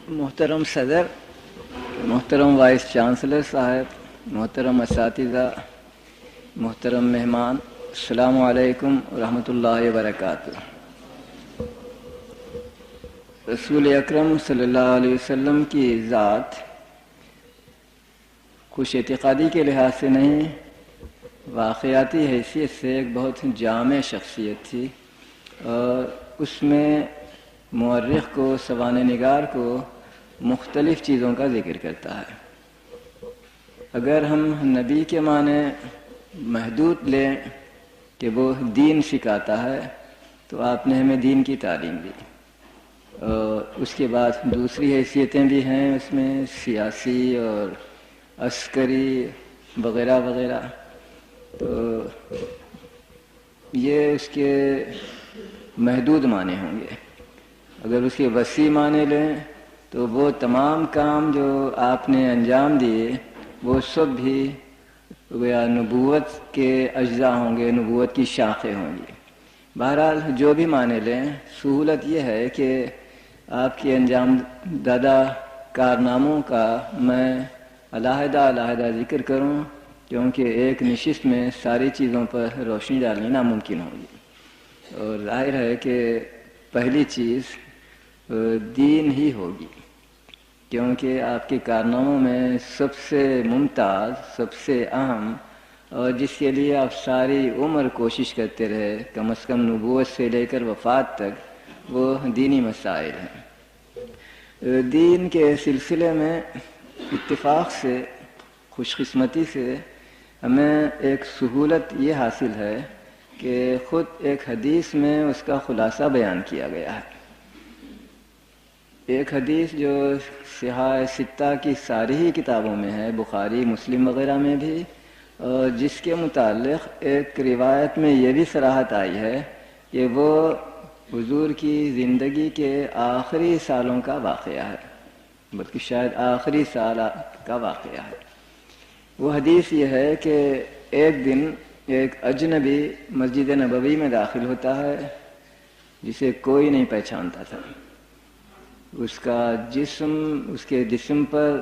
محترم صدر، محترم وائس چانسلر صاحب، محترم اساتذہ، محترم مہمان، السلام علیکم ورحمۃ اللہ وبرکاتہ۔ رسول اکرم صلی اللہ علیہ وسلم کی ذات کچھ اعتقادی کے لحاظ سے نہیں، واقعاتی حیثیت سے ایک بہت جامع شخصیت تھی، اور اس میں مورخ کو، سوانح نگار کو مختلف چیزوں کا ذکر کرتا ہے۔ اگر ہم نبی کے معنی محدود لیں کہ وہ دین سکھاتا ہے، تو آپ نے ہمیں دین کی تعلیم دی، اور اس کے بعد دوسری حیثیتیں بھی ہیں اس میں، سیاسی اور عسکری وغیرہ وغیرہ۔ تو یہ اس کے محدود معنی ہوں گے۔ اگر اس کے وسیع معنی لیں تو وہ تمام کام جو آپ نے انجام دیے وہ سب بھی گویا نبوت کے اجزاء ہوں گے، نبوت کی شاخیں ہوں گی۔ بہرحال جو بھی معنی لیں، سہولت یہ ہے کہ آپ کے انجام دادہ کارناموں کا میں علیحدہ ذکر کروں، کیونکہ ایک نشست میں ساری چیزوں پر روشنی ڈالنی ناممکن ہوگی، اور ظاہر ہے کہ پہلی چیز دین ہی ہوگی، کیونکہ آپ کے کارناموں میں سب سے ممتاز، سب سے اہم، اور جس کے لیے آپ ساری عمر کوشش کرتے رہے، کم از کم نبوت سے لے کر وفات تک، وہ دینی مسائل ہیں۔ دین کے سلسلے میں اتفاق سے، خوش قسمتی سے ہمیں ایک سہولت یہ حاصل ہے کہ خود ایک حدیث میں اس کا خلاصہ بیان کیا گیا ہے۔ ایک حدیث جو صحاح ستہ کی ساری ہی کتابوں میں ہے، بخاری، مسلم وغیرہ میں بھی، اور جس کے متعلق ایک روایت میں یہ بھی صراحت آئی ہے کہ وہ حضور کی زندگی کے آخری سالوں کا واقعہ ہے، بلکہ شاید آخری سال کا واقعہ ہے۔ وہ حدیث یہ ہے کہ ایک دن ایک اجنبی مسجد نبوی میں داخل ہوتا ہے جسے کوئی نہیں پہچانتا تھا۔ اس کا جسم، اس کے جسم پر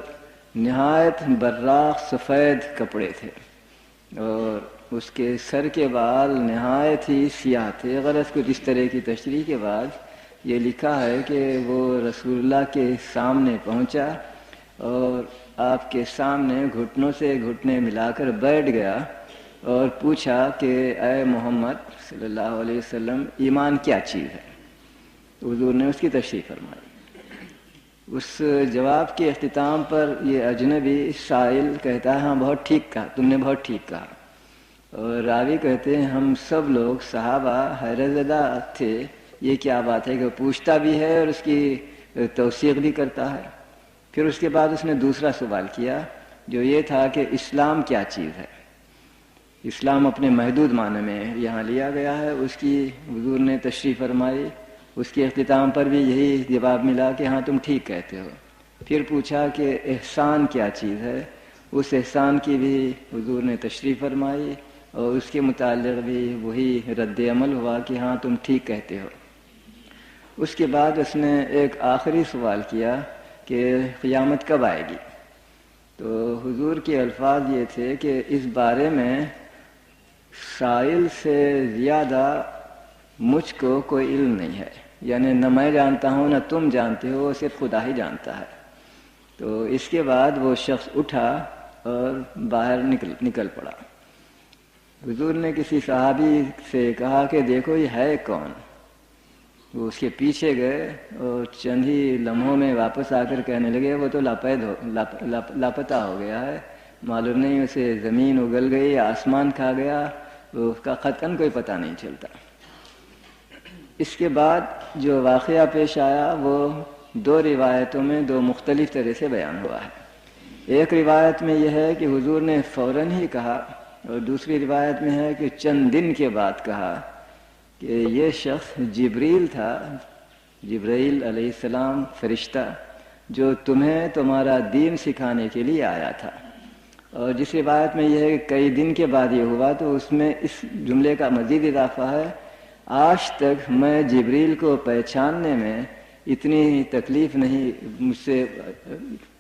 نہایت براق سفید کپڑے تھے، اور اس کے سر کے بال نہایت ہی سیاہ تھے۔ غرض کچھ اس طرح کی تشریح کے بعد یہ لکھا ہے کہ وہ رسول اللہ کے سامنے پہنچا اور آپ کے سامنے گھٹنوں سے گھٹنے ملا کر بیٹھ گیا اور پوچھا کہ اے محمد صلی اللہ علیہ وسلم، ایمان کیا چیز ہے؟ حضور نے اس کی تشریح فرمائی۔ اس جواب کے اختتام پر یہ اجنبی سائل کہتا ہے، ہاں بہت ٹھیک کہا، تم نے بہت ٹھیک کہا۔ اور راوی کہتے ہیں ہم سب لوگ صحابہ حیرت زدہ تھے، یہ کیا بات ہے کہ وہ پوچھتا بھی ہے اور اس کی توثیق بھی کرتا ہے۔ پھر اس کے بعد اس نے دوسرا سوال کیا جو یہ تھا کہ اسلام کیا چیز ہے؟ اسلام اپنے محدود معنی میں یہاں لیا گیا ہے، اس کی حضور نے تشریح فرمائی۔ اس کے اختتام پر بھی یہی جواب ملا کہ ہاں تم ٹھیک کہتے ہو۔ پھر پوچھا کہ احسان کیا چیز ہے؟ اس احسان کی بھی حضور نے تشریح فرمائی، اور اس کے متعلق بھی وہی رد عمل ہوا کہ ہاں تم ٹھیک کہتے ہو۔ اس کے بعد اس نے ایک آخری سوال کیا کہ قیامت کب آئے گی؟ تو حضور کے الفاظ یہ تھے کہ اس بارے میں سائل سے زیادہ مجھ کو کوئی علم نہیں ہے، یعنی نہ میں جانتا ہوں نہ تم جانتے ہو، صرف خدا ہی جانتا ہے۔ تو اس کے بعد وہ شخص اٹھا اور باہر نکل پڑا۔ حضور نے کسی صحابی سے کہا کہ دیکھو یہ ہے کون؟ وہ اس کے پیچھے گئے اور چند ہی لمحوں میں واپس آ کر کہنے لگے وہ تو لاپتہ ہو گیا ہے، معلوم نہیں اسے زمین اگل گئی یا آسمان کھا گیا، اس کا قطعاً کوئی پتہ نہیں چلتا۔ اس کے بعد جو واقعہ پیش آیا وہ دو روایتوں میں دو مختلف طرح سے بیان ہوا ہے۔ ایک روایت میں یہ ہے کہ حضور نے فوراً ہی کہا، اور دوسری روایت میں ہے کہ چند دن کے بعد کہا کہ یہ شخص جبریل تھا، جبرائیل علیہ السلام، فرشتہ جو تمہیں تمہارا دین سکھانے کے لیے آیا تھا۔ اور جس روایت میں یہ ہے کہ کئی دن کے بعد یہ ہوا، تو اس میں اس جملے کا مزید اضافہ ہے، آج تک میں جبریل کو پہچاننے میں اتنی تکلیف نہیں مجھ سے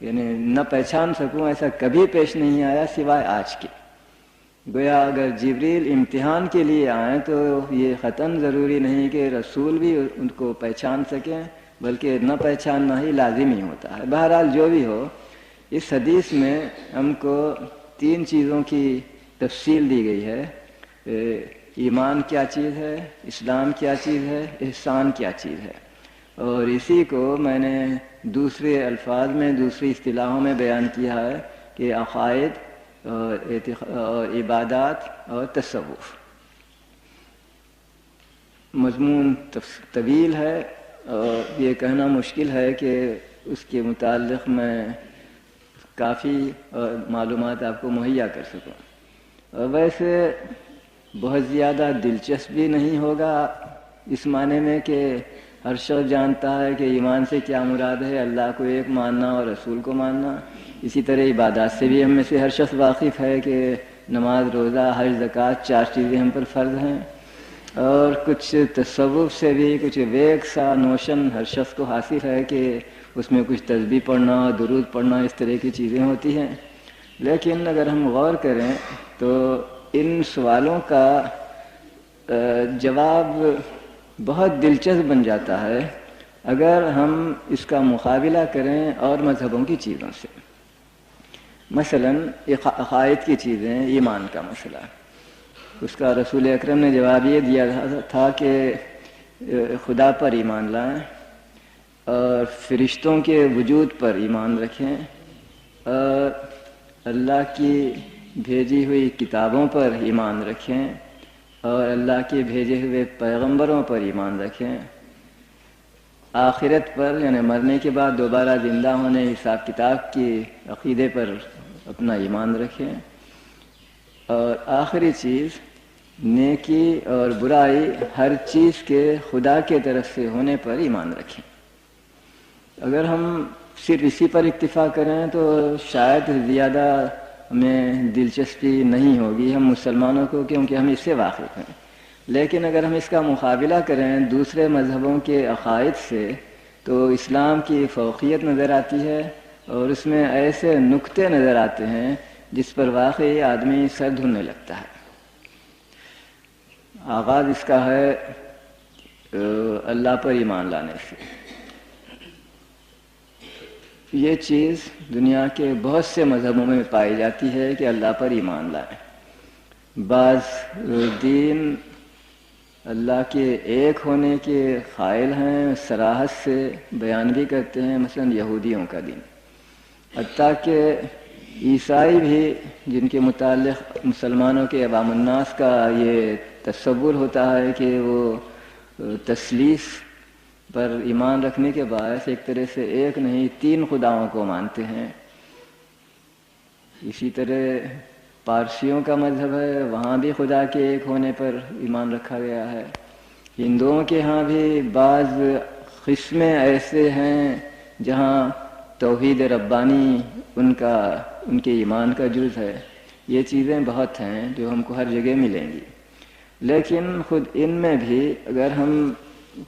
یعنی نہ پہچان سکوں ایسا کبھی پیش نہیں آیا سوائے آج کے. گویا اگر جبریل امتحان کے لیے آئیں تو یہ قطعاً ضروری نہیں کہ رسول بھی ان کو پہچان سکیں، بلکہ نہ پہچاننا ہی لازمی ہوتا ہے. بہرحال جو بھی ہو، اس حدیث میں ہم کو 3 چیزوں کی تفصیل دی گئی ہے. ایمان کیا چیز ہے، اسلام کیا چیز ہے، احسان کیا چیز ہے. اور اسی کو میں نے دوسرے الفاظ میں دوسری اصطلاحوں میں بیان کیا ہے کہ عقائد اور عبادات اور تصوف. مضمون طویل ہے اور یہ کہنا مشکل ہے کہ اس کے متعلق میں کافی معلومات آپ کو مہیا کر سکوں. اور ویسے بہت زیادہ دلچسپ بھی نہیں ہوگا اس معنی میں کہ ہر شخص جانتا ہے کہ ایمان سے کیا مراد ہے، اللہ کو ایک ماننا اور رسول کو ماننا. اسی طرح عبادات سے بھی ہم میں سے ہر شخص واقف ہے کہ نماز، روزہ، حج، زکوٰۃ 4 چیزیں ہم پر فرض ہیں. اور کچھ تصوف سے بھی کچھ ویگ سا نوشن ہر شخص کو حاصل ہے کہ اس میں کچھ تسبیح پڑھنا، درود پڑھنا، اس طرح کی چیزیں ہوتی ہیں. لیکن اگر ہم غور کریں تو ان سوالوں کا جواب بہت دلچسپ بن جاتا ہے اگر ہم اس کا مقابلہ کریں اور مذہبوں کی چیزوں سے. مثلاً عقائد کی چیزیں، ایمان کا مسئلہ، اس کا رسول اکرم نے جواب یہ دیا تھا کہ خدا پر ایمان لائیں اور فرشتوں کے وجود پر ایمان رکھیں اور اللہ کی بھیجی ہوئی کتابوں پر ایمان رکھیں اور اللہ کے بھیجے ہوئے پیغمبروں پر ایمان رکھیں. آخرت پر یعنی مرنے کے بعد دوبارہ زندہ ہونے، حساب کتاب کی عقیدے پر اپنا ایمان رکھیں. اور آخری چیز، نیکی اور برائی ہر چیز کے خدا کے طرف سے ہونے پر ایمان رکھیں. اگر ہم صرف اسی پر اکتفا کریں تو شاید زیادہ ہمیں دلچسپی نہیں ہوگی ہم مسلمانوں کو، کیونکہ ہم اس سے واقف ہیں. لیکن اگر ہم اس کا مقابلہ کریں دوسرے مذہبوں کے عقائد سے تو اسلام کی فوقیت نظر آتی ہے اور اس میں ایسے نکتے نظر آتے ہیں جس پر واقعی آدمی سر دھننے لگتا ہے. آغاز اس کا ہے اللہ پر ایمان لانے سے. یہ چیز دنیا کے بہت سے مذہبوں میں پائی جاتی ہے کہ اللہ پر ایمان لائیں. بعض دین اللہ کے ایک ہونے کے قائل ہیں، صراحت سے بیان بھی کرتے ہیں، مثلا یہودیوں کا دین. حتیٰ کہ عیسائی بھی، جن کے متعلق مسلمانوں کے عوام الناس کا یہ تصور ہوتا ہے کہ وہ تثلیث پر ایمان رکھنے کے باعث ایک طرح سے ایک نہیں 3 خداؤں کو مانتے ہیں. اسی طرح پارسیوں کا مذہب ہے، وہاں بھی خدا کے ایک ہونے پر ایمان رکھا گیا ہے. ہندوؤں کے ہاں بھی بعض قسمیں ایسے ہیں جہاں توحید ربانی ان کے ایمان کا جز ہے. یہ چیزیں بہت ہیں جو ہم کو ہر جگہ ملیں گی. لیکن خود ان میں بھی اگر ہم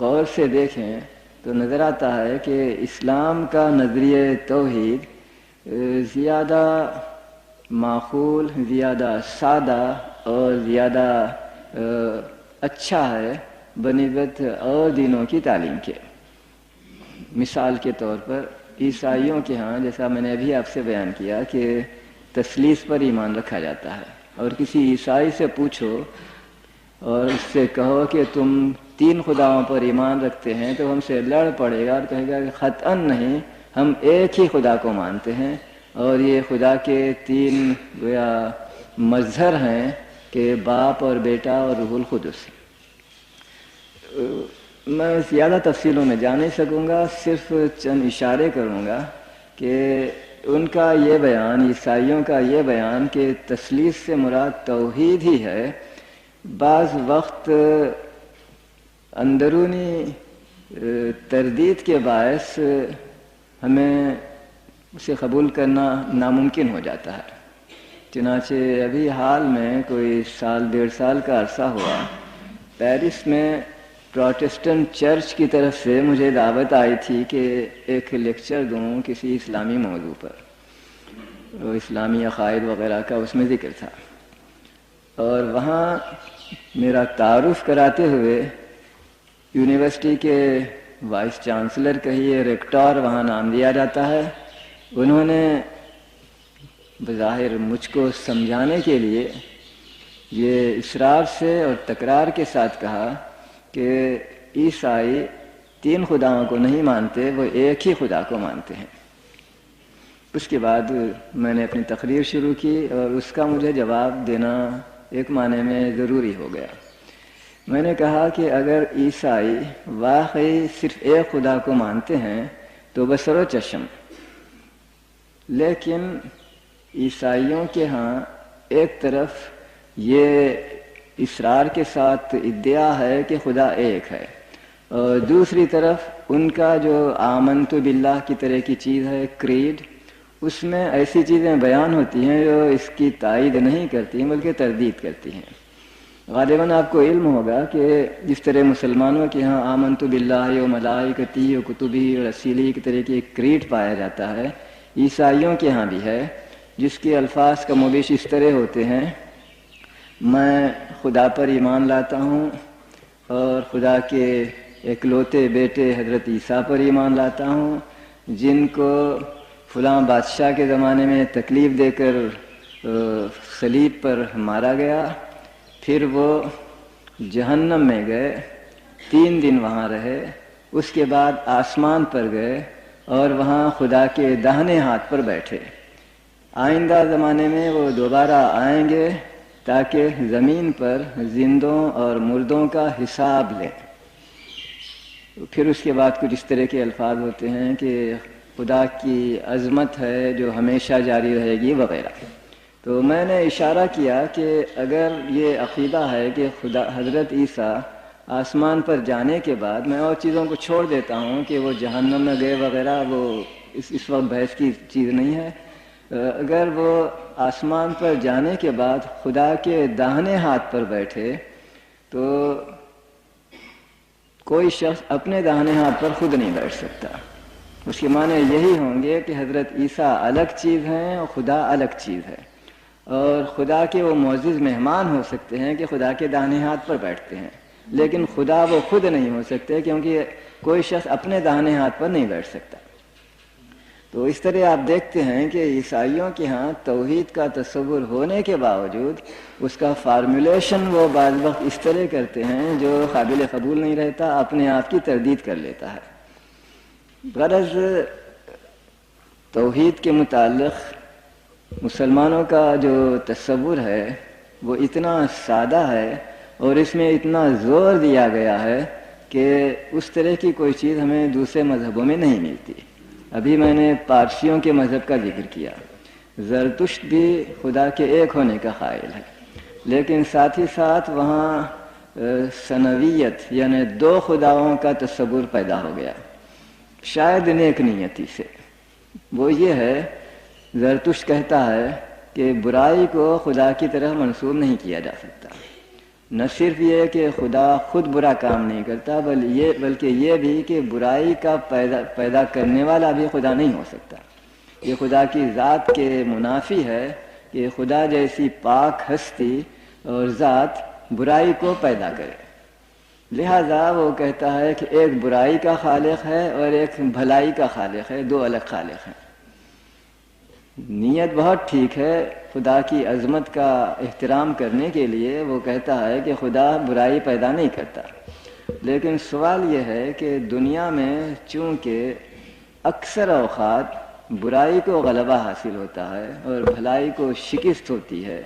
غور سے دیکھیں تو نظر آتا ہے کہ اسلام کا نظریہ توحید زیادہ معقول، زیادہ سادہ اور زیادہ اچھا ہے بنسبت اور دینوں کی تعلیم کے. مثال کے طور پر عیسائیوں کے ہاں، جیسا میں نے ابھی آپ سے بیان کیا کہ تثلیث پر ایمان رکھا جاتا ہے. اور کسی عیسائی سے پوچھو اور اس سے کہو کہ تم 3 خداؤں پر ایمان رکھتے ہیں تو ہم سے لڑ پڑے گا اور کہے گا کہ قطعاً نہیں، ہم ایک ہی خدا کو مانتے ہیں اور یہ خدا کے 3 گویا مظہر ہیں کہ باپ اور بیٹا اور روح القدس. میں زیادہ تفصیلوں میں جا نہیں سکوں گا، صرف چند اشارے کروں گا کہ ان کا یہ بیان، عیسائیوں کا یہ بیان کہ تثلیث سے مراد توحید ہی ہے، بعض وقت اندرونی تردید کے باعث ہمیں اسے قبول کرنا ناممکن ہو جاتا ہے. چنانچہ ابھی حال میں کوئی 1.5 سال کا عرصہ ہوا، پیرس میں پروٹسٹنٹ چرچ کی طرف سے مجھے دعوت آئی تھی کہ ایک لیکچر دوں کسی اسلامی موضوع پر، وہ اسلامی عقائد وغیرہ کا اس میں ذکر تھا، اور وہاں میرا تعارف کراتے ہوئے یونیورسٹی کے وائس چانسلر کہیے، ریکٹور وہاں نام دیا جاتا ہے، انہوں نے بظاہر مجھ کو سمجھانے کے لیے یہ اصرار سے اور تکرار کے ساتھ کہا کہ عیسائی 3 خداؤں کو نہیں مانتے، وہ ایک ہی خدا کو مانتے ہیں۔ اس کے بعد میں نے اپنی تقریر شروع کی اور اس کا مجھے جواب دینا ایک معنی میں ضروری ہو گیا۔ میں نے کہا کہ اگر عیسائی واقعی صرف ایک خدا کو مانتے ہیں تو بسر و چشم، لیکن عیسائیوں کے ہاں ایک طرف یہ اصرار کے ساتھ ادعا ہے کہ خدا ایک ہے، اور دوسری طرف ان کا جو آمنت باللہ کی طرح کی چیز ہے، کریڈ، اس میں ایسی چیزیں بیان ہوتی ہیں جو اس کی تائید نہیں کرتی ہیں بلکہ تردید کرتی ہیں۔ غالباً آپ کو علم ہوگا کہ جس طرح مسلمانوں کے ہاں آمنت باللہ و ملائکتہ و کتبہ و رسولہ کی طرح کی ایک کریڈ پایا جاتا ہے، عیسائیوں کے ہاں بھی ہے، جس کے الفاظ کا مبیش اس طرح ہوتے ہیں: میں خدا پر ایمان لاتا ہوں اور خدا کے اکلوتے بیٹے حضرت عیسیٰ پر ایمان لاتا ہوں، جن کو فلاں بادشاہ کے زمانے میں تکلیف دے کر صلیب پر مارا گیا، پھر وہ جہنم میں گئے، 3 دن وہاں رہے، اس کے بعد آسمان پر گئے اور وہاں خدا کے داہنے ہاتھ پر بیٹھے۔ آئندہ زمانے میں وہ دوبارہ آئیں گے تاکہ زمین پر زندوں اور مردوں کا حساب لیں۔ پھر اس کے بعد کچھ اس طرح کے الفاظ ہوتے ہیں کہ خدا کی عظمت ہے جو ہمیشہ جاری رہے گی وغیرہ۔ تو میں نے اشارہ کیا کہ اگر یہ عقیدہ ہے کہ خدا حضرت عیسیٰ آسمان پر جانے کے بعد، میں اور چیزوں کو چھوڑ دیتا ہوں کہ وہ جہنم میں گئے وغیرہ، وہ اس وقت بحث کی چیز نہیں ہے، اگر وہ آسمان پر جانے کے بعد خدا کے داہنے ہاتھ پر بیٹھے تو کوئی شخص اپنے داہنے ہاتھ پر خود نہیں بیٹھ سکتا۔ اس کے معنی یہی ہوں گے کہ حضرت عیسیٰ الگ چیز ہیں اور خدا الگ چیز ہے، اور خدا کے وہ معزز مہمان ہو سکتے ہیں کہ خدا کے داہنے ہاتھ پر بیٹھتے ہیں، لیکن خدا وہ خود نہیں ہو سکتے کیونکہ کوئی شخص اپنے داہنے ہاتھ پر نہیں بیٹھ سکتا۔ تو اس طرح آپ دیکھتے ہیں کہ عیسائیوں کے ہاں توحید کا تصور ہونے کے باوجود اس کا فارمولیشن وہ بعض وقت اس طرح کرتے ہیں جو قابل قبول نہیں رہتا، اپنے آپ کی تردید کر لیتا ہے۔ غرض توحید کے متعلق مسلمانوں کا جو تصور ہے وہ اتنا سادہ ہے اور اس میں اتنا زور دیا گیا ہے کہ اس طرح کی کوئی چیز ہمیں دوسرے مذہبوں میں نہیں ملتی۔ ابھی میں نے پارسیوں کے مذہب کا ذکر کیا، زرتشت بھی خدا کے ایک ہونے کا قائل ہے، لیکن ساتھ ہی ساتھ وہاں سنویت یعنی 2 خداؤں کا تصور پیدا ہو گیا، شاید نیک نیتی سے۔ وہ یہ ہے، زرتشت کہتا ہے کہ برائی کو خدا کی طرح منسوب نہیں کیا جا سکتا، نہ صرف یہ کہ خدا خود برا کام نہیں کرتا بلکہ یہ بھی کہ برائی کا پیدا کرنے والا بھی خدا نہیں ہو سکتا۔ یہ خدا کی ذات کے منافی ہے کہ خدا جیسی پاک ہستی اور ذات برائی کو پیدا کرے، لہذا وہ کہتا ہے کہ ایک برائی کا خالق ہے اور ایک بھلائی کا خالق ہے، 2 الگ خالق ہیں۔ نیت بہت ٹھیک ہے، خدا کی عظمت کا احترام کرنے کے لیے وہ کہتا ہے کہ خدا برائی پیدا نہیں کرتا، لیکن سوال یہ ہے کہ دنیا میں چونکہ اکثر اوقات برائی کو غلبہ حاصل ہوتا ہے اور بھلائی کو شکست ہوتی ہے،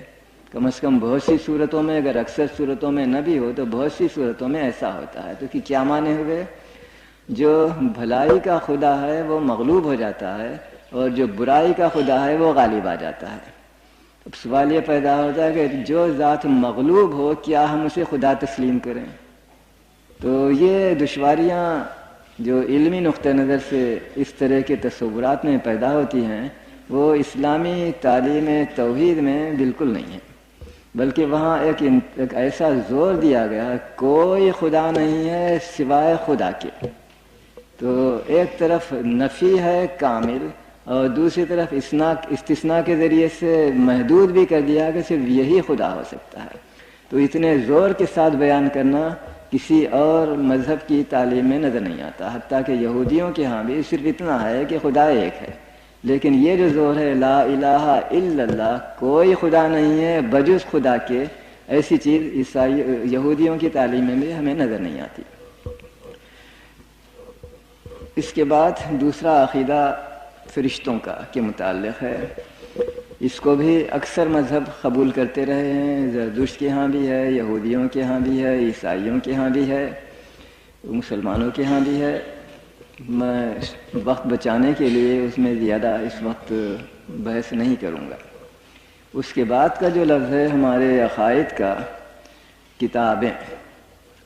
کم از کم بہت سی صورتوں میں، اگر اکثر صورتوں میں نہ بھی ہو تو بہت سی صورتوں میں ایسا ہوتا ہے، تو کہ کیا معنی ہوئے؟ جو بھلائی کا خدا ہے وہ مغلوب ہو جاتا ہے اور جو برائی کا خدا ہے وہ غالب آ جاتا ہے۔ اب سوال یہ پیدا ہوتا ہے کہ جو ذات مغلوب ہو کیا ہم اسے خدا تسلیم کریں؟ تو یہ دشواریاں جو علمی نقطہ نظر سے اس طرح کے تصورات میں پیدا ہوتی ہیں وہ اسلامی تعلیم توحید میں بالکل نہیں ہے۔ بلکہ وہاں ایک ایسا زور دیا گیا کوئی خدا نہیں ہے سوائے خدا کے. تو ایک طرف نفی ہے کامل اور دوسری طرف استثناء کے ذریعے سے محدود بھی کر دیا کہ صرف یہی خدا ہو سکتا ہے. تو اتنے زور کے ساتھ بیان کرنا کسی اور مذہب کی تعلیم میں نظر نہیں آتا. حتیٰ کہ یہودیوں کے ہاں بھی صرف اتنا ہے کہ خدا ایک ہے، لیکن یہ جو زور ہے لا الہ الا اللہ، کوئی خدا نہیں ہے بجز خدا کے، ایسی چیز یہودیوں کی تعلیم میں بھی ہمیں نظر نہیں آتی. اس کے بعد دوسرا عقیدہ فرشتوں کا کے متعلق ہے. اس کو بھی اکثر مذہب قبول کرتے رہے ہیں. زرتشت کے ہاں بھی ہے، یہودیوں کے ہاں بھی ہے، عیسائیوں کے ہاں بھی ہے، مسلمانوں کے ہاں بھی ہے. میں وقت بچانے کے لیے اس میں زیادہ اس وقت بحث نہیں کروں گا. اس کے بعد کا جو لفظ ہے ہمارے عقائد کا، کتابیں،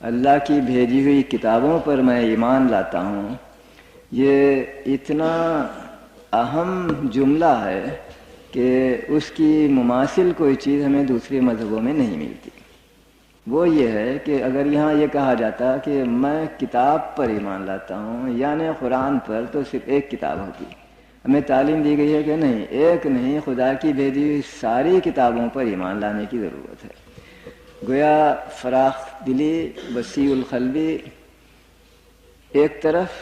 اللہ کی بھیجی ہوئی کتابوں پر میں ایمان لاتا ہوں، یہ اتنا اہم جملہ ہے کہ اس کی مماثل کوئی چیز ہمیں دوسرے مذہبوں میں نہیں ملتی. وہ یہ ہے کہ اگر یہاں یہ کہا جاتا کہ میں کتاب پر ایمان لاتا ہوں یعنی قرآن پر، تو صرف ایک کتاب ہوتی. ہمیں تعلیم دی گئی ہے کہ نہیں، ایک نہیں، خدا کی بھیجی ہوئی ساری کتابوں پر ایمان لانے کی ضرورت ہے. گویا فراخ دلی، وسیع القلبی ایک طرف،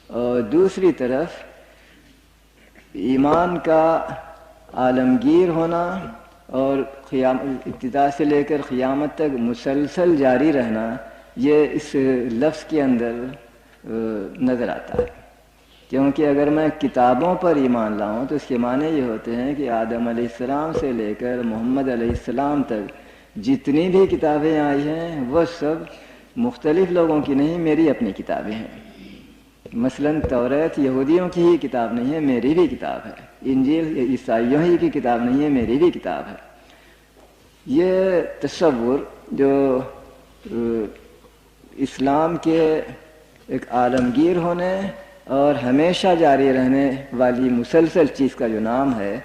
اور دوسری طرف ایمان کا عالمگیر ہونا اور ابتدا سے لے کر قیامت تک مسلسل جاری رہنا، یہ اس لفظ کے اندر نظر آتا ہے. کیونکہ اگر میں کتابوں پر ایمان لاؤں تو اس کے معنی یہ ہوتے ہیں کہ آدم علیہ السلام سے لے کر محمد علیہ السلام تک جتنی بھی کتابیں آئی ہیں وہ سب مختلف لوگوں کی نہیں، میری اپنی کتابیں ہیں. مثلا توریت یہودیوں کی ہی کتاب نہیں ہے، میری بھی کتاب ہے. انجیل عیسائیوں ہی کی کتاب نہیں ہے، میری بھی کتاب ہے. یہ تصور جو اسلام کے ایک عالمگیر ہونے اور ہمیشہ جاری رہنے والی مسلسل چیز کا جو نام ہے،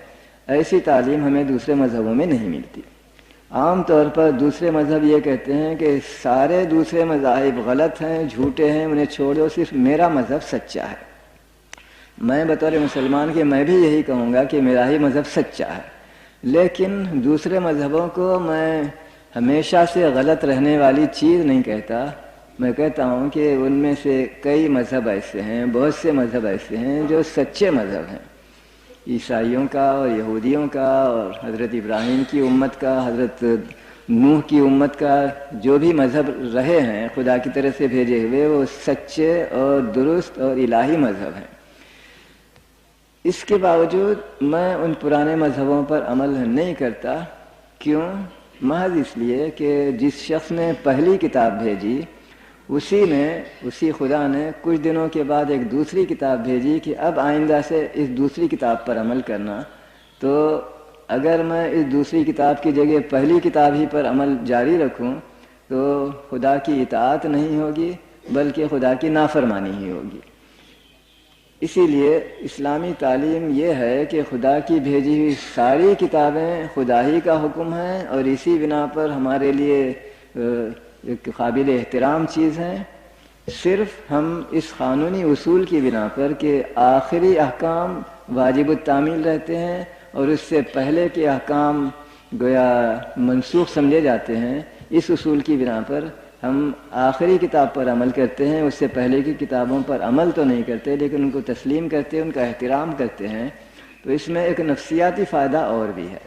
ایسی تعلیم ہمیں دوسرے مذہبوں میں نہیں ملتی. عام طور پر دوسرے مذہب یہ کہتے ہیں کہ سارے دوسرے مذاہب غلط ہیں، جھوٹے ہیں، انہیں چھوڑو، صرف میرا مذہب سچا ہے. میں بطور مسلمان کہ میں بھی یہی کہوں گا کہ میرا ہی مذہب سچا ہے، لیکن دوسرے مذہبوں کو میں ہمیشہ سے غلط رہنے والی چیز نہیں کہتا. میں کہتا ہوں کہ ان میں سے کئی مذہب ایسے ہیں، بہت سے مذہب ایسے ہیں جو سچے مذہب ہیں. عیسائیوں کا اور یہودیوں کا اور حضرت ابراہیم کی امت کا، حضرت نوح کی امت کا، جو بھی مذہب رہے ہیں خدا کی طرف سے بھیجے ہوئے، وہ سچے اور درست اور الہی مذہب ہیں. اس کے باوجود میں ان پرانے مذہبوں پر عمل نہیں کرتا. کیوں؟ محض اس لیے کہ جس شخص نے پہلی کتاب بھیجی اسی خدا نے کچھ دنوں کے بعد ایک دوسری کتاب بھیجی کہ اب آئندہ سے اس دوسری کتاب پر عمل کرنا. تو اگر میں اس دوسری کتاب کی جگہ پہلی کتاب ہی پر عمل جاری رکھوں تو خدا کی اطاعت نہیں ہوگی بلکہ خدا کی نافرمانی ہی ہوگی. اسی لیے اسلامی تعلیم یہ ہے کہ خدا کی بھیجی ہوئی ساری کتابیں خدا ہی کا حکم ہیں اور اسی بنا پر ہمارے لیے ایک قابل احترام چیز ہیں. صرف ہم اس قانونی اصول کی بنا پر کہ آخری احکام واجب التعمیل رہتے ہیں اور اس سے پہلے کے احکام گویا منسوخ سمجھے جاتے ہیں، اس اصول کی بنا پر ہم آخری کتاب پر عمل کرتے ہیں. اس سے پہلے کی کتابوں پر عمل تو نہیں کرتے لیکن ان کو تسلیم کرتے ہیں، ان کا احترام کرتے ہیں. تو اس میں ایک نفسیاتی فائدہ اور بھی ہے.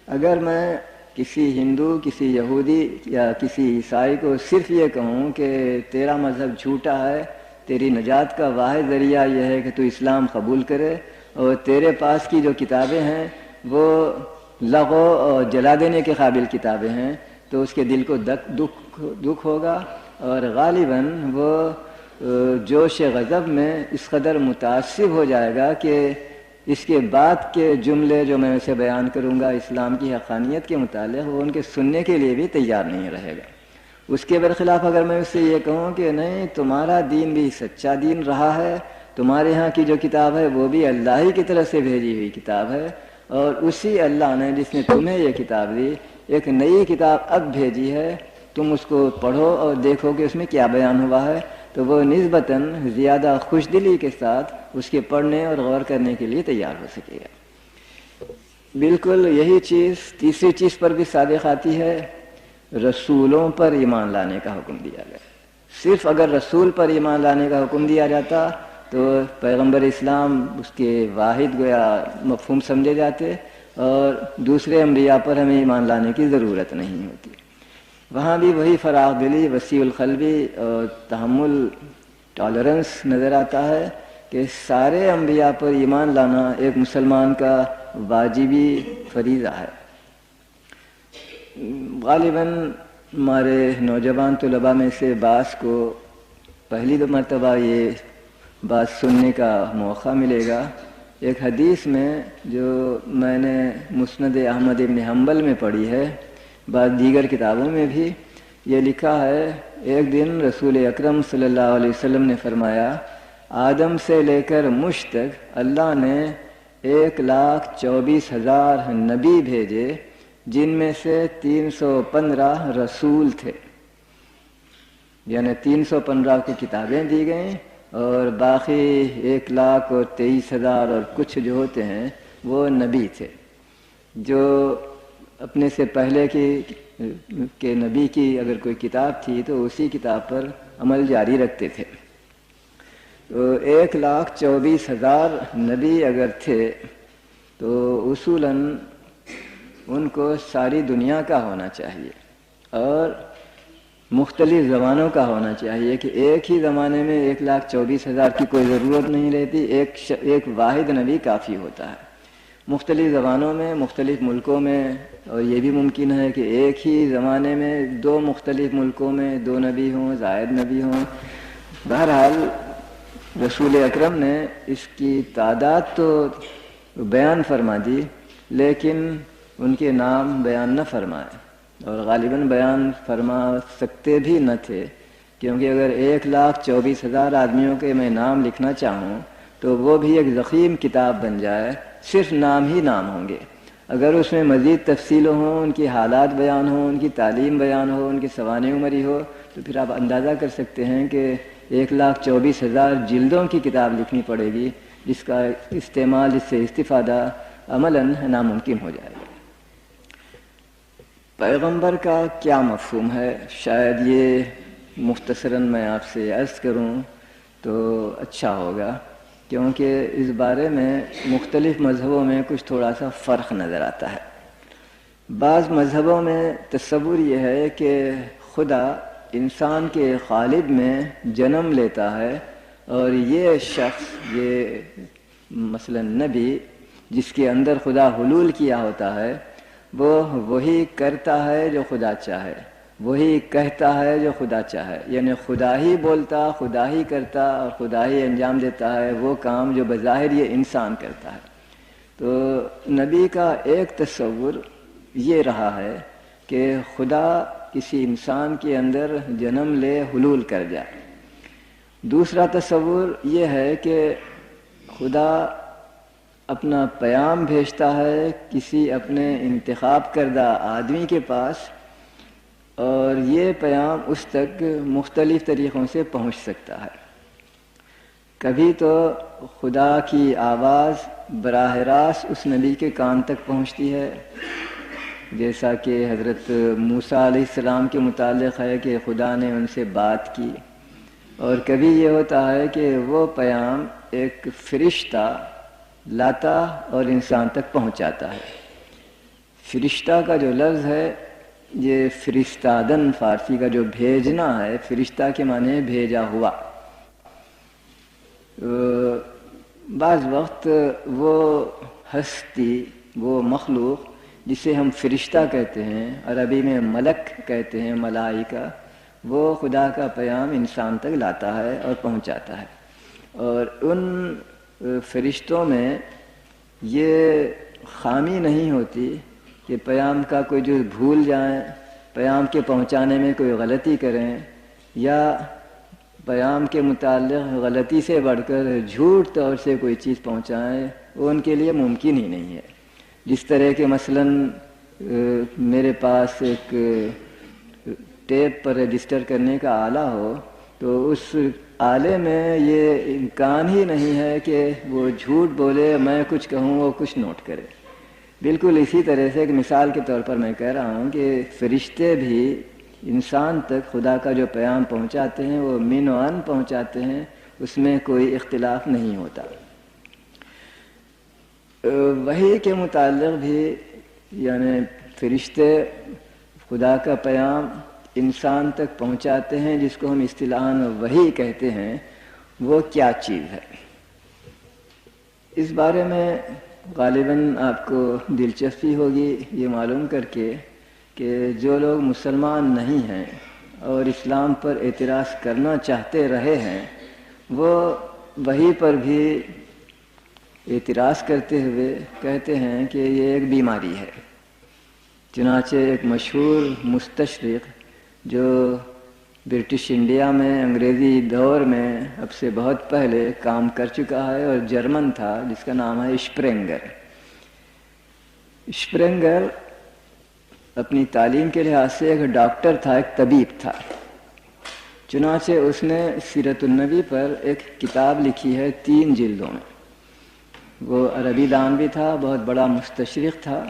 اگر میں کسی ہندو، کسی یہودی یا کسی عیسائی کو صرف یہ کہوں کہ تیرا مذہب جھوٹا ہے، تیری نجات کا واحد ذریعہ یہ ہے کہ تو اسلام قبول کرے اور تیرے پاس کی جو کتابیں ہیں وہ لغو اور جلا دینے کے قابل کتابیں ہیں، تو اس کے دل کو دکھ ہوگا اور غالباً وہ جوش غضب میں اس قدر متعصب ہو جائے گا کہ اس کے بعد کے جملے جو میں اسے بیان کروں گا اسلام کی حقانیت کے متعلق، وہ ان کے سننے کے لیے بھی تیار نہیں رہے گا. اس کے برخلاف اگر میں اس سے یہ کہوں کہ نہیں، تمہارا دین بھی سچا دین رہا ہے، تمہارے ہاں کی جو کتاب ہے وہ بھی اللہ ہی کی طرف سے بھیجی ہوئی کتاب ہے، اور اسی اللہ نے جس نے تمہیں یہ کتاب دی ایک نئی کتاب اب بھیجی ہے، تم اس کو پڑھو اور دیکھو کہ اس میں کیا بیان ہوا ہے، تو وہ نسبتاً زیادہ خوش دلی کے ساتھ اس کے پڑھنے اور غور کرنے کے لیے تیار ہو سکے گا۔ بالکل یہی چیز تیسری چیز پر بھی صادق آتی ہے، رسولوں پر ایمان لانے کا حکم دیا گیا۔ صرف اگر رسول پر ایمان لانے کا حکم دیا جاتا تو پیغمبر اسلام اس کے واحد گویا مفہوم سمجھے جاتے اور دوسرے انبیاء پر ہمیں ایمان لانے کی ضرورت نہیں ہوتی۔ وہاں بھی وہی فراغ دلی، وسیع القلبی اور تحمل، ٹالرنس نظر آتا ہے کہ سارے انبیاء پر ایمان لانا ایک مسلمان کا واجبی فریضہ ہے۔ غالباً ہمارے نوجوان طلباء میں سے بعض کو پہلی مرتبہ یہ بات سننے کا موقع ملے گا۔ ایک حدیث میں جو میں نے مسند احمد بن حنبل میں پڑھی ہے، بعض دیگر کتابوں میں بھی یہ لکھا ہے، ایک دن رسول اکرم صلی اللہ علیہ وسلم نے فرمایا، آدم سے لے کر مجھ تک اللہ نے 1,24,000 نبی بھیجے، جن میں سے 315 رسول تھے، یعنی 315 کو کتابیں دی گئیں اور باقی 1,23,000 اور کچھ جو ہوتے ہیں وہ نبی تھے، جو اپنے سے پہلے کے نبی کی اگر کوئی کتاب تھی تو اسی کتاب پر عمل جاری رکھتے تھے۔ تو 1,24,000 نبی اگر تھے تو اصولاً ان کو ساری دنیا کا ہونا چاہیے اور مختلف زبانوں کا ہونا چاہیے کہ ایک ہی زمانے میں 1,24,000 کی کوئی ضرورت نہیں رہتی، ایک واحد نبی کافی ہوتا ہے۔ مختلف زبانوں میں، مختلف ملکوں میں، اور یہ بھی ممکن ہے کہ ایک ہی زمانے میں 2 مختلف ملکوں میں 2 نبی ہوں، زائد نبی ہوں۔ بہرحال رسول اکرم نے اس کی تعداد تو بیان فرما دی لیکن ان کے نام بیان نہ فرمائے، اور غالباً بیان فرما سکتے بھی نہ تھے، کیونکہ اگر 1,24,000 آدمیوں کے میں نام لکھنا چاہوں تو وہ بھی ایک ضخیم کتاب بن جائے، صرف نام ہی نام ہوں گے۔ اگر اس میں مزید تفصیل ہوں، ان کی حالات بیان ہوں، ان کی تعلیم بیان ہو، ان کی سوانح عمری ہو، تو پھر آپ اندازہ کر سکتے ہیں کہ 1,24,000 جلدوں کی کتاب لکھنی پڑے گی، جس کا استعمال، جس سے استفادہ عملاً ناممکن ہو جائے گا۔ پیغمبر کا کیا مفہوم ہے؟ شاید یہ مختصراً میں آپ سے عرض کروں تو اچھا ہوگا، کیونکہ اس بارے میں مختلف مذہبوں میں کچھ تھوڑا سا فرق نظر آتا ہے۔ بعض مذہبوں میں تصور یہ ہے کہ خدا انسان کے قالب میں جنم لیتا ہے اور یہ شخص، یہ مثلا نبی جس کے اندر خدا حلول کیا ہوتا ہے، وہ وہی کرتا ہے جو خدا چاہے، وہی کہتا ہے جو خدا چاہے، یعنی خدا ہی بولتا، خدا ہی کرتا اور خدا ہی انجام دیتا ہے وہ کام جو بظاہر یہ انسان کرتا ہے۔ تو نبی کا ایک تصور یہ رہا ہے کہ خدا کسی انسان کے اندر جنم لے، حلول کر جائے۔ دوسرا تصور یہ ہے کہ خدا اپنا پیام بھیجتا ہے کسی اپنے انتخاب کردہ آدمی کے پاس، اور یہ پیام اس تک مختلف طریقوں سے پہنچ سکتا ہے۔ کبھی تو خدا کی آواز براہ راست اس نبی کے کان تک پہنچتی ہے، جیسا کہ حضرت موسیٰ علیہ السلام کے متعلق ہے کہ خدا نے ان سے بات کی، اور کبھی یہ ہوتا ہے کہ وہ پیام ایک فرشتہ لاتا اور انسان تک پہنچاتا ہے۔ فرشتہ کا جو لفظ ہے یہ فرستادن، فارسی کا جو بھیجنا ہے، فرشتہ کے معنی بھیجا ہوا۔ بعض وقت وہ ہستی، وہ مخلوق جسے ہم فرشتہ کہتے ہیں، عربی میں ملک کہتے ہیں، ملائکہ، وہ خدا کا پیام انسان تک لاتا ہے اور پہنچاتا ہے۔ اور ان فرشتوں میں یہ خامی نہیں ہوتی کہ پیام کا کوئی جو بھول جائیں، پیام کے پہنچانے میں کوئی غلطی کریں، یا پیام کے متعلق غلطی سے بڑھ کر جھوٹ طور سے کوئی چیز پہنچائیں، وہ ان کے لیے ممکن ہی نہیں ہے۔ جس طرح کے مثلاً میرے پاس ایک ٹیپ پر رجسٹر کرنے کا آلہ ہو تو اس آلے میں یہ امکان ہی نہیں ہے کہ وہ جھوٹ بولے، میں کچھ کہوں وہ کچھ نوٹ کرے۔ بالکل اسی طرح سے ایک مثال کے طور پر میں کہہ رہا ہوں کہ فرشتے بھی انسان تک خدا کا جو پیغام پہنچاتے ہیں وہ من و عن پہنچاتے ہیں، اس میں کوئی اختلاف نہیں ہوتا۔ وحی کے متعلق بھی یعنی فرشتے خدا کا پیغام انسان تک پہنچاتے ہیں، جس کو ہم اصطلاحاً وحی کہتے ہیں، وہ کیا چیز ہے؟ اس بارے میں غالباً آپ کو دلچسپی ہوگی یہ معلوم کر کے کہ جو لوگ مسلمان نہیں ہیں اور اسلام پر اعتراض کرنا چاہتے رہے ہیں، وہ وحی پر بھی اعتراض کرتے ہوئے کہتے ہیں کہ یہ ایک بیماری ہے۔ چنانچہ ایک مشہور مستشرق جو برٹش انڈیا میں انگریزی دور میں اب سے بہت پہلے کام کر چکا ہے اور جرمن تھا، جس کا نام ہے اسپرینگر۔ اسپرینگر اپنی تعلیم کے لحاظ سے ایک ڈاکٹر تھا، ایک طبیب تھا۔ چنانچہ اس نے سیرت النبی پر ایک کتاب لکھی ہے 3 جلدوں میں۔ وہ عربی دان بھی تھا، بہت بڑا مستشرق تھا،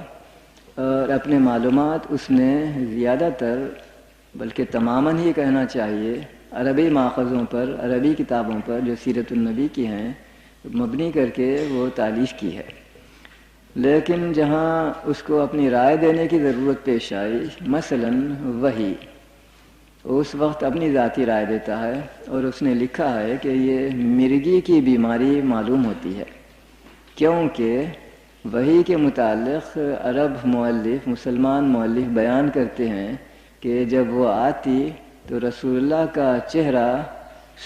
اور اپنے معلومات اس نے زیادہ تر بلکہ تماماً ہی کہنا چاہیے عربی ماخذوں پر، عربی کتابوں پر جو سیرت النبی کی ہیں مبنی کر کے وہ تالیف کی ہے۔ لیکن جہاں اس کو اپنی رائے دینے کی ضرورت پیش آئی، مثلاً وحی، اس وقت اپنی ذاتی رائے دیتا ہے، اور اس نے لکھا ہے کہ یہ مرگی کی بیماری معلوم ہوتی ہے، کیونکہ وحی کے متعلق عرب مؤلف، مسلمان مؤلف بیان کرتے ہیں کہ جب وہ آتی تو رسول اللہ کا چہرہ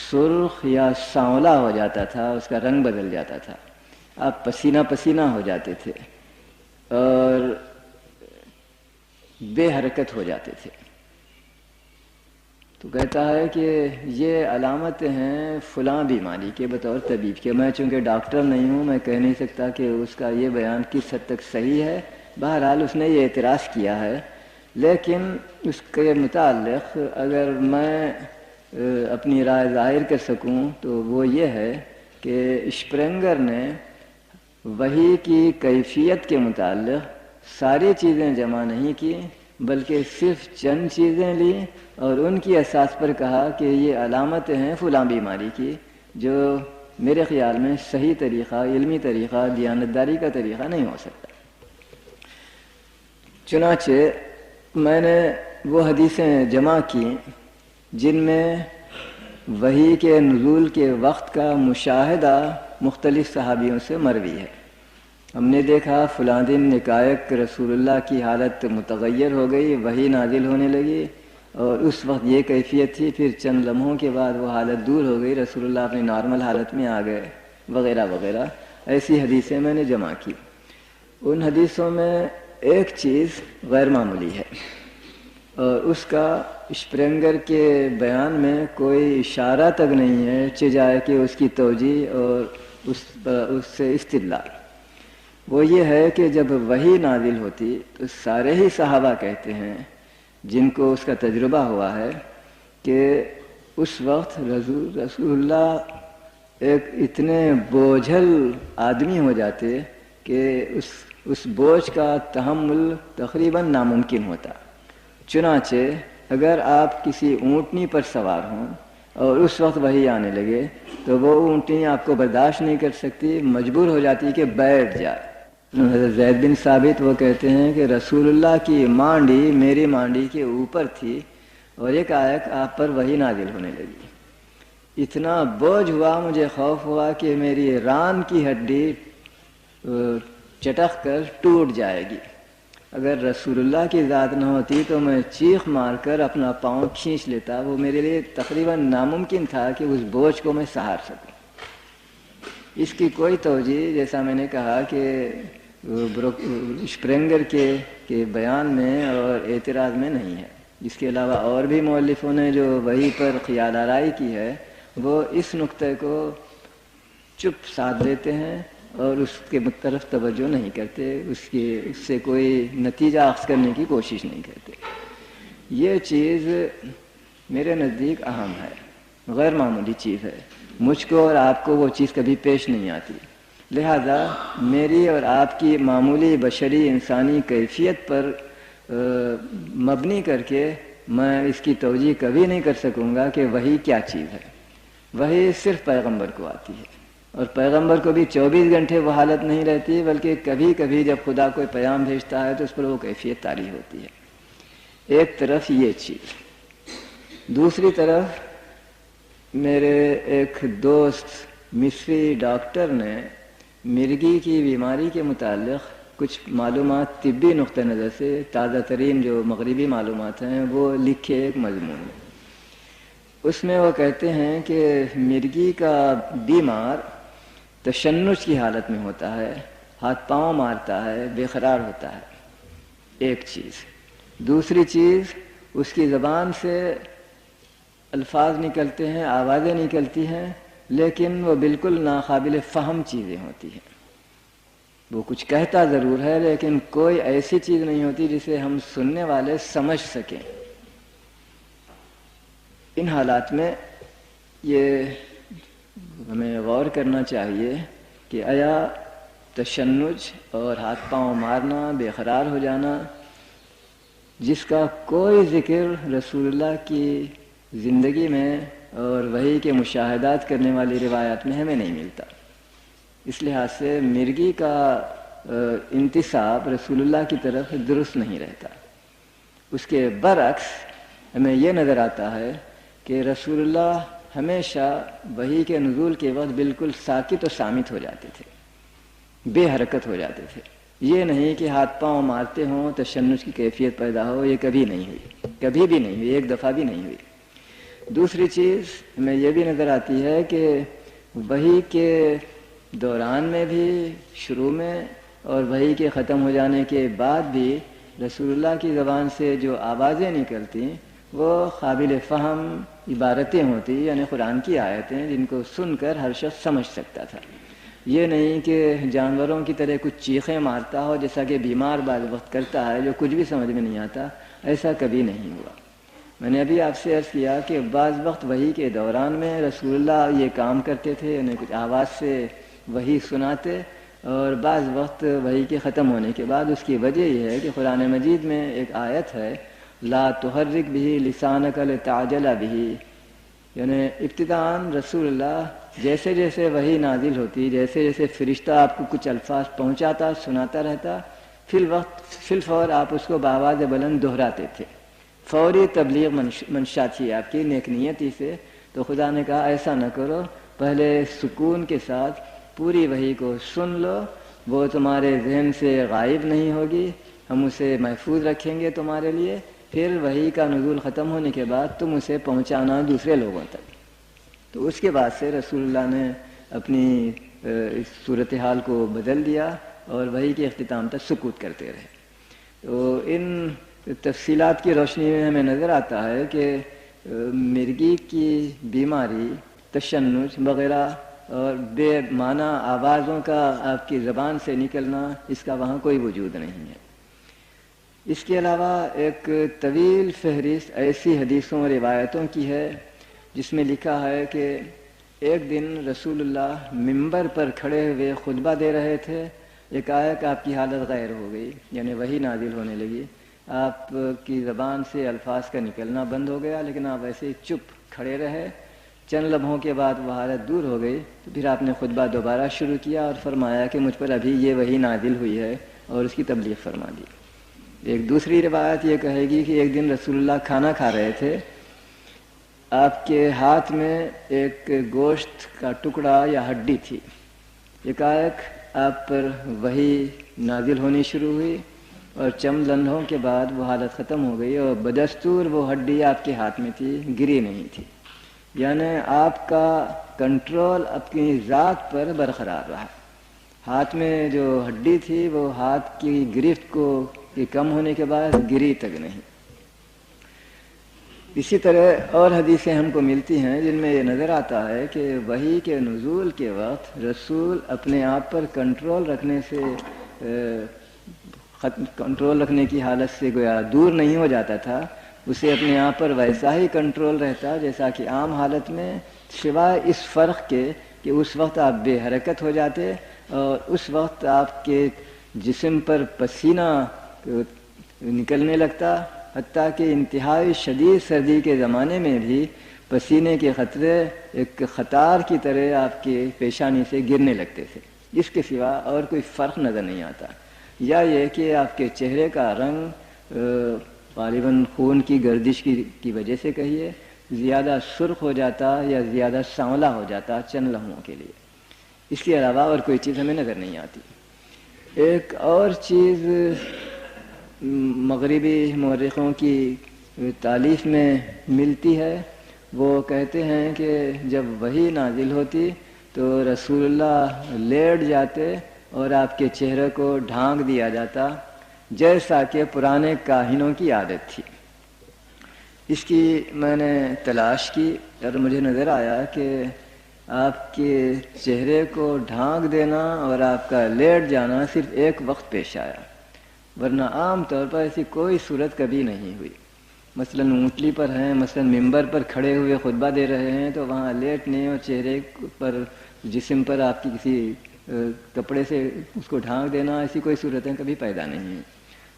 سرخ یا سانولا ہو جاتا تھا، اس کا رنگ بدل جاتا تھا، آپ پسینہ پسینہ ہو جاتے تھے اور بے حرکت ہو جاتے تھے۔ تو کہتا ہے کہ یہ علامتیں ہیں فلاں بیماری کے بطور طبیب کے۔ میں چونکہ ڈاکٹر نہیں ہوں، میں کہہ نہیں سکتا کہ اس کا یہ بیان کس حد تک صحیح ہے۔ بہرحال اس نے یہ اعتراض کیا ہے، لیکن اس کے متعلق اگر میں اپنی رائے ظاہر کر سکوں تو وہ یہ ہے کہ اسپرینگر نے وحی کی کیفیت کے متعلق ساری چیزیں جمع نہیں کی، بلکہ صرف چند چیزیں لیں اور ان کی اساس پر کہا کہ یہ علامتیں ہیں فلاں بیماری کی، جو میرے خیال میں صحیح طریقہ، علمی طریقہ، دیانتداری کا طریقہ نہیں ہو سکتا۔ چنانچہ میں نے وہ حدیثیں جمع کی جن میں وحی کے نزول کے وقت کا مشاہدہ مختلف صحابیوں سے مروی ہے۔ ہم نے دیکھا فلاں دن یکایک رسول اللہ کی حالت متغیر ہو گئی، وحی نازل ہونے لگی، اور اس وقت یہ کیفیت تھی، پھر چند لمحوں کے بعد وہ حالت دور ہو گئی، رسول اللہ اپنی نارمل حالت میں آ گئے، وغیرہ وغیرہ۔ ایسی حدیثیں میں نے جمع کی۔ ان حدیثوں میں ایک چیز غیر معمولی ہے، اور اس کا اسپرینگر کے بیان میں کوئی اشارہ تک نہیں ہے چجائے کہ اس کی توجیہ اور اس سے استدلال۔ وہ یہ ہے کہ جب وحی نازل ہوتی تو سارے ہی صحابہ کہتے ہیں جن کو اس کا تجربہ ہوا ہے کہ اس وقت رسول اللہ ایک اتنے بوجھل آدمی ہو جاتے کہ اس بوجھ کا تحمل تقریباً ناممکن ہوتا۔ چنانچہ اگر آپ کسی اونٹنی پر سوار ہوں اور اس وقت وحی آنے لگے تو وہ اونٹنی آپ کو برداشت نہیں کر سکتی، مجبور ہو جاتی کہ بیٹھ جائے۔ حضرت زید بن ثابت وہ کہتے ہیں کہ رسول اللہ کی مانڈی میری مانڈی کے اوپر تھی اور ایک آیت آپ پر وحی نازل ہونے لگی۔ اتنا بوجھ ہوا، مجھے خوف ہوا کہ میری ران کی ہڈی چٹک کر ٹوٹ جائے گی۔ اگر رسول اللہ کی ذات نہ ہوتی تو میں چیخ مار کر اپنا پاؤں کھینچ لیتا۔ وہ میرے لیے تقریباً ناممکن تھا کہ اس بوجھ کو میں سہار سکوں۔ اس کی کوئی توجیہ، جیسا میں نے کہا کہ اسپرینگر کے بیان میں اور اعتراض میں نہیں ہے۔ اس کے علاوہ اور بھی مؤلفوں نے جو وحی پر خیال آرائی کی ہے، وہ اس نقطے کو چپ ساتھ لیتے ہیں اور اس کے طرف توجہ نہیں کرتے، اس سے کوئی نتیجہ اخذ کرنے کی کوشش نہیں کرتے۔ یہ چیز میرے نزدیک اہم ہے، غیر معمولی چیز ہے۔ مجھ کو اور آپ کو وہ چیز کبھی پیش نہیں آتی، لہذا میری اور آپ کی معمولی بشری انسانی کیفیت پر مبنی کر کے میں اس کی توجیہ کبھی نہیں کر سکوں گا کہ وحی کیا چیز ہے۔ وحی صرف پیغمبر کو آتی ہے، اور پیغمبر کو بھی 24 گھنٹے وہ حالت نہیں رہتی، بلکہ کبھی کبھی جب خدا کوئی پیغام بھیجتا ہے تو اس پر وہ کیفیت طاری ہوتی ہے۔ ایک طرف یہ چیز، دوسری طرف میرے ایک دوست مصری ڈاکٹر نے مرگی کی بیماری کے متعلق کچھ معلومات طبی نقطہ نظر سے تازہ ترین جو مغربی معلومات ہیں وہ لکھے ایک مضمون میں۔ اس میں وہ کہتے ہیں کہ مرگی کا بیمار تشنج کی حالت میں ہوتا ہے، ہاتھ پاؤں مارتا ہے، بے قرار ہوتا ہے، ایک چیز۔ دوسری چیز، اس کی زبان سے الفاظ نکلتے ہیں، آوازیں نکلتی ہیں، لیکن وہ بالکل ناقابل فہم چیزیں ہوتی ہیں۔ وہ کچھ کہتا ضرور ہے لیکن کوئی ایسی چیز نہیں ہوتی جسے ہم سننے والے سمجھ سکیں۔ ان حالات میں یہ ہمیں غور کرنا چاہیے کہ آیا تشنج اور ہاتھ پاؤں مارنا، بے قرار ہو جانا، جس کا کوئی ذکر رسول اللہ کی زندگی میں اور وحی کے مشاہدات کرنے والی روایات میں ہمیں نہیں ملتا، اس لحاظ سے مرگی کا انتساب رسول اللہ کی طرف درست نہیں رہتا۔ اس کے برعکس ہمیں یہ نظر آتا ہے کہ رسول اللہ ہمیشہ وحی کے نزول کے وقت بالکل ساکت و صامت ہو جاتے تھے، بے حرکت ہو جاتے تھے۔ یہ نہیں کہ ہاتھ پاؤں مارتے ہوں، تشنج کی کیفیت پیدا ہو، یہ کبھی نہیں ہوئی، کبھی بھی نہیں ہوئی، ایک دفعہ بھی نہیں ہوئی۔ دوسری چیز ہمیں یہ بھی نظر آتی ہے کہ وحی کے دوران میں بھی، شروع میں اور وحی کے ختم ہو جانے کے بعد بھی رسول اللہ کی زبان سے جو آوازیں نکلتی وہ قابل فہم عبارتیں ہوتی، یعنی قرآن کی آیتیں جن کو سن کر ہر شخص سمجھ سکتا تھا۔ یہ نہیں کہ جانوروں کی طرح کچھ چیخیں مارتا ہو جیسا کہ بیمار بعض وقت کرتا ہے جو کچھ بھی سمجھ میں نہیں آتا، ایسا کبھی نہیں ہوا۔ میں نے ابھی آپ سے عرض کیا کہ بعض وقت وحی کے دوران میں رسول اللہ یہ کام کرتے تھے، انہیں کچھ آواز سے وحی سناتے، اور بعض وقت وحی کے ختم ہونے کے بعد۔ اس کی وجہ یہ ہے کہ قرآن مجید میں ایک آیت ہے، لا تحرک به لسانک لتعجل به، یعنی ابتداءً رسول اللہ جیسے جیسے وحی نازل ہوتی، جیسے جیسے فرشتہ آپ کو کچھ الفاظ پہنچاتا، سناتا رہتا، فی الفور آپ اس کو بآواز بلند دہراتے تھے۔ فوری تبلیغ منشا تھی آپ کی، نیک نیتی سے۔ تو خدا نے کہا ایسا نہ کرو، پہلے سکون کے ساتھ پوری وحی کو سن لو، وہ تمہارے ذہن سے غائب نہیں ہوگی، ہم اسے محفوظ رکھیں گے تمہارے لیے، پھر وحی کا نزول ختم ہونے کے بعد تم اسے پہنچانا دوسرے لوگوں تک۔ تو اس کے بعد سے رسول اللہ نے اپنی اس صورتحال کو بدل دیا اور وحی کے اختتام تک سکوت کرتے رہے۔ تو ان تفصیلات کی روشنی میں ہمیں نظر آتا ہے کہ مرگی کی بیماری، تشنج وغیرہ اور بے معنی آوازوں کا آپ کی زبان سے نکلنا، اس کا وہاں کوئی وجود نہیں ہے۔ اس کے علاوہ ایک طویل فہرست ایسی حدیثوں اور روایتوں کی ہے جس میں لکھا ہے کہ ایک دن رسول اللہ منبر پر کھڑے ہوئے خطبہ دے رہے تھے، ایک آپ کی حالت غیر ہو گئی، یعنی وحی نازل ہونے لگی، آپ کی زبان سے الفاظ کا نکلنا بند ہو گیا، لیکن آپ ایسے ہی چپ کھڑے رہے۔ چند لمحوں کے بعد وہ حالت دور ہو گئی، تو پھر آپ نے خطبہ دوبارہ شروع کیا اور فرمایا کہ مجھ پر ابھی یہ وحی نازل ہوئی ہے، اور اس کی تبلیغ فرما دی۔ ایک دوسری روایت یہ کہے گی کہ ایک دن رسول اللہ کھانا کھا رہے تھے، آپ کے ہاتھ میں ایک گوشت کا ٹکڑا یا ہڈی تھی، ایک آپ پر وحی نازل ہونی شروع ہوئی، اور چند لمحوں کے بعد وہ حالت ختم ہو گئی، اور بدستور وہ ہڈی آپ کے ہاتھ میں تھی، گری نہیں تھی، یعنی آپ کا کنٹرول اپنی ذات پر برقرار رہا۔ ہاتھ میں جو ہڈی تھی وہ ہاتھ کی گرفت کو کم ہونے کے بعد گری تک نہیں۔ اسی طرح اور حدیثیں ہم کو ملتی ہیں جن میں یہ نظر آتا ہے کہ وحی کے نزول کے وقت رسول اپنے آپ پر کنٹرول رکھنے سے کنٹرول رکھنے کی حالت سے گویا دور نہیں ہو جاتا تھا، اسے اپنے آپ پر ویسا ہی کنٹرول رہتا جیسا کہ عام حالت میں، سوائے اس فرق کے کہ اس وقت آپ بے حرکت ہو جاتے اور اس وقت آپ کے جسم پر پسینہ نکلنے لگتا، حتیٰ کہ انتہائی شدید سردی کے زمانے میں بھی پسینے کے قطرے ایک قطار کی طرح آپ کے پیشانی سے گرنے لگتے تھے۔ اس کے سوا اور کوئی فرق نظر نہیں آتا، یا یہ کہ آپ کے چہرے کا رنگ غالباً خون کی گردش کی وجہ سے کہیے زیادہ سرخ ہو جاتا یا زیادہ سانولا ہو جاتا چند لمحوں کے لیے۔ اس کے علاوہ اور کوئی چیز ہمیں نظر نہیں آتی۔ ایک اور چیز مغربی مورخوں کی تالیف میں ملتی ہے، وہ کہتے ہیں کہ جب وحی نازل ہوتی تو رسول اللہ لیٹ جاتے اور آپ کے چہرے کو ڈھانک دیا جاتا جیسا کہ پرانے کاہنوں کی عادت تھی۔ اس کی میں نے تلاش کی اور مجھے نظر آیا کہ آپ کے چہرے کو ڈھانک دینا اور آپ کا لیٹ جانا صرف ایک وقت پیش آیا، ورنہ عام طور پر ایسی کوئی صورت کبھی نہیں ہوئی۔ مثلاً اونٹلی پر ہیں، مثلاً ممبر پر کھڑے ہوئے خطبہ دے رہے ہیں تو وہاں لیٹنے اور چہرے پر جسم پر آپ کی کسی کپڑے سے اس کو ڈھانک دینا، ایسی کوئی صورتیں کبھی پیدا نہیں ہیں۔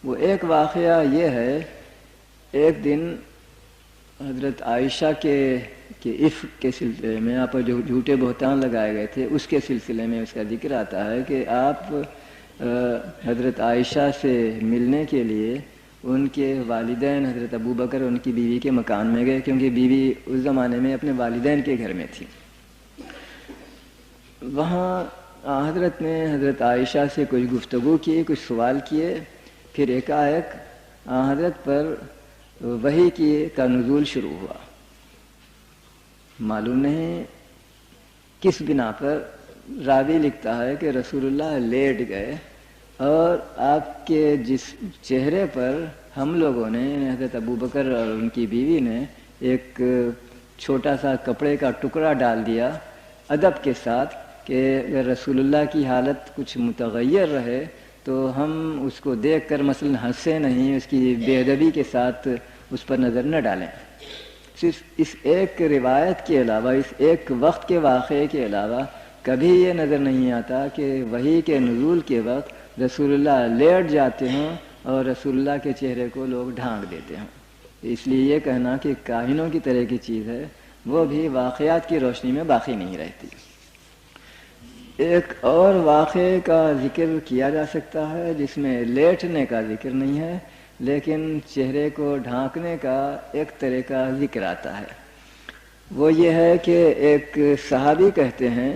وہ ایک واقعہ یہ ہے، ایک دن حضرت عائشہ کے عفق کے سلسلے میں آپ پر جو جھوٹے بہتان لگائے گئے تھے اس کے سلسلے میں اس کا ذکر آتا ہے کہ آپ حضرت عائشہ سے ملنے کے لیے ان کے والدین حضرت ابو بکر ان کی بیوی کے مکان میں گئے، کیونکہ بیوی اس زمانے میں اپنے والدین کے گھر میں تھی۔ وہاں حضرت نے حضرت عائشہ سے کچھ گفتگو کی، کچھ سوال کیے، پھر ایک حضرت پر وحی کا نزول شروع ہوا۔ معلوم نہیں کس بنا پر، راوی لکھتا ہے کہ رسول اللہ لیٹ گئے اور آپ کے جس چہرے پر ہم لوگوں نے، حضرت ابو بکر اور ان کی بیوی نے، ایک چھوٹا سا کپڑے کا ٹکڑا ڈال دیا ادب کے ساتھ کہ اگر رسول اللہ کی حالت کچھ متغیر رہے تو ہم اس کو دیکھ کر مثلاً ہنسے نہیں، اس کی بے ادبی کے ساتھ اس پر نظر نہ ڈالیں۔ صرف اس ایک روایت کے علاوہ، اس ایک وقت کے واقعے کے علاوہ کبھی یہ نظر نہیں آتا کہ وحی کے نزول کے وقت رسول اللہ لیٹ جاتے ہوں اور رسول اللہ کے چہرے کو لوگ ڈھانک دیتے ہوں۔ اس لیے یہ کہنا کہ کاہنوں کی طرح کی چیز ہے وہ بھی واقعات کی روشنی میں باقی نہیں رہتی۔ ایک اور واقعے کا ذکر کیا جا سکتا ہے جس میں لیٹنے کا ذکر نہیں ہے لیکن چہرے کو ڈھانکنے کا ایک طرح کا ذکر آتا ہے۔ وہ یہ ہے کہ ایک صحابی کہتے ہیں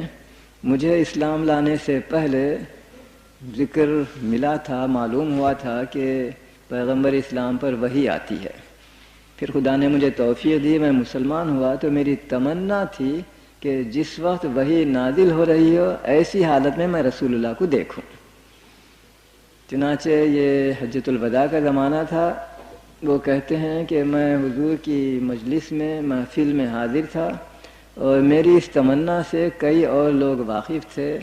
مجھے اسلام لانے سے پہلے ذکر ملا تھا، معلوم ہوا تھا کہ پیغمبر اسلام پر وحی آتی ہے، پھر خدا نے مجھے توفیق دی، میں مسلمان ہوا تو میری تمنا تھی کہ جس وقت وحی نازل ہو رہی ہو ایسی حالت میں رسول اللہ کو دیکھوں۔ چنانچہ یہ حجۃ الوداع کا زمانہ تھا، وہ کہتے ہیں کہ میں حضور کی مجلس میں محفل میں حاضر تھا اور میری اس تمنا سے کئی اور لوگ واقف تھے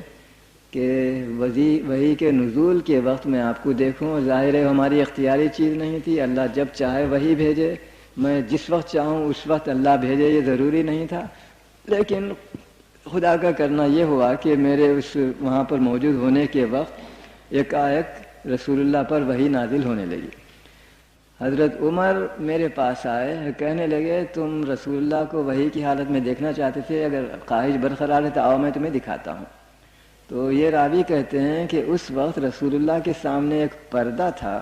کہ وحی کے نزول کے وقت میں آپ کو دیکھوں۔ ظاہر ہے ہماری اختیاری چیز نہیں تھی، اللہ جب چاہے وحی بھیجے، میں جس وقت چاہوں اس وقت اللہ بھیجے، یہ ضروری نہیں تھا، لیکن خدا کا کرنا یہ ہوا کہ میرے اس وہاں پر موجود ہونے کے وقت ایک رسول اللہ پر وحی نازل ہونے لگی۔ حضرت عمر میرے پاس آئے، کہنے لگے تم رسول اللہ کو وحی کی حالت میں دیکھنا چاہتے تھے، اگر خواہش برقرار ہے تو آؤ میں تمہیں دکھاتا ہوں۔ تو یہ راوی کہتے ہیں کہ اس وقت رسول اللہ کے سامنے ایک پردہ تھا،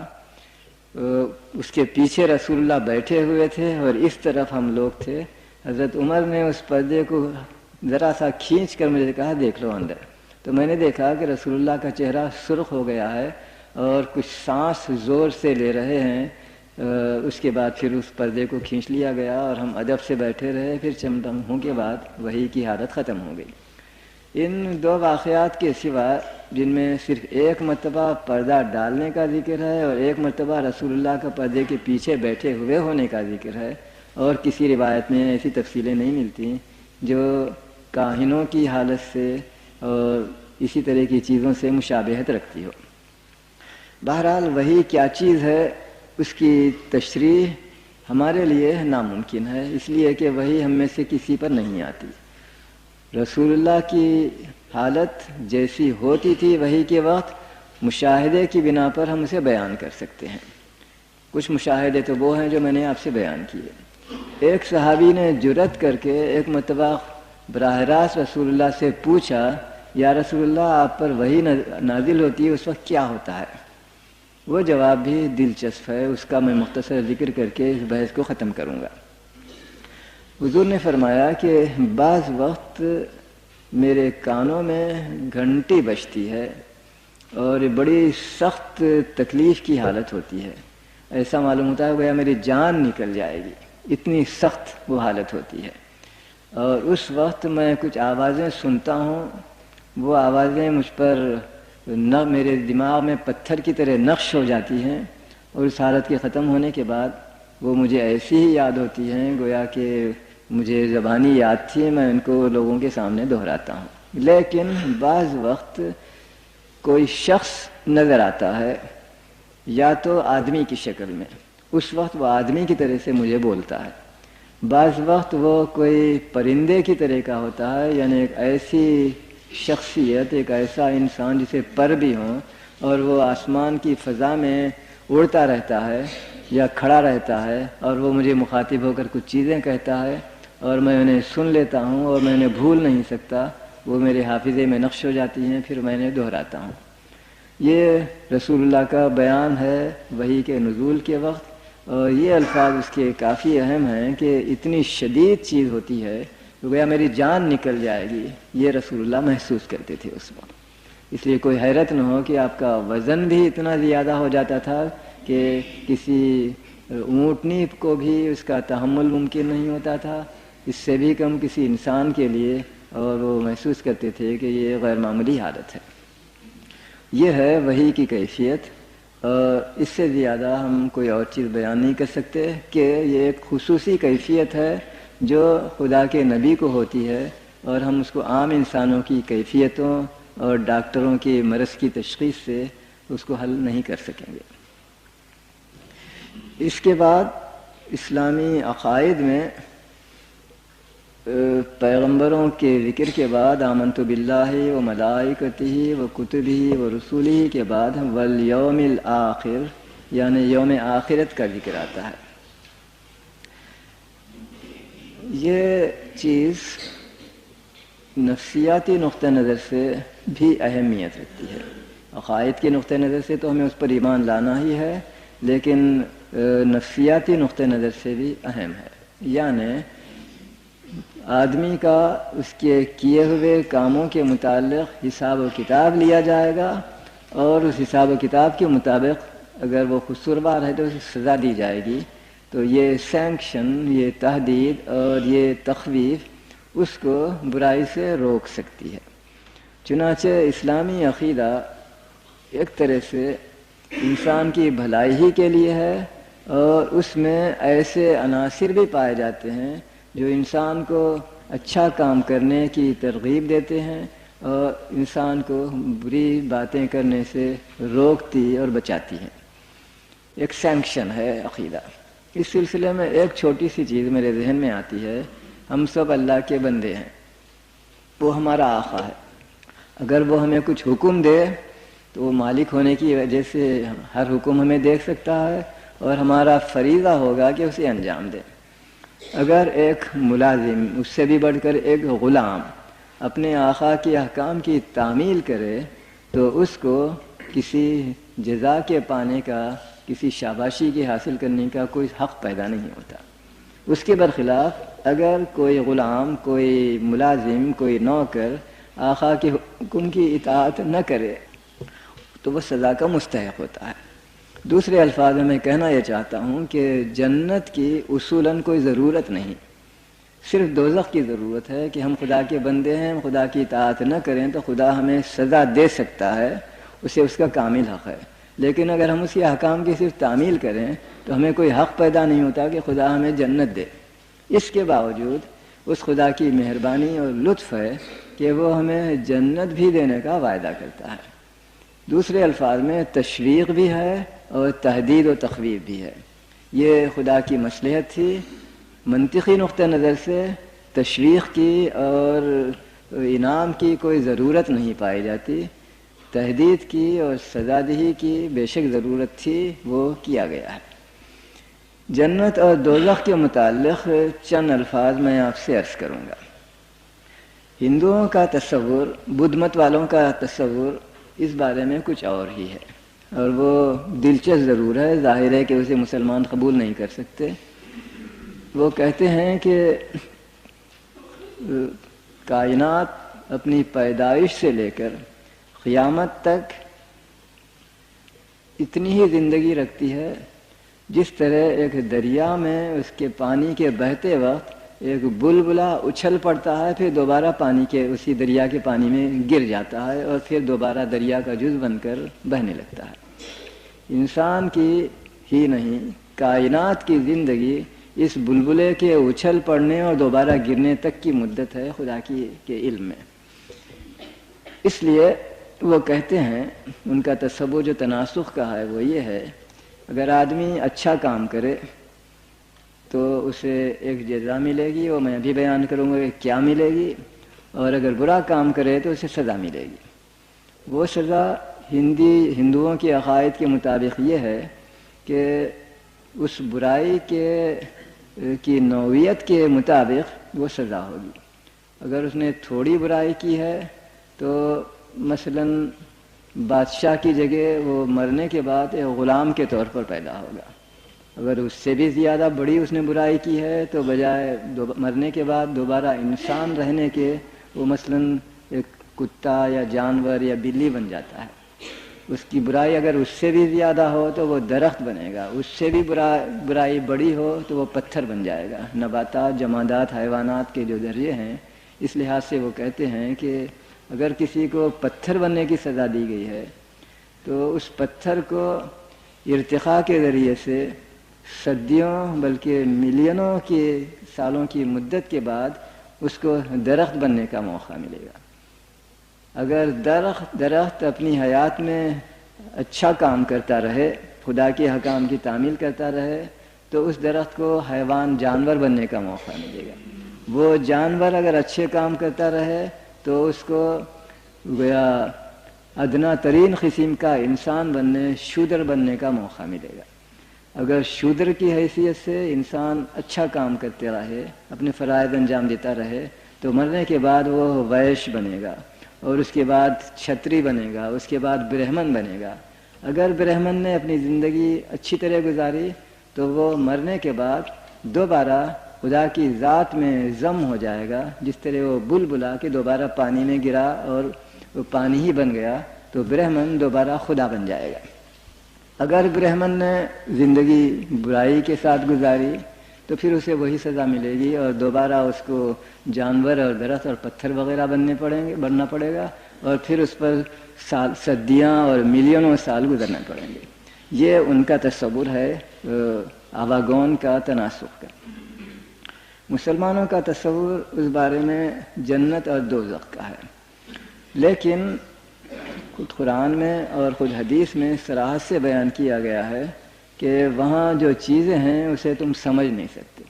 اس کے پیچھے رسول اللہ بیٹھے ہوئے تھے اور اس طرف ہم لوگ تھے۔ حضرت عمر نے اس پردے کو ذرا سا کھینچ کر مجھے کہا دیکھ لو اندر، تو میں نے دیکھا کہ رسول اللہ کا چہرہ سرخ ہو گیا ہے اور کچھ سانس زور سے لے رہے ہیں۔ اس کے بعد پھر اس پردے کو کھینچ لیا گیا اور ہم ادب سے بیٹھے رہے، پھر چند لمحوں کے بعد وحی کی حالت ختم ہو گئی۔ ان دو واقعات کے سوا جن میں صرف ایک مرتبہ پردہ ڈالنے کا ذکر ہے اور ایک مرتبہ رسول اللہ کا پردے کے پیچھے بیٹھے ہوئے ہونے کا ذکر ہے، اور کسی روایت میں ایسی تفصیلیں نہیں ملتی جو کاہنوں کی حالت سے اور اسی طرح کی چیزوں سے مشابہت رکھتی ہو۔ بہرحال وحی کیا چیز ہے اس کی تشریح ہمارے لیے ناممکن ہے، اس لیے کہ وحی ہم میں سے کسی پر نہیں آتی۔ رسول اللہ کی حالت جیسی ہوتی تھی وحی کے وقت، مشاہدے کی بنا پر ہم اسے بیان کر سکتے ہیں۔ کچھ مشاہدے تو وہ ہیں جو میں نے آپ سے بیان کیے۔ ایک صحابی نے جرأت کر کے ایک مرتبہ براہ راست رسول اللہ سے پوچھا، یا رسول اللہ آپ پر وحی نازل ہوتی ہے اس وقت کیا ہوتا ہے؟ وہ جواب بھی دلچسپ ہے، اس کا میں مختصر ذکر کر کے اس بحث کو ختم کروں گا۔ حضور نے فرمایا کہ بعض وقت میرے کانوں میں گھنٹی بجتی ہے اور بڑی سخت تکلیف کی حالت ہوتی ہے، ایسا معلوم ہوتا ہے گویا میری جان نکل جائے گی، اتنی سخت وہ حالت ہوتی ہے۔ اور اس وقت میں کچھ آوازیں سنتا ہوں، وہ آوازیں مجھ پر نہ میرے دماغ میں پتھر کی طرح نقش ہو جاتی ہیں، اور اس حالت کے ختم ہونے کے بعد وہ مجھے ایسی ہی یاد ہوتی ہیں گویا کہ مجھے زبانی یاد تھی، میں ان کو لوگوں کے سامنے دہراتا ہوں۔ لیکن بعض وقت کوئی شخص نظر آتا ہے، یا تو آدمی کی شکل میں، اس وقت وہ آدمی کی طرح سے مجھے بولتا ہے، بعض وقت وہ کوئی پرندے کی طرح کا ہوتا ہے، یعنی ایک ایسی شخصیت، ایک ایسا انسان جسے پر بھی ہوں اور وہ آسمان کی فضا میں اڑتا رہتا ہے یا کھڑا رہتا ہے، اور وہ مجھے مخاطب ہو کر کچھ چیزیں کہتا ہے اور میں انہیں سن لیتا ہوں اور میں انہیں بھول نہیں سکتا، وہ میرے حافظے میں نقش ہو جاتی ہیں، پھر میں انہیں دہراتا ہوں۔ یہ رسول اللہ کا بیان ہے وحی کے نزول کے وقت، اور یہ الفاظ اس کے کافی اہم ہیں کہ اتنی شدید چیز ہوتی ہے کہ گویا میری جان نکل جائے گی، یہ رسول اللہ محسوس کرتے تھے اس وقت۔ اس لیے کوئی حیرت نہ ہو کہ آپ کا وزن بھی اتنا زیادہ ہو جاتا تھا کہ کسی اونٹنی کو بھی اس کا تحمل ممکن نہیں ہوتا تھا، اس سے بھی کم کسی انسان کے لیے، اور وہ محسوس کرتے تھے کہ یہ غیر معمولی حالت ہے۔ یہ ہے وحی کی کیفیت، اور اس سے زیادہ ہم کوئی اور چیز بیان نہیں کر سکتے کہ یہ ایک خصوصی کیفیت ہے جو خدا کے نبی کو ہوتی ہے، اور ہم اس کو عام انسانوں کی کیفیتوں اور ڈاکٹروں کی مرض کی تشخیص سے اس کو حل نہیں کر سکیں گے۔ اس کے بعد اسلامی عقائد میں پیغمبروں کے ذکر کے بعد آمنت باللہ و ملائکتہ و کتبہ و رسولہ کے بعد والیوم الآخر یعنی یوم آخرت کا ذکر آتا ہے۔ یہ چیز نفسیاتی نقطہ نظر سے بھی اہمیت رکھتی ہے۔ عقائد کے نقطہ نظر سے تو ہمیں اس پر ایمان لانا ہی ہے، لیکن نفسیاتی نقطہ نظر سے بھی اہم ہے۔ یعنی آدمی کا اس کے کیے ہوئے کاموں کے متعلق حساب و کتاب لیا جائے گا، اور اس حساب و کتاب کے مطابق اگر وہ قصوروار ہے تو اسے سزا دی جائے گی۔ تو یہ سینکشن، یہ تحدید اور یہ تخویف اس کو برائی سے روک سکتی ہے۔ چنانچہ اسلامی عقیدہ ایک طرح سے انسان کی بھلائی ہی کے لیے ہے، اور اس میں ایسے عناصر بھی پائے جاتے ہیں جو انسان کو اچھا کام کرنے کی ترغیب دیتے ہیں اور انسان کو بری باتیں کرنے سے روکتی اور بچاتی ہیں۔ ایک سینکشن ہے عقیدہ۔ اس سلسلے میں ایک چھوٹی سی چیز میرے ذہن میں آتی ہے۔ ہم سب اللہ کے بندے ہیں، وہ ہمارا آقا ہے، اگر وہ ہمیں کچھ حکم دے تو وہ مالک ہونے کی وجہ سے ہر حکم ہمیں دیکھ سکتا ہے، اور ہمارا فریضہ ہوگا کہ اسے انجام دے۔ اگر ایک ملازم، اس سے بھی بڑھ کر ایک غلام اپنے آقا کے احکام کی تعمیل کرے تو اس کو کسی جزا کے پانے کا، کسی شاباشی کے حاصل کرنے کا کوئی حق پیدا نہیں ہوتا۔ اس کے برخلاف اگر کوئی غلام، کوئی ملازم، کوئی نوکر آقا کے حکم کی اطاعت نہ کرے تو وہ سزا کا مستحق ہوتا ہے۔ دوسرے الفاظ میں کہنا یہ چاہتا ہوں کہ جنت کی اصولاً کوئی ضرورت نہیں، صرف دوزخ کی ضرورت ہے کہ ہم خدا کے بندے ہیں، ہم خدا کی اطاعت نہ کریں تو خدا ہمیں سزا دے سکتا ہے، اسے اس کا کامل حق ہے۔ لیکن اگر ہم اس کے احکام کی صرف تعمیل کریں تو ہمیں کوئی حق پیدا نہیں ہوتا کہ خدا ہمیں جنت دے۔ اس کے باوجود اس خدا کی مہربانی اور لطف ہے کہ وہ ہمیں جنت بھی دینے کا وعدہ کرتا ہے۔ دوسرے الفاظ میں تشویق بھی ہے اور تہدید و تخویف بھی ہے۔ یہ خدا کی مصلحت تھی، منطقی نقطہ نظر سے تشویق کی اور انعام کی کوئی ضرورت نہیں پائی جاتی، تہدید کی اور سزا دہی کی بے شک ضرورت تھی، وہ کیا گیا ہے۔ جنت اور دوزخ کے متعلق چند الفاظ میں آپ سے عرض کروں گا۔ ہندوؤں کا تصور، بدھ مت والوں کا تصور اس بارے میں کچھ اور ہی ہے، اور وہ دلچسپ ضرور ہے، ظاہر ہے کہ اسے مسلمان قبول نہیں کر سکتے۔ وہ کہتے ہیں کہ کائنات اپنی پیدائش سے لے کر قیامت تک اتنی ہی زندگی رکھتی ہے جس طرح ایک دریا میں اس کے پانی کے بہتے وقت ایک بلبلا اچھل پڑتا ہے، پھر دوبارہ پانی کے اسی دریا کے پانی میں گر جاتا ہے اور پھر دوبارہ دریا کا جز بن کر بہنے لگتا ہے۔ انسان کی ہی نہیں، کائنات کی زندگی اس بلبلے کے اچھل پڑنے اور دوبارہ گرنے تک کی مدت ہے خدا کے علم میں۔ اس لیے وہ کہتے ہیں، ان کا تصور جو تناسخ کا ہے وہ یہ ہے، اگر آدمی اچھا کام کرے تو اسے ایک جزا ملے گی، اور میں بھی بیان کروں گا کہ کیا ملے گی، اور اگر برا کام کرے تو اسے سزا ملے گی۔ وہ سزا ہندوؤں کے عقائد کے مطابق یہ ہے کہ اس برائی کی نوعیت کے مطابق وہ سزا ہوگی۔ اگر اس نے تھوڑی برائی کی ہے تو مثلا بادشاہ کی جگہ وہ مرنے کے بعد ایک غلام کے طور پر پیدا ہوگا۔ اگر اس سے بھی زیادہ بڑی اس نے برائی کی ہے تو بجائے مرنے کے بعد دوبارہ انسان رہنے کے وہ مثلا ایک کتا یا جانور یا بلی بن جاتا ہے۔ اس کی برائی اگر اس سے بھی زیادہ ہو تو وہ درخت بنے گا، اس سے بھی برائی بڑی ہو تو وہ پتھر بن جائے گا۔ نباتات، جمادات، حیوانات کے جو درجے ہیں، اس لحاظ سے وہ کہتے ہیں کہ اگر کسی کو پتھر بننے کی سزا دی گئی ہے تو اس پتھر کو ارتقاء کے ذریعے سے صدیوں بلکہ ملینوں کے سالوں کی مدت کے بعد اس کو درخت بننے کا موقع ملے گا۔ اگر درخت اپنی حیات میں اچھا کام کرتا رہے، خدا کے حکام کی تعمیل کرتا رہے، تو اس درخت کو حیوان، جانور بننے کا موقع ملے گا۔ وہ جانور اگر اچھے کام کرتا رہے تو اس کو گویا ادنا ترین قسم کا انسان بننے، شودر بننے کا موقع ملے گا۔ اگر شودر کی حیثیت سے انسان اچھا کام کرتے رہے، اپنے فرائض انجام دیتا رہے، تو مرنے کے بعد وہ ویش بنے گا، اور اس کے بعد چھتری بنے گا، اس کے بعد برہمن بنے گا۔ اگر برہمن نے اپنی زندگی اچھی طرح گزاری تو وہ مرنے کے بعد دوبارہ خدا کی ذات میں ضم ہو جائے گا، جس طرح وہ بلبلا کہ دوبارہ پانی میں گرا اور وہ پانی ہی بن گیا، تو برہمن دوبارہ خدا بن جائے گا۔ اگر برہمن نے زندگی برائی کے ساتھ گزاری تو پھر اسے وہی سزا ملے گی، اور دوبارہ اس کو جانور اور درخت اور پتھر وغیرہ بننا پڑے گا، اور پھر اس پر صدیاں اور ملینوں سال گزرنا پڑیں گے۔ یہ ان کا تصور ہے آواگون کا، تناسخ کا۔ مسلمانوں کا تصور اس بارے میں جنت اور دوزخ کا ہے، لیکن خود قرآن میں اور خود حدیث میں صراحت سے بیان کیا گیا ہے کہ وہاں جو چیزیں ہیں اسے تم سمجھ نہیں سکتے۔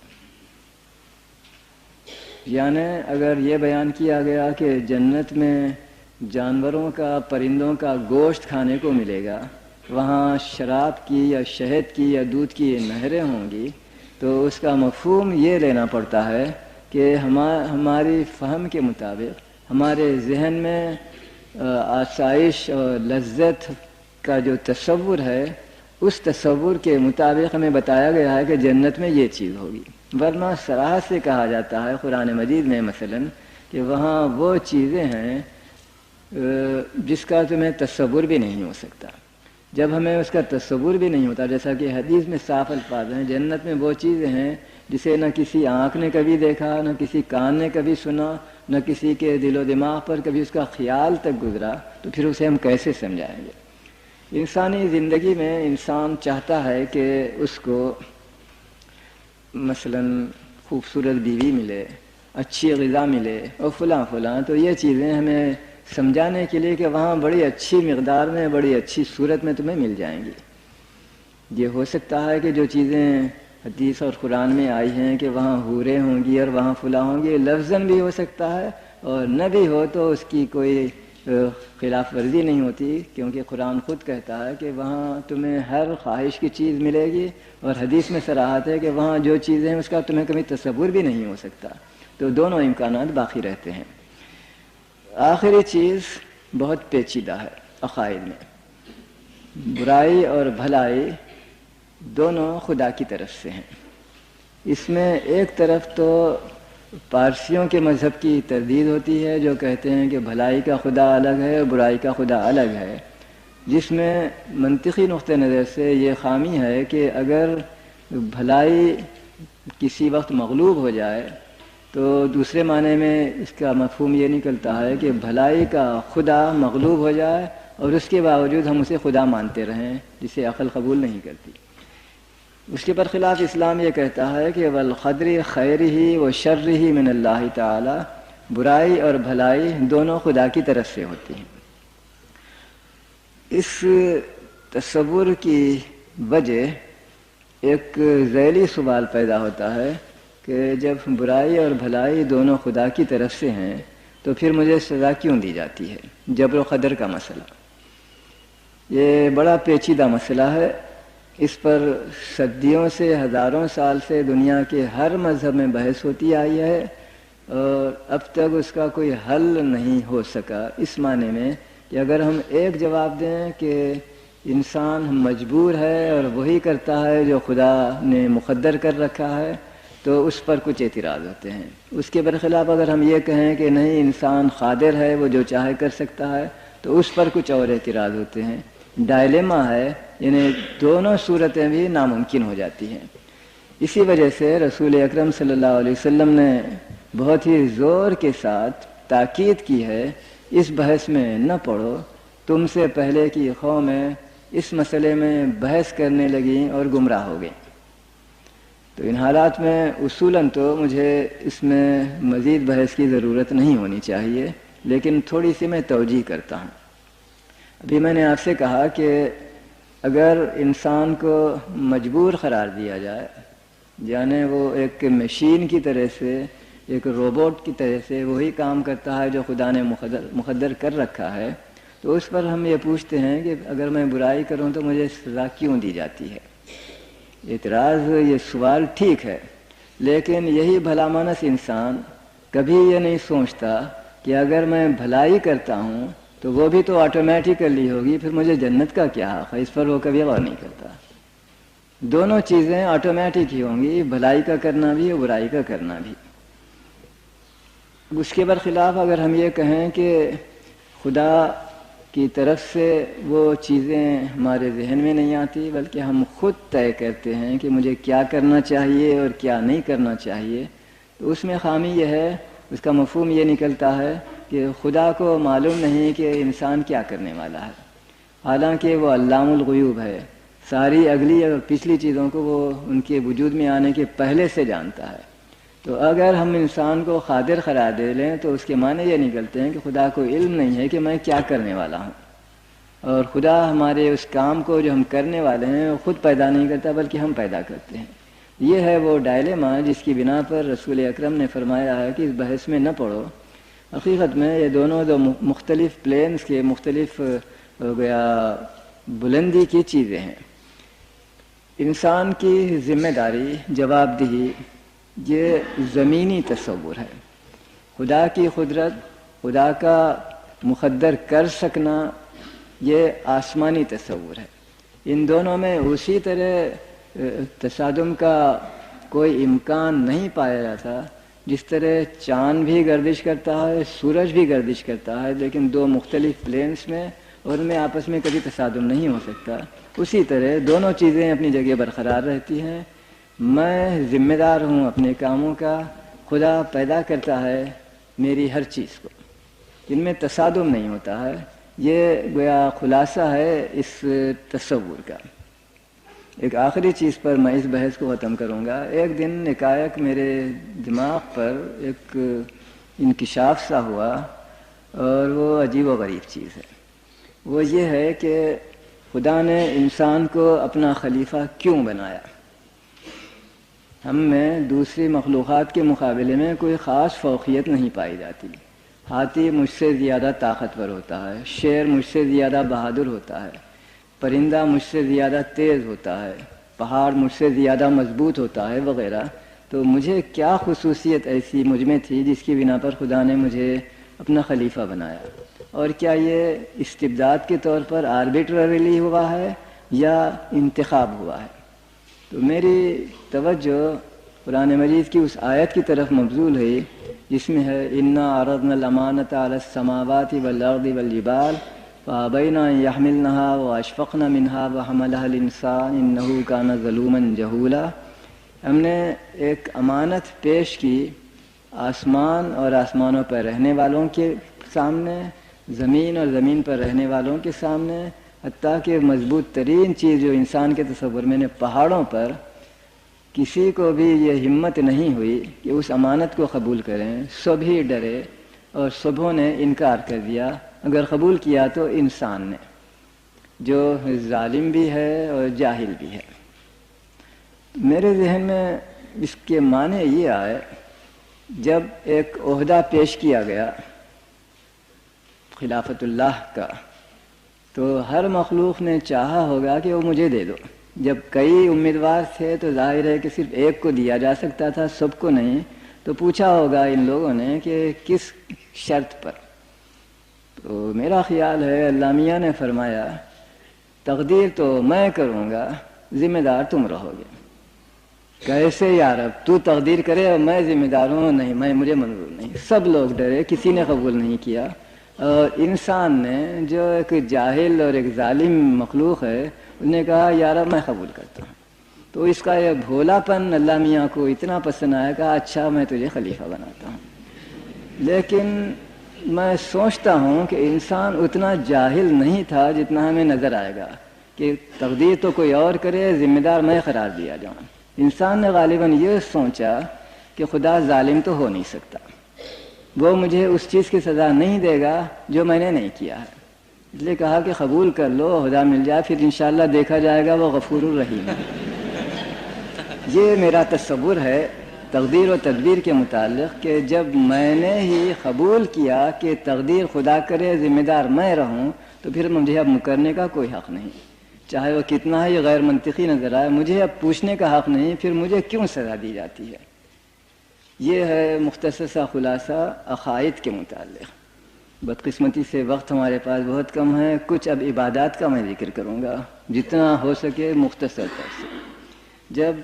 یعنی اگر یہ بیان کیا گیا کہ جنت میں جانوروں کا، پرندوں کا گوشت کھانے کو ملے گا، وہاں شراب کی یا شہد کی یا دودھ کی نہریں ہوں گی، تو اس کا مفہوم یہ لینا پڑتا ہے کہ ہماری فہم کے مطابق ہمارے ذہن میں آسائش اور لذت کا جو تصور ہے، اس تصور کے مطابق ہمیں بتایا گیا ہے کہ جنت میں یہ چیز ہوگی۔ ورنہ صراحت سے کہا جاتا ہے قرآن مجید میں مثلا کہ وہاں وہ چیزیں ہیں جس کا تمہیں تصور بھی نہیں ہو سکتا۔ جب ہمیں اس کا تصور بھی نہیں ہوتا، جیسا کہ حدیث میں صاف الفاظ ہیں، جنت میں وہ چیزیں ہیں جسے نہ کسی آنکھ نے کبھی دیکھا، نہ کسی کان نے کبھی سنا، نہ کسی کے دل و دماغ پر کبھی اس کا خیال تک گزرا، تو پھر اسے ہم کیسے سمجھائیں گے؟ انسانی زندگی میں انسان چاہتا ہے کہ اس کو مثلا خوبصورت بیوی ملے، اچھی غذا ملے اور فلاں فلاں، تو یہ چیزیں ہمیں سمجھانے کے لیے کہ وہاں بڑی اچھی مقدار میں، بڑی اچھی صورت میں تمہیں مل جائیں گی۔ یہ ہو سکتا ہے کہ جو چیزیں حدیث اور قرآن میں آئی ہیں کہ وہاں حوریں ہوں گی اور وہاں فلاں ہوں گی، لفظاً بھی ہو سکتا ہے، اور نہ بھی ہو تو اس کی کوئی خلاف ورزی نہیں ہوتی، کیونکہ قرآن خود کہتا ہے کہ وہاں تمہیں ہر خواہش کی چیز ملے گی، اور حدیث میں صراحت ہے کہ وہاں جو چیزیں ہیں اس کا تمہیں کبھی تصور بھی نہیں ہو سکتا، تو دونوں امکانات باقی رہتے ہیں۔ آخری چیز بہت پیچیدہ ہے عقائد میں، برائی اور بھلائی دونوں خدا کی طرف سے ہیں۔ اس میں ایک طرف تو پارسیوں کے مذہب کی تردید ہوتی ہے جو کہتے ہیں کہ بھلائی کا خدا الگ ہے اور برائی کا خدا الگ ہے، جس میں منطقی نقطہ نظر سے یہ خامی ہے کہ اگر بھلائی کسی وقت مغلوب ہو جائے تو دوسرے معنی میں اس کا مفہوم یہ نکلتا ہے کہ بھلائی کا خدا مغلوب ہو جائے اور اس کے باوجود ہم اسے خدا مانتے رہیں، جسے عقل قبول نہیں کرتی۔ اس کے برخلاف اسلام یہ کہتا ہے کہ والقدر خیرہ و شرہ من اللہ تعالی، برائی اور بھلائی دونوں خدا کی طرف سے ہوتی ہیں۔ اس تصور کی وجہ ایک ذیلی سوال پیدا ہوتا ہے کہ جب برائی اور بھلائی دونوں خدا کی طرف سے ہیں تو پھر مجھے سزا کیوں دی جاتی ہے؟ جبر و قدر کا مسئلہ یہ بڑا پیچیدہ مسئلہ ہے، اس پر صدیوں سے، ہزاروں سال سے دنیا کے ہر مذہب میں بحث ہوتی آئی ہے، اور اب تک اس کا کوئی حل نہیں ہو سکا، اس معنی میں کہ اگر ہم ایک جواب دیں کہ انسان مجبور ہے اور وہی کرتا ہے جو خدا نے مقدر کر رکھا ہے، تو اس پر کچھ اعتراض ہوتے ہیں۔ اس کے برخلاف اگر ہم یہ کہیں کہ نہیں، انسان قادر ہے، وہ جو چاہے کر سکتا ہے، تو اس پر کچھ اور اعتراض ہوتے ہیں۔ ڈائلیما ہے، یعنی دونوں صورتیں بھی ناممکن ہو جاتی ہیں۔ اسی وجہ سے رسول اکرم صلی اللہ علیہ وسلم نے بہت ہی زور کے ساتھ تاکید کی ہے، اس بحث میں نہ پڑو، تم سے پہلے کی قومیں اس مسئلے میں بحث کرنے لگیں اور گمراہ ہو گئیں۔ تو ان حالات میں اصولاً تو مجھے اس میں مزید بحث کی ضرورت نہیں ہونی چاہیے، لیکن تھوڑی سی میں توجیہ کرتا ہوں۔ ابھی میں نے آپ سے کہا کہ اگر انسان کو مجبور قرار دیا جائے، یعنی وہ ایک مشین کی طرح سے، ایک روبوٹ کی طرح سے وہی کام کرتا ہے جو خدا نے مقدر کر رکھا ہے، تو اس پر ہم یہ پوچھتے ہیں کہ اگر میں برائی کروں تو مجھے سزا کیوں دی جاتی ہے؟ اعتراض، یہ سوال ٹھیک ہے، لیکن یہی بھلا مانس انسان کبھی یہ نہیں سوچتا کہ اگر میں بھلائی کرتا ہوں تو وہ بھی تو آٹومیٹیکلی ہوگی، پھر مجھے جنت کا کیا حق ہے؟ اس پر وہ کبھی غور نہیں کرتا۔ دونوں چیزیں آٹومیٹک ہی ہوں گی، بھلائی کا کرنا بھی اور برائی کا کرنا بھی۔ اس کے برخلاف اگر ہم یہ کہیں کہ خدا کی طرف سے وہ چیزیں ہمارے ذہن میں نہیں آتی، بلکہ ہم خود طے کرتے ہیں کہ مجھے کیا کرنا چاہیے اور کیا نہیں کرنا چاہیے، تو اس میں خامی یہ ہے، اس کا مفہوم یہ نکلتا ہے کہ خدا کو معلوم نہیں کہ انسان کیا کرنے والا ہے، حالانکہ وہ علام الغیوب ہے، ساری اگلی اور پچھلی چیزوں کو وہ ان کے وجود میں آنے کے پہلے سے جانتا ہے۔ تو اگر ہم انسان کو قادر قرار دے لیں تو اس کے معنی یہ نکلتے ہیں کہ خدا کو علم نہیں ہے کہ میں کیا کرنے والا ہوں، اور خدا ہمارے اس کام کو جو ہم کرنے والے ہیں وہ خود پیدا نہیں کرتا بلکہ ہم پیدا کرتے ہیں۔ یہ ہے وہ ڈائلیما جس کی بنا پر رسول اکرم نے فرمایا ہے کہ اس بحث میں نہ پڑو۔ حقیقت میں یہ دونوں دو مختلف پلینز کے مختلف ہو گیا بلندی کی چیزیں ہیں۔ انسان کی ذمہ داری، جواب دہی، یہ زمینی تصور ہے۔ خدا کی قدرت، خدا کا مقدر کر سکنا، یہ آسمانی تصور ہے۔ ان دونوں میں اسی طرح تصادم کا کوئی امکان نہیں پایا جاتا، جس طرح چاند بھی گردش کرتا ہے، سورج بھی گردش کرتا ہے، لیکن دو مختلف پلینس میں، اور ان میں آپس میں کبھی تصادم نہیں ہو سکتا، اسی طرح دونوں چیزیں اپنی جگہ برقرار رہتی ہیں۔ میں ذمہ دار ہوں اپنے کاموں کا، خدا پیدا کرتا ہے میری ہر چیز کو، ان میں تصادم نہیں ہوتا ہے۔ یہ گویا خلاصہ ہے اس تصور کا۔ ایک آخری چیز پر میں اس بحث کو ختم کروں گا. ایک دن ایک میرے دماغ پر ایک انکشاف سا ہوا اور وہ عجیب و غریب چیز ہے. وہ یہ ہے کہ خدا نے انسان کو اپنا خلیفہ کیوں بنایا؟ ہم میں دوسری مخلوقات کے مقابلے میں کوئی خاص فوقیت نہیں پائی جاتی. ہاتھی مجھ سے زیادہ طاقتور ہوتا ہے، شیر مجھ سے زیادہ بہادر ہوتا ہے، پرندہ مجھ سے زیادہ تیز ہوتا ہے، پہاڑ مجھ سے زیادہ مضبوط ہوتا ہے وغیرہ. تو مجھے کیا خصوصیت ایسی مجھ میں تھی جس کی بنا پر خدا نے مجھے اپنا خلیفہ بنایا؟ اور کیا یہ استبداد کے طور پر آربیٹرریلی ہوا ہے یا انتخاب ہوا ہے؟ تو میری توجہ قرآن مجید کی اس آیت کی طرف مبذول ہے جس میں ہے انا عرضنا الامانۃ علی السماوات والارض والجبال فابین ان یحملنها واشفقن منها وحملها الانسان انه کان ظلوما جہولا. ہم نے ایک امانت پیش کی آسمان اور آسمانوں پر رہنے والوں کے سامنے، زمین اور زمین پر رہنے والوں کے سامنے، حتیٰ کہ مضبوط ترین چیز جو انسان کے تصور میں نے پہاڑوں پر، کسی کو بھی یہ ہمت نہیں ہوئی کہ اس امانت کو قبول کریں. سب ہی ڈرے اور سبھوں نے انکار کر دیا. اگر قبول کیا تو انسان نے، جو ظالم بھی ہے اور جاہل بھی ہے. میرے ذہن میں اس کے معنی یہ آئے، جب ایک عہدہ پیش کیا گیا خلافت اللہ کا، تو ہر مخلوق نے چاہا ہوگا کہ وہ مجھے دے دو. جب کئی امیدوار تھے تو ظاہر ہے کہ صرف ایک کو دیا جا سکتا تھا، سب کو نہیں. تو پوچھا ہوگا ان لوگوں نے کہ کس شرط پر. تو میرا خیال ہے اللہ میاں نے فرمایا تقدیر تو میں کروں گا، ذمہ دار تم رہو گے. کیسے یا رب، تو تقدیر کرے اور میں ذمہ دار ہوں؟ نہیں، مجھے منظور نہیں. سب لوگ ڈرے، کسی نے قبول نہیں کیا. اور انسان نے جو ایک جاہل اور ایک ظالم مخلوق ہے، اس نے کہا یا رب میں قبول کرتا ہوں. تو اس کا یہ بھولا پن اللہ میاں کو اتنا پسند آیا، کہا اچھا میں تجھے خلیفہ بناتا ہوں. لیکن میں سوچتا ہوں کہ انسان اتنا جاہل نہیں تھا جتنا ہمیں نظر آئے گا کہ تقدیر تو کوئی اور کرے، ذمہ دار میں قرار دیا جاؤں. انسان نے غالباً یہ سوچا کہ خدا ظالم تو ہو نہیں سکتا، وہ مجھے اس چیز کی سزا نہیں دے گا جو میں نے نہیں کیا ہے. اس لیے کہا کہ قبول کر لو، عہدہ مل جائے، پھر انشاءاللہ دیکھا جائے گا وہ غفور الرحیم ہے. یہ میرا تصور ہے تقدیر و تدبیر کے متعلق کہ جب میں نے ہی قبول کیا کہ تقدیر خدا کرے، ذمہ دار میں رہوں، تو پھر مجھے اب مکرنے کا کوئی حق نہیں. چاہے وہ کتنا ہی غیر منطقی نظر آئے، مجھے اب پوچھنے کا حق نہیں پھر مجھے کیوں سزا دی جاتی ہے. یہ ہے مختصر سا خلاصہ عقائد کے متعلق. بدقسمتی سے وقت ہمارے پاس بہت کم ہے. کچھ اب عبادات کا میں ذکر کروں گا جتنا ہو سکے مختصر طور سے. جب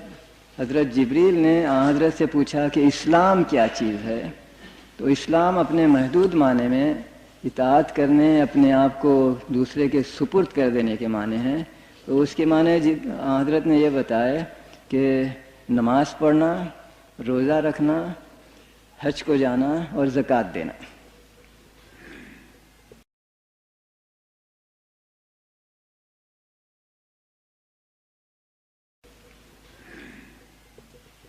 حضرت جبریل نے حضرت سے پوچھا کہ اسلام کیا چیز ہے، تو اسلام اپنے محدود معنی میں اطاعت کرنے، اپنے آپ کو دوسرے کے سپرد کر دینے کے معنی ہیں. تو اس کے معنی حضرت نے یہ بتایا کہ نماز پڑھنا، روزہ رکھنا، حج کو جانا اور زکوٰۃ دینا.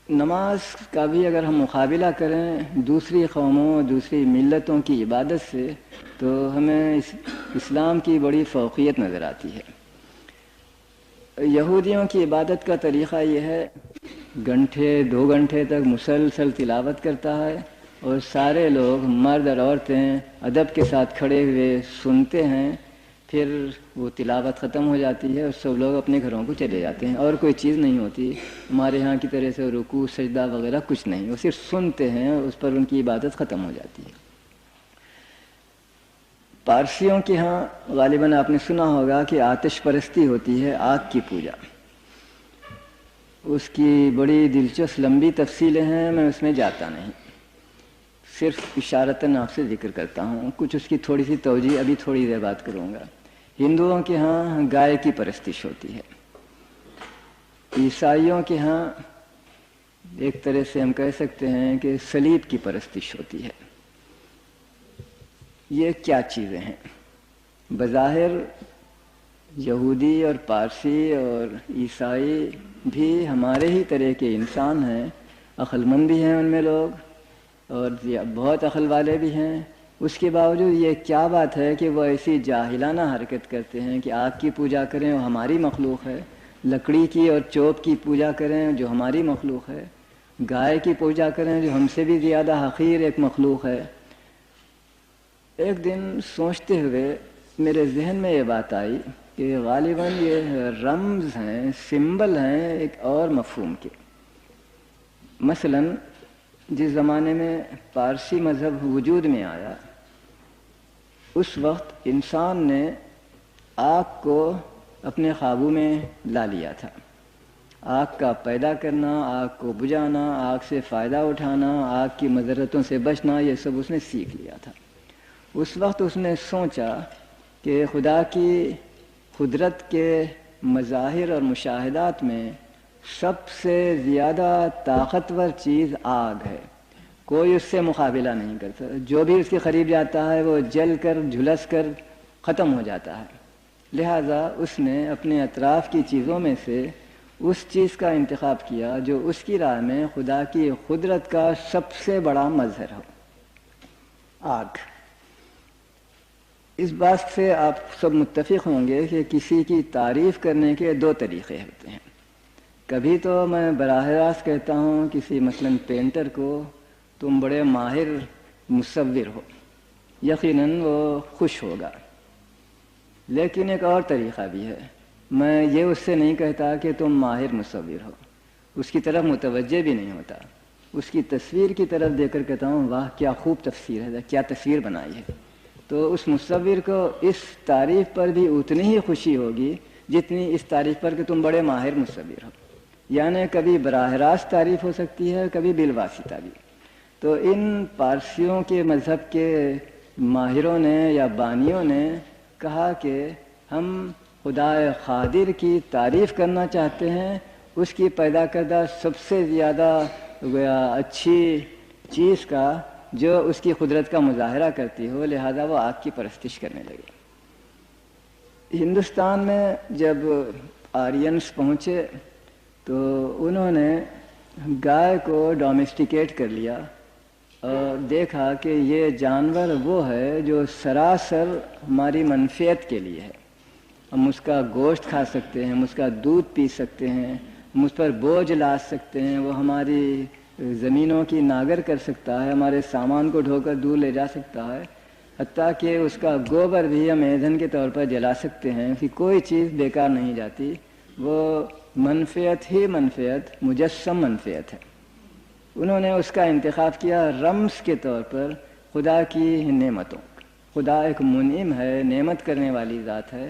نماز کا بھی اگر ہم مقابلہ کریں دوسری قوموں، دوسری ملتوں کی عبادت سے، تو ہمیں اسلام کی بڑی فوقیت نظر آتی ہے. یہودیوں کی عبادت کا طریقہ یہ ہے، گھنٹے 2 گھنٹے تک مسلسل تلاوت کرتا ہے، اور سارے لوگ مرد اور عورتیں ادب کے ساتھ کھڑے ہوئے سنتے ہیں. پھر وہ تلاوت ختم ہو جاتی ہے اور سب لوگ اپنے گھروں کو چلے جاتے ہیں، اور کوئی چیز نہیں ہوتی. ہمارے ہاں کی طرح سے رکوع سجدہ وغیرہ کچھ نہیں، وہ صرف سنتے ہیں، اس پر ان کی عبادت ختم ہو جاتی ہے. پارسیوں کے ہاں غالباً آپ نے سنا ہوگا کہ آتش پرستی ہوتی ہے، آگ کی پوجا. اس کی بڑی دلچسپ لمبی تفصیلیں ہیں، میں اس میں جاتا نہیں، صرف اشارتاً آپ سے ذکر کرتا ہوں. کچھ اس کی تھوڑی سی توجیہ ابھی تھوڑی دیر بات کروں گا. ہندوؤں کے ہاں گائے کی پرستش ہوتی ہے. عیسائیوں کے ہاں ایک طرح سے ہم کہہ سکتے ہیں کہ صلیب کی پرستش ہوتی ہے. یہ کیا چیزیں ہیں؟ بظاہر یہودی اور پارسی اور عیسائی بھی ہمارے ہی طرح کے انسان ہیں، عقل مند بھی ہیں ان میں لوگ اور بہت عقل والے بھی ہیں۔ اس کے باوجود یہ کیا بات ہے کہ وہ ایسی جاہلانہ حرکت کرتے ہیں کہ آگ کی پوجا کریں وہ ہماری مخلوق ہے، لکڑی کی اور چوب کی پوجا کریں جو ہماری مخلوق ہے، گائے کی پوجا کریں جو ہم سے بھی زیادہ حقیر ایک مخلوق ہے۔ ایک دن سوچتے ہوئے میرے ذہن میں یہ بات آئی کہ غالباً یہ رمز ہیں، سمبل ہیں ایک اور مفہوم کے۔ مثلاً جس زمانے میں پارسی مذہب وجود میں آیا اس وقت انسان نے آگ کو اپنے قابو میں لا لیا تھا۔ آگ کا پیدا کرنا، آگ کو بجھانا، آگ سے فائدہ اٹھانا، آگ کی مضرتوں سے بچنا، یہ سب اس نے سیکھ لیا تھا۔ اس وقت اس نے سوچا کہ خدا کی قدرت کے مظاہر اور مشاہدات میں سب سے زیادہ طاقتور چیز آگ ہے، کوئی اس سے مقابلہ نہیں کرتا، جو بھی اس کے قریب جاتا ہے وہ جل کر جھلس کر ختم ہو جاتا ہے۔ لہذا اس نے اپنے اطراف کی چیزوں میں سے اس چیز کا انتخاب کیا جو اس کی راہ میں خدا کی قدرت کا سب سے بڑا مظہر ہو، آگ۔ اس بات سے آپ سب متفق ہوں گے کہ کسی کی تعریف کرنے کے دو طریقے ہوتے ہیں۔ کبھی تو میں براہ راست کہتا ہوں کسی مثلاً پینٹر کو تم بڑے ماہر مصور ہو، یقیناً وہ خوش ہوگا۔ لیکن ایک اور طریقہ بھی ہے، میں یہ اس سے نہیں کہتا کہ تم ماہر مصور ہو، اس کی طرف متوجہ بھی نہیں ہوتا، اس کی تصویر کی طرف دیکھ کر کہتا ہوں واہ کیا خوب تفسیر ہے، کیا تصویر بنائی ہے۔ تو اس مصور کو اس تعریف پر بھی اتنی ہی خوشی ہوگی جتنی اس تعریف پر کہ تم بڑے ماہر مصور ہو۔ یعنی کبھی براہ راست تعریف ہو سکتی ہے، کبھی بالواسطہ بھی۔ تو ان پارسیوں کے مذہب کے ماہروں نے یا بانیوں نے کہا کہ ہم خدا قادر کی تعریف کرنا چاہتے ہیں، اس کی پیدا کردہ سب سے زیادہ اچھی چیز کا جو اس کی قدرت کا مظاہرہ کرتی ہو، لہذا وہ آگ کی پرستش کرنے لگے۔ ہندوستان میں جب آرینس پہنچے تو انہوں نے گائے کو ڈومیسٹیکیٹ کر لیا اور دیکھا کہ یہ جانور وہ ہے جو سراسر ہماری منفعت کے لیے ہے، ہم اس کا گوشت کھا سکتے ہیں، ہم اس کا دودھ پی سکتے ہیں، ہم اس پر بوجھ لاد سکتے ہیں، وہ ہماری زمینوں کی ناگر کر سکتا ہے، ہمارے سامان کو ڈھو کر دور لے جا سکتا ہے، حتیٰ کہ اس کا گوبر بھی ہم ایندھن کے طور پر جلا سکتے ہیں کہ کوئی چیز بیکار نہیں جاتی، وہ منفعت ہی منفعت، مجسم منفعت ہے۔ انہوں نے اس کا انتخاب کیا رمز کے طور پر خدا کی نعمتوں۔ خدا ایک منعم ہے، نعمت کرنے والی ذات ہے،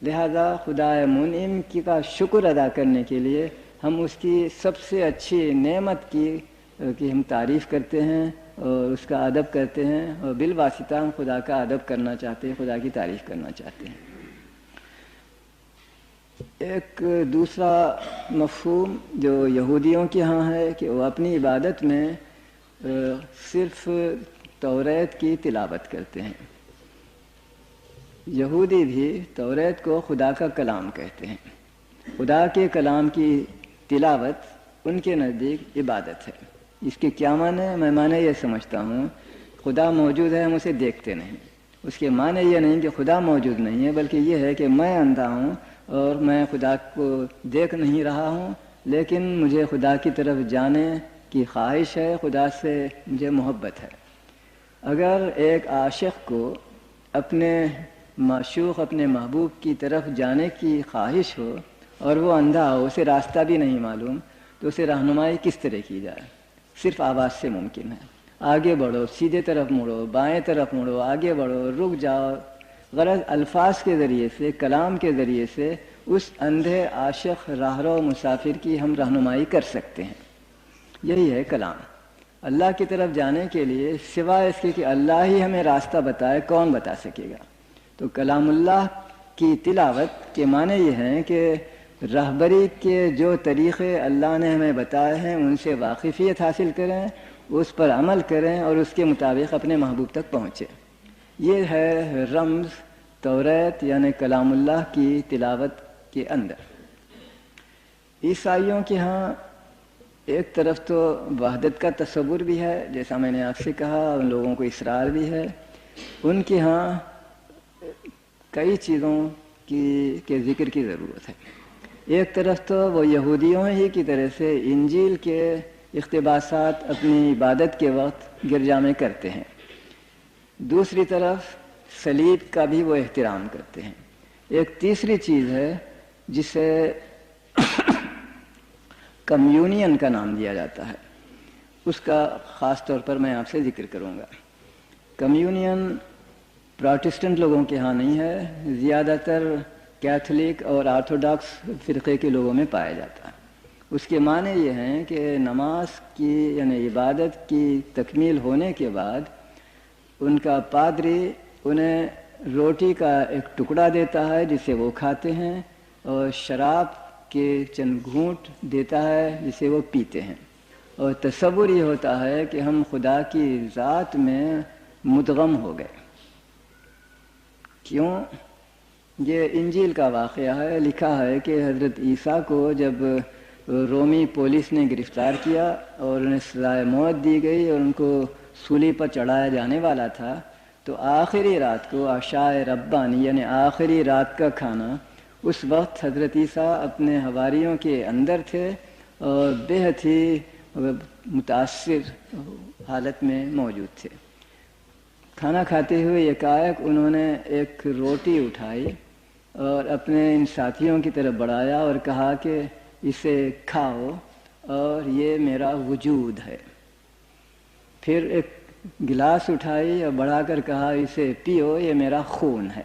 لہذا خدا منعم کی کا شکر ادا کرنے کے لیے ہم اس کی سب سے اچھی نعمت کی ہم تعریف کرتے ہیں اور اس کا ادب کرتے ہیں، اور بالواسطہ ہم خدا کا ادب کرنا چاہتے ہیں، خدا کی تعریف کرنا چاہتے ہیں۔ ایک دوسرا مفہوم جو یہودیوں کے ہاں ہے کہ وہ اپنی عبادت میں صرف توریت کی تلاوت کرتے ہیں۔ یہودی بھی توریت کو خدا کا کلام کہتے ہیں، خدا کے کلام کی تلاوت ان کے نزدیک عبادت ہے۔ اس کے کیا معنی ہے؟ میں معنی یہ سمجھتا ہوں خدا موجود ہے، ہم اسے دیکھتے نہیں۔ اس کے معنی یہ نہیں کہ خدا موجود نہیں ہے، بلکہ یہ ہے کہ میں اندھا ہوں اور میں خدا کو دیکھ نہیں رہا ہوں، لیکن مجھے خدا کی طرف جانے کی خواہش ہے، خدا سے مجھے محبت ہے۔ اگر ایک عاشق کو اپنے معشوق، اپنے محبوب کی طرف جانے کی خواہش ہو اور وہ اندھا ہو، اسے راستہ بھی نہیں معلوم، تو اسے رہنمائی کس طرح کی جائے؟ صرف آواز سے ممکن ہے۔ آگے بڑھو، سیدھے طرف مڑو، بائیں طرف مڑو، آگے بڑھو، رک جاؤ۔ غرض الفاظ کے ذریعے سے، کلام کے ذریعے سے اس اندھے عاشق راہرو مسافر کی ہم رہنمائی کر سکتے ہیں۔ یہی ہے کلام۔ اللہ کی طرف جانے کے لیے سوائے اس کے کہ اللہ ہی ہمیں راستہ بتائے، کون بتا سکے گا؟ تو کلام اللہ کی تلاوت کے معنی یہ ہیں کہ رہبری کے جو طریقے اللہ نے ہمیں بتائے ہیں ان سے واقفیت حاصل کریں، اس پر عمل کریں اور اس کے مطابق اپنے محبوب تک پہنچیں۔ یہ ہے رمز توریت یعنی کلام اللہ کی تلاوت کے اندر۔ عیسائیوں کے ہاں ایک طرف تو وحدت کا تصور بھی ہے، جیسا میں نے آپ سے کہا، ان لوگوں کو اصرار بھی ہے۔ ان کے ہاں کئی چیزوں کے ذکر کی ضرورت ہے۔ ایک طرف تو وہ یہودیوں ہی کی طرح سے انجیل کے اقتباسات اپنی عبادت کے وقت گرجا میں کرتے ہیں، دوسری طرف صلیب کا بھی وہ احترام کرتے ہیں۔ ایک تیسری چیز ہے جسے کمیونین کا نام دیا جاتا ہے، اس کا خاص طور پر میں آپ سے ذکر کروں گا۔ کمیونین پروٹسٹنٹ لوگوں کے ہاں نہیں ہے، زیادہ تر کیتھولک اور آرتھوڈاکس فرقے کے لوگوں میں پایا جاتا ہے۔ اس کے معنی یہ ہیں کہ نماز کی یعنی عبادت کی تکمیل ہونے کے بعد ان کا پادری انہیں روٹی کا ایک ٹکڑا دیتا ہے جسے وہ کھاتے ہیں، اور شراب کے چند گھونٹ دیتا ہے جسے وہ پیتے ہیں، اور تصور یہ ہوتا ہے کہ ہم خدا کی ذات میں مدغم ہو گئے۔ کیوں؟ یہ انجیل کا واقعہ ہے، لکھا ہے کہ حضرت عیسیٰ کو جب رومی پولیس نے گرفتار کیا اور انہیں سزائے موت دی گئی اور ان کو سولی پر چڑھایا جانے والا تھا، تو آخری رات کو عشاء ربانی یعنی آخری رات کا کھانا، اس وقت حضرت عیسیٰ اپنے حواریوں کے اندر تھے اور بہت ہی متاثر حالت میں موجود تھے۔ کھانا کھاتے ہوئے یکایک انہوں نے ایک روٹی اٹھائی اور اپنے ان ساتھیوں کی طرف بڑھایا اور کہا کہ اسے کھاؤ اور یہ میرا وجود ہے۔ پھر ایک گلاس اٹھائی اور بڑھا کر کہا اسے پیو، یہ میرا خون ہے۔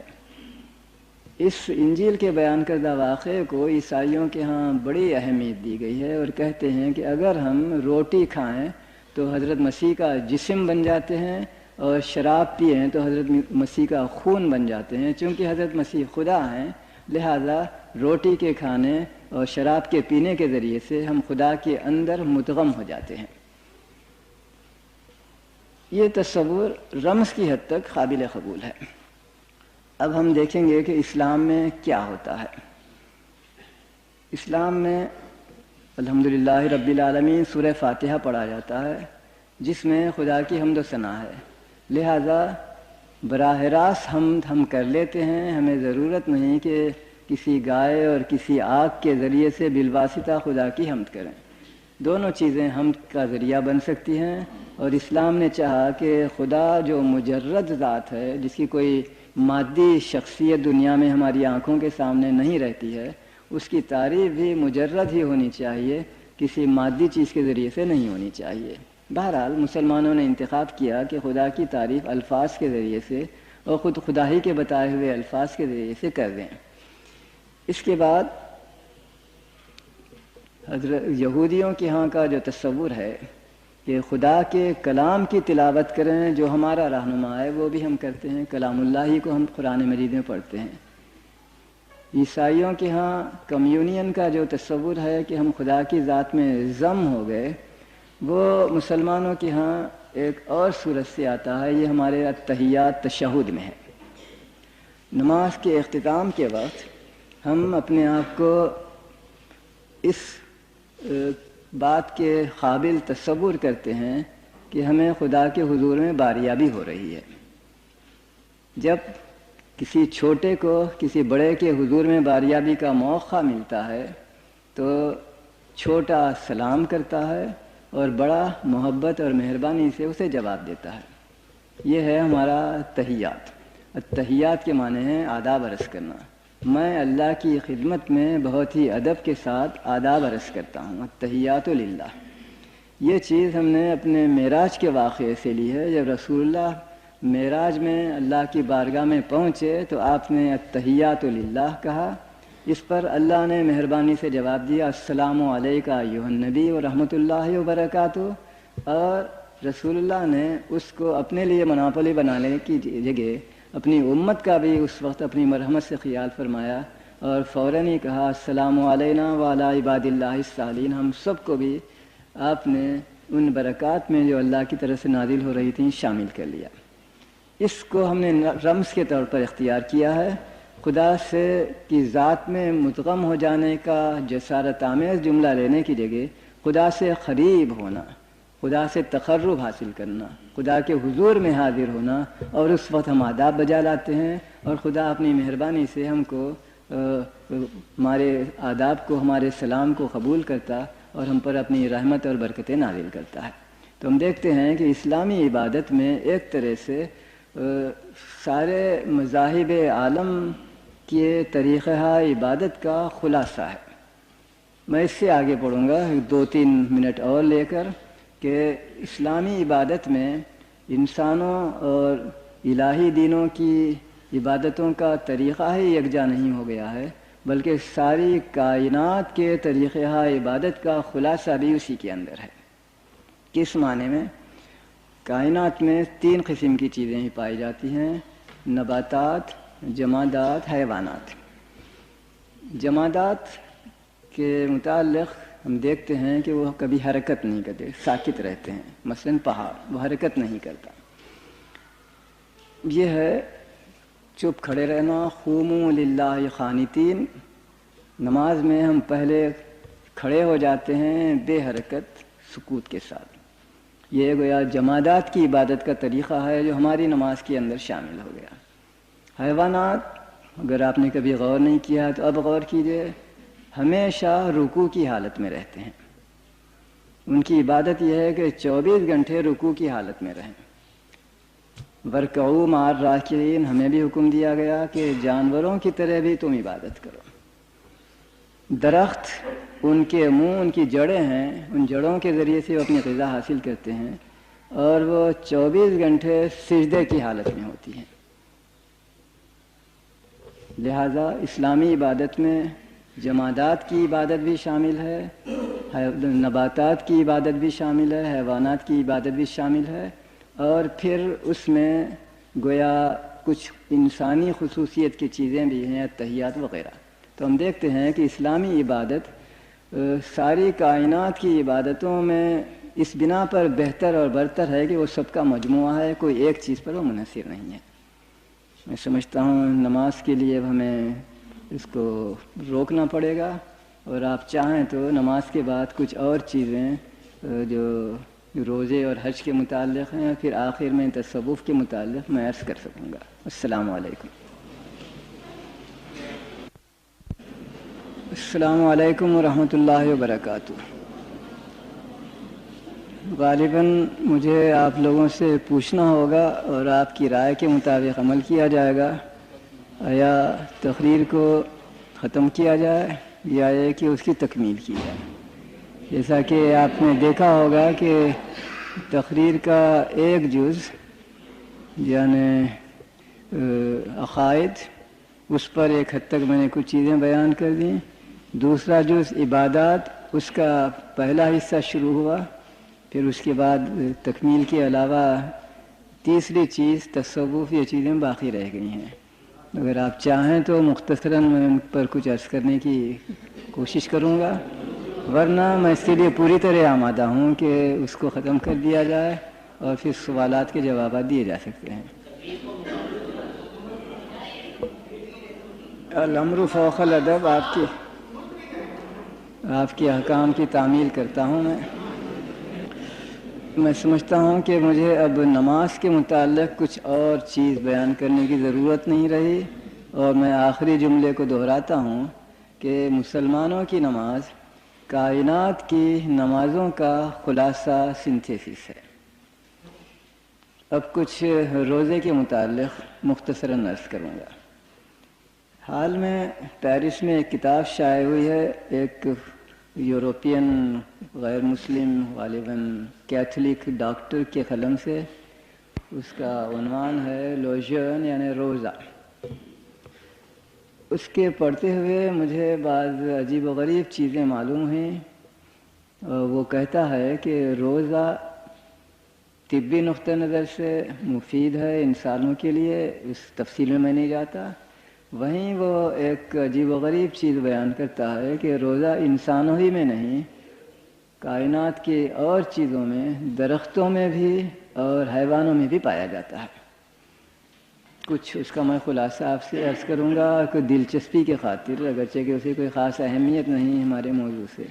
اس انجیل کے بیان کردہ واقعے کو عیسائیوں کے ہاں بڑی اہمیت دی گئی ہے، اور کہتے ہیں کہ اگر ہم روٹی کھائیں تو حضرت مسیح کا جسم بن جاتے ہیں، اور شراب پئیں تو حضرت مسیح کا خون بن جاتے ہیں۔ چونکہ حضرت مسیح خدا ہیں، لہذا روٹی کے کھانے اور شراب کے پینے کے ذریعے سے ہم خدا کے اندر مدغم ہو جاتے ہیں۔ یہ تصور رمز کی حد تک قابل قبول ہے۔ اب ہم دیکھیں گے کہ اسلام میں کیا ہوتا ہے۔ اسلام میں الحمدللہ رب العالمین سورہ فاتحہ پڑھا جاتا ہے، جس میں خدا کی حمد و ثنا ہے، لہذا براہ راست ہم کر لیتے ہیں، ہمیں ضرورت نہیں کہ کسی گائے اور کسی آگ کے ذریعے سے بالواسطہ خدا کی حمد کریں۔ دونوں چیزیں حمد کا ذریعہ بن سکتی ہیں، اور اسلام نے چاہا کہ خدا جو مجرد ذات ہے، جس کی کوئی مادی شخصیت دنیا میں ہماری آنکھوں کے سامنے نہیں رہتی ہے، اس کی تعریف بھی مجرد ہی ہونی چاہیے، کسی مادی چیز کے ذریعے سے نہیں ہونی چاہیے۔ بہرحال مسلمانوں نے انتخاب کیا کہ خدا کی تعریف الفاظ کے ذریعے سے اور خود خدا ہی کے بتائے ہوئے الفاظ کے ذریعے سے کر دیں۔ اس کے بعد حضرت یہودیوں کے ہاں کا جو تصور ہے کہ خدا کے کلام کی تلاوت کریں، جو ہمارا رہنما ہے وہ بھی ہم کرتے ہیں، کلام اللہ ہی کو ہم قرآن مجید میں پڑھتے ہیں۔ عیسائیوں کے ہاں کمیونین کا جو تصور ہے کہ ہم خدا کی ذات میں ضم ہو گئے، وہ مسلمانوں کے ہاں ایک اور صورت سے آتا ہے۔ یہ ہمارے التحیات تشہد میں ہے۔ نماز کے اختتام کے وقت ہم اپنے آپ کو اس بات کے قابل تصور کرتے ہیں کہ ہمیں خدا کے حضور میں باریابی ہو رہی ہے۔ جب کسی چھوٹے کو کسی بڑے کے حضور میں باریابی کا موقع ملتا ہے تو چھوٹا سلام کرتا ہے اور بڑا محبت اور مہربانی سے اسے جواب دیتا ہے۔ یہ ہے ہمارا تحیات۔ التحیات کے معنی ہیں آداب عرض کرنا۔ میں اللہ کی خدمت میں بہت ہی ادب کے ساتھ آداب عرض کرتا ہوں۔ التحیات للہ، یہ چیز ہم نے اپنے معراج کے واقعے سے لی ہے۔ جب رسول اللہ معراج میں اللہ کی بارگاہ میں پہنچے تو آپ نے التحیات للہ کہا۔ اس پر اللہ نے مہربانی سے جواب دیا السلام علیکہ ایھا النبی ورحمۃ اللہ وبرکاتہ، اور رسول اللہ نے اس کو اپنے لیے مناپلی بنانے کی جگہ اپنی امت کا بھی اس وقت اپنی مرحمت سے خیال فرمایا اور فوراً ہی کہا السلام علینا وعلی عباد اللہ الصالحین۔ ہم سب کو بھی آپ نے ان برکات میں جو اللہ کی طرف سے نازل ہو رہی تھیں شامل کر لیا۔ اس کو ہم نے رمز کے طور پر اختیار کیا ہے۔ خدا سے کی ذات میں مدغم ہو جانے کا جسارت آمیز جملہ لینے کی جگہ خدا سے قریب ہونا، خدا سے تقرب حاصل کرنا، خدا کے حضور میں حاضر ہونا، اور اس وقت ہم آداب بجا لاتے ہیں اور خدا اپنی مہربانی سے ہم کو ہمارے آداب کو، ہمارے سلام کو قبول کرتا اور ہم پر اپنی رحمت اور برکتیں نازل کرتا ہے۔ تو ہم دیکھتے ہیں کہ اسلامی عبادت میں ایک طرح سے سارے مذاہب عالم کے طریقہ عبادت کا خلاصہ ہے۔ میں اس سے آگے پڑھوں گا 2-3 منٹ اور لے کر کہ اسلامی عبادت میں انسانوں اور الہی دینوں کی عبادتوں کا طریقہ ہی یکجا نہیں ہو گیا ہے، بلکہ ساری کائنات کے طریقہ عبادت کا خلاصہ بھی اسی کے اندر ہے۔ کس معنی میں؟ کائنات میں 3 قسم کی چیزیں ہی پائی جاتی ہیں: نباتات، جمادات، حیوانات۔ جمادات کے متعلق ہم دیکھتے ہیں کہ وہ کبھی حرکت نہیں کرتے، ساکت رہتے ہیں۔ مثلا پہاڑ، وہ حرکت نہیں کرتا، یہ ہے چپ کھڑے رہنا۔ قوموا للہ قانتین، نماز میں ہم پہلے کھڑے ہو جاتے ہیں بے حرکت، سکوت کے ساتھ۔ یہ گویا جمادات کی عبادت کا طریقہ ہے جو ہماری نماز کے اندر شامل ہو گیا۔ حیوانات، اگر آپ نے کبھی غور نہیں کیا تو اب غور کیجئے، ہمیشہ رکوع کی حالت میں رہتے ہیں۔ ان کی عبادت یہ ہے کہ 24 گھنٹے رکوع کی حالت میں رہیں۔ وَارْكَعُوا مَعَ الرَّاكِعِينَ، ہمیں بھی حکم دیا گیا کہ جانوروں کی طرح بھی تم عبادت کرو۔ درخت، ان کے منہ، ان کی جڑیں ہیں، ان جڑوں کے ذریعے سے وہ اپنی غذا حاصل کرتے ہیں، اور وہ 24 گھنٹے سجدے کی حالت میں ہوتی ہیں۔ لہذا اسلامی عبادت میں جمادات کی عبادت بھی شامل ہے، نباتات کی عبادت بھی شامل ہے، حیوانات کی عبادت بھی شامل ہے، اور پھر اس میں گویا کچھ انسانی خصوصیت کی چیزیں بھی ہیں، تحیات وغیرہ۔ تو ہم دیکھتے ہیں کہ اسلامی عبادت ساری کائنات کی عبادتوں میں اس بنا پر بہتر اور برتر ہے کہ وہ سب کا مجموعہ ہے، کوئی ایک چیز پر وہ منحصر نہیں ہے۔ میں سمجھتا ہوں نماز کے لیے ہمیں اس کو روکنا پڑے گا، اور آپ چاہیں تو نماز کے بعد کچھ اور چیزیں جو روزے اور حج کے متعلق ہیں، پھر آخر میں تصوف کے متعلق میں عرض کر سکوں گا۔ السلام علیکم۔ السلام علیکم ورحمۃ اللہ وبرکاتہ۔ غالباً مجھے آپ لوگوں سے پوچھنا ہوگا اور آپ کی رائے کے مطابق عمل کیا جائے گا، یا تقریر کو ختم کیا جائے یا یہ کہ اس کی تکمیل کی جائے۔ جیسا کہ آپ نے دیکھا ہوگا کہ تقریر کا ایک جز یعنی عقائد، اس پر ایک حد تک میں نے کچھ چیزیں بیان کر دیں۔ دوسرا جز عبادات، اس کا پہلا حصہ شروع ہوا، پھر اس کے بعد تکمیل کے علاوہ تیسری چیز تصوف، یہ چیزیں باقی رہ گئی ہیں۔ اگر آپ چاہیں تو مختصراً میں ان پر کچھ عرض کرنے کی کوشش کروں گا، ورنہ میں اس کے لیے پوری طرح آمادہ ہوں کہ اس کو ختم کر دیا جائے اور پھر سوالات کے جوابات دیے جا سکتے ہیں۔ الامر فوق الادب، آپ کے احکام کی تعمیل کرتا ہوں۔ میں سمجھتا ہوں کہ مجھے اب نماز کے متعلق کچھ اور چیز بیان کرنے کی ضرورت نہیں رہی، اور میں آخری جملے کو دہراتا ہوں کہ مسلمانوں کی نماز کائنات کی نمازوں کا خلاصہ، سنتھیسس ہے۔ اب کچھ روزے کے متعلق مختصراً عرض کروں گا۔ حال میں پیرس میں ایک کتاب شائع ہوئی ہے، ایک یورپین غیر مسلم غالباً کیتھولک ڈاکٹر کے قلم سے۔ اس کا عنوان ہے لوژن یعنی روزہ۔ اس کے پڑھتے ہوئے مجھے بعض عجیب و غریب چیزیں معلوم ہوئیں۔ وہ کہتا ہے کہ روزہ طبی نقطہ نظر سے مفید ہے انسانوں کے لیے، اس تفصیل میں نہیں جاتا۔ وہیں وہ ایک عجیب و غریب چیز بیان کرتا ہے کہ روزہ انسانوں ہی میں نہیں، کائنات کی اور چیزوں میں، درختوں میں بھی اور حیوانوں میں بھی پایا جاتا ہے۔ کچھ اس کا میں خلاصہ آپ سے عرض کروں گا کہ دلچسپی کے خاطر، اگرچہ کہ اسے کوئی خاص اہمیت نہیں ہمارے موضوع سے۔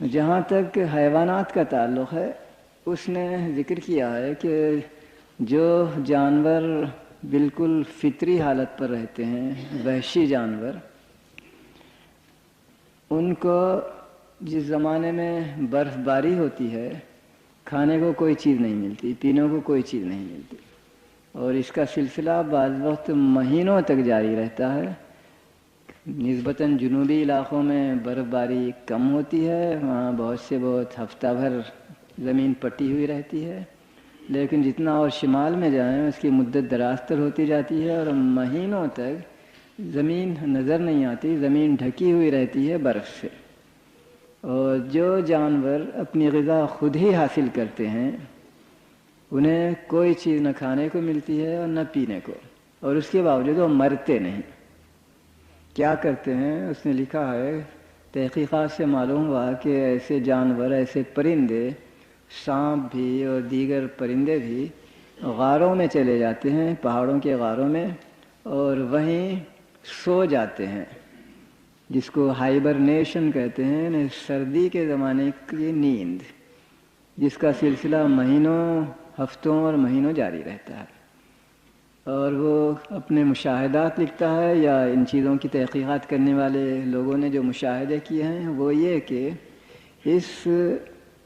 جہاں تک حیوانات کا تعلق ہے، اس نے ذکر کیا ہے کہ جو جانور بالکل فطری حالت پر رہتے ہیں، وحشی جانور، ان کو جس زمانے میں برف باری ہوتی ہے، کھانے کو کوئی چیز نہیں ملتی، پینے کو کوئی چیز نہیں ملتی، اور اس کا سلسلہ بعض وقت مہینوں تک جاری رہتا ہے۔ نسبتاً جنوبی علاقوں میں برف باری کم ہوتی ہے، وہاں بہت ہفتہ بھر زمین پٹی ہوئی رہتی ہے، لیکن جتنا اور شمال میں جائیں اس کی مدت دراز تر ہوتی جاتی ہے اور مہینوں تک زمین نظر نہیں آتی، زمین ڈھکی ہوئی رہتی ہے برف سے۔ اور جو جانور اپنی غذا خود ہی حاصل کرتے ہیں، انہیں کوئی چیز نہ کھانے کو ملتی ہے اور نہ پینے کو، اور اس کے باوجود وہ مرتے نہیں۔ کیا کرتے ہیں؟ اس نے لکھا ہے، تحقیقات سے معلوم ہوا کہ ایسے جانور، ایسے پرندے، سانپ بھی اور دیگر پرندے بھی غاروں میں چلے جاتے ہیں، پہاڑوں کے غاروں میں، اور وہیں سو جاتے ہیں، جس کو ہائبرنیشن کہتے ہیں، یعنی سردی کے زمانے کی نیند، جس کا سلسلہ مہینوں، ہفتوں اور مہینوں جاری رہتا ہے۔ اور وہ اپنے مشاہدات لکھتا ہے، یا ان چیزوں کی تحقیقات کرنے والے لوگوں نے جو مشاہدے کیے ہیں وہ یہ کہ اس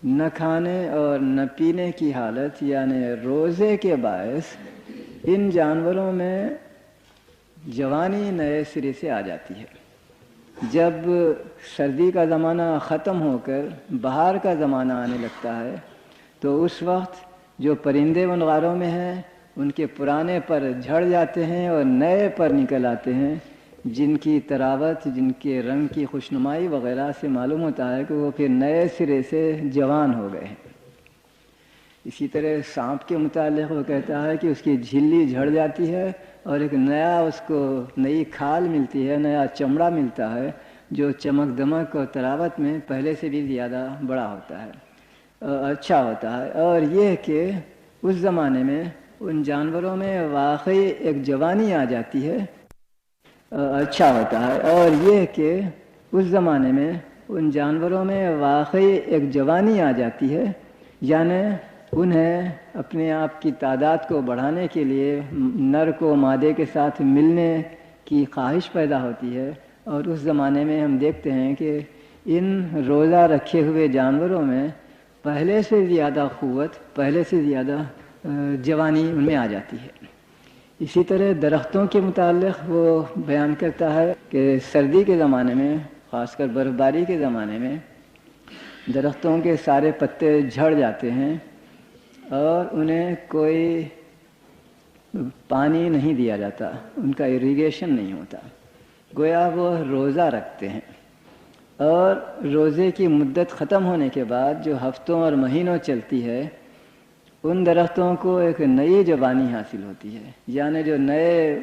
نہ کھانے اور نہ پینے کی حالت، یعنی روزے کے باعث ان جانوروں میں جوانی نئے سرے سے آ جاتی ہے۔ جب سردی کا زمانہ ختم ہو کر بہار کا زمانہ آنے لگتا ہے تو اس وقت جو پرندے ان غاروں میں ہیں، ان کے پرانے پر جھڑ جاتے ہیں اور نئے پر نکل آتے ہیں، جن کی طراوت، جن کے رنگ کی خوشنمائی وغیرہ سے معلوم ہوتا ہے کہ وہ پھر نئے سرے سے جوان ہو گئے ہیں۔ اسی طرح سانپ کے متعلق وہ کہتا ہے کہ اس کی جھلی جھڑ جاتی ہے اور ایک نیا، اس کو نئی کھال ملتی ہے، نیا چمڑا ملتا ہے، جو چمک دمک اور طراوت میں پہلے سے بھی زیادہ بڑا ہوتا ہے، اچھا ہوتا ہے۔ اور یہ کہ اس زمانے میں ان جانوروں میں واقعی ایک جوانی آ جاتی ہے، اچھا ہوتا ہے۔ اور یہ کہ اس زمانے میں ان جانوروں میں واقعی ایک جوانی آ جاتی ہے، یعنی انہیں اپنے آپ کی تعداد کو بڑھانے کے لیے نر کو مادے کے ساتھ ملنے کی خواہش پیدا ہوتی ہے۔ اور اس زمانے میں ہم دیکھتے ہیں کہ ان روزہ رکھے ہوئے جانوروں میں پہلے سے زیادہ قوت، پہلے سے زیادہ جوانی ان میں آ جاتی ہے۔ اسی طرح درختوں کے متعلق وہ بیان کرتا ہے کہ سردی کے زمانے میں، خاص کر برف باری کے زمانے میں، درختوں کے سارے پتے جھڑ جاتے ہیں اور انہیں کوئی پانی نہیں دیا جاتا، ان کا ایریگیشن نہیں ہوتا، گویا وہ روزہ رکھتے ہیں۔ اور روزے کی مدت ختم ہونے کے بعد جو ہفتوں اور مہینوں چلتی ہے، ان درختوں کو ایک نئی جوانی حاصل ہوتی ہے، یعنی جو نئے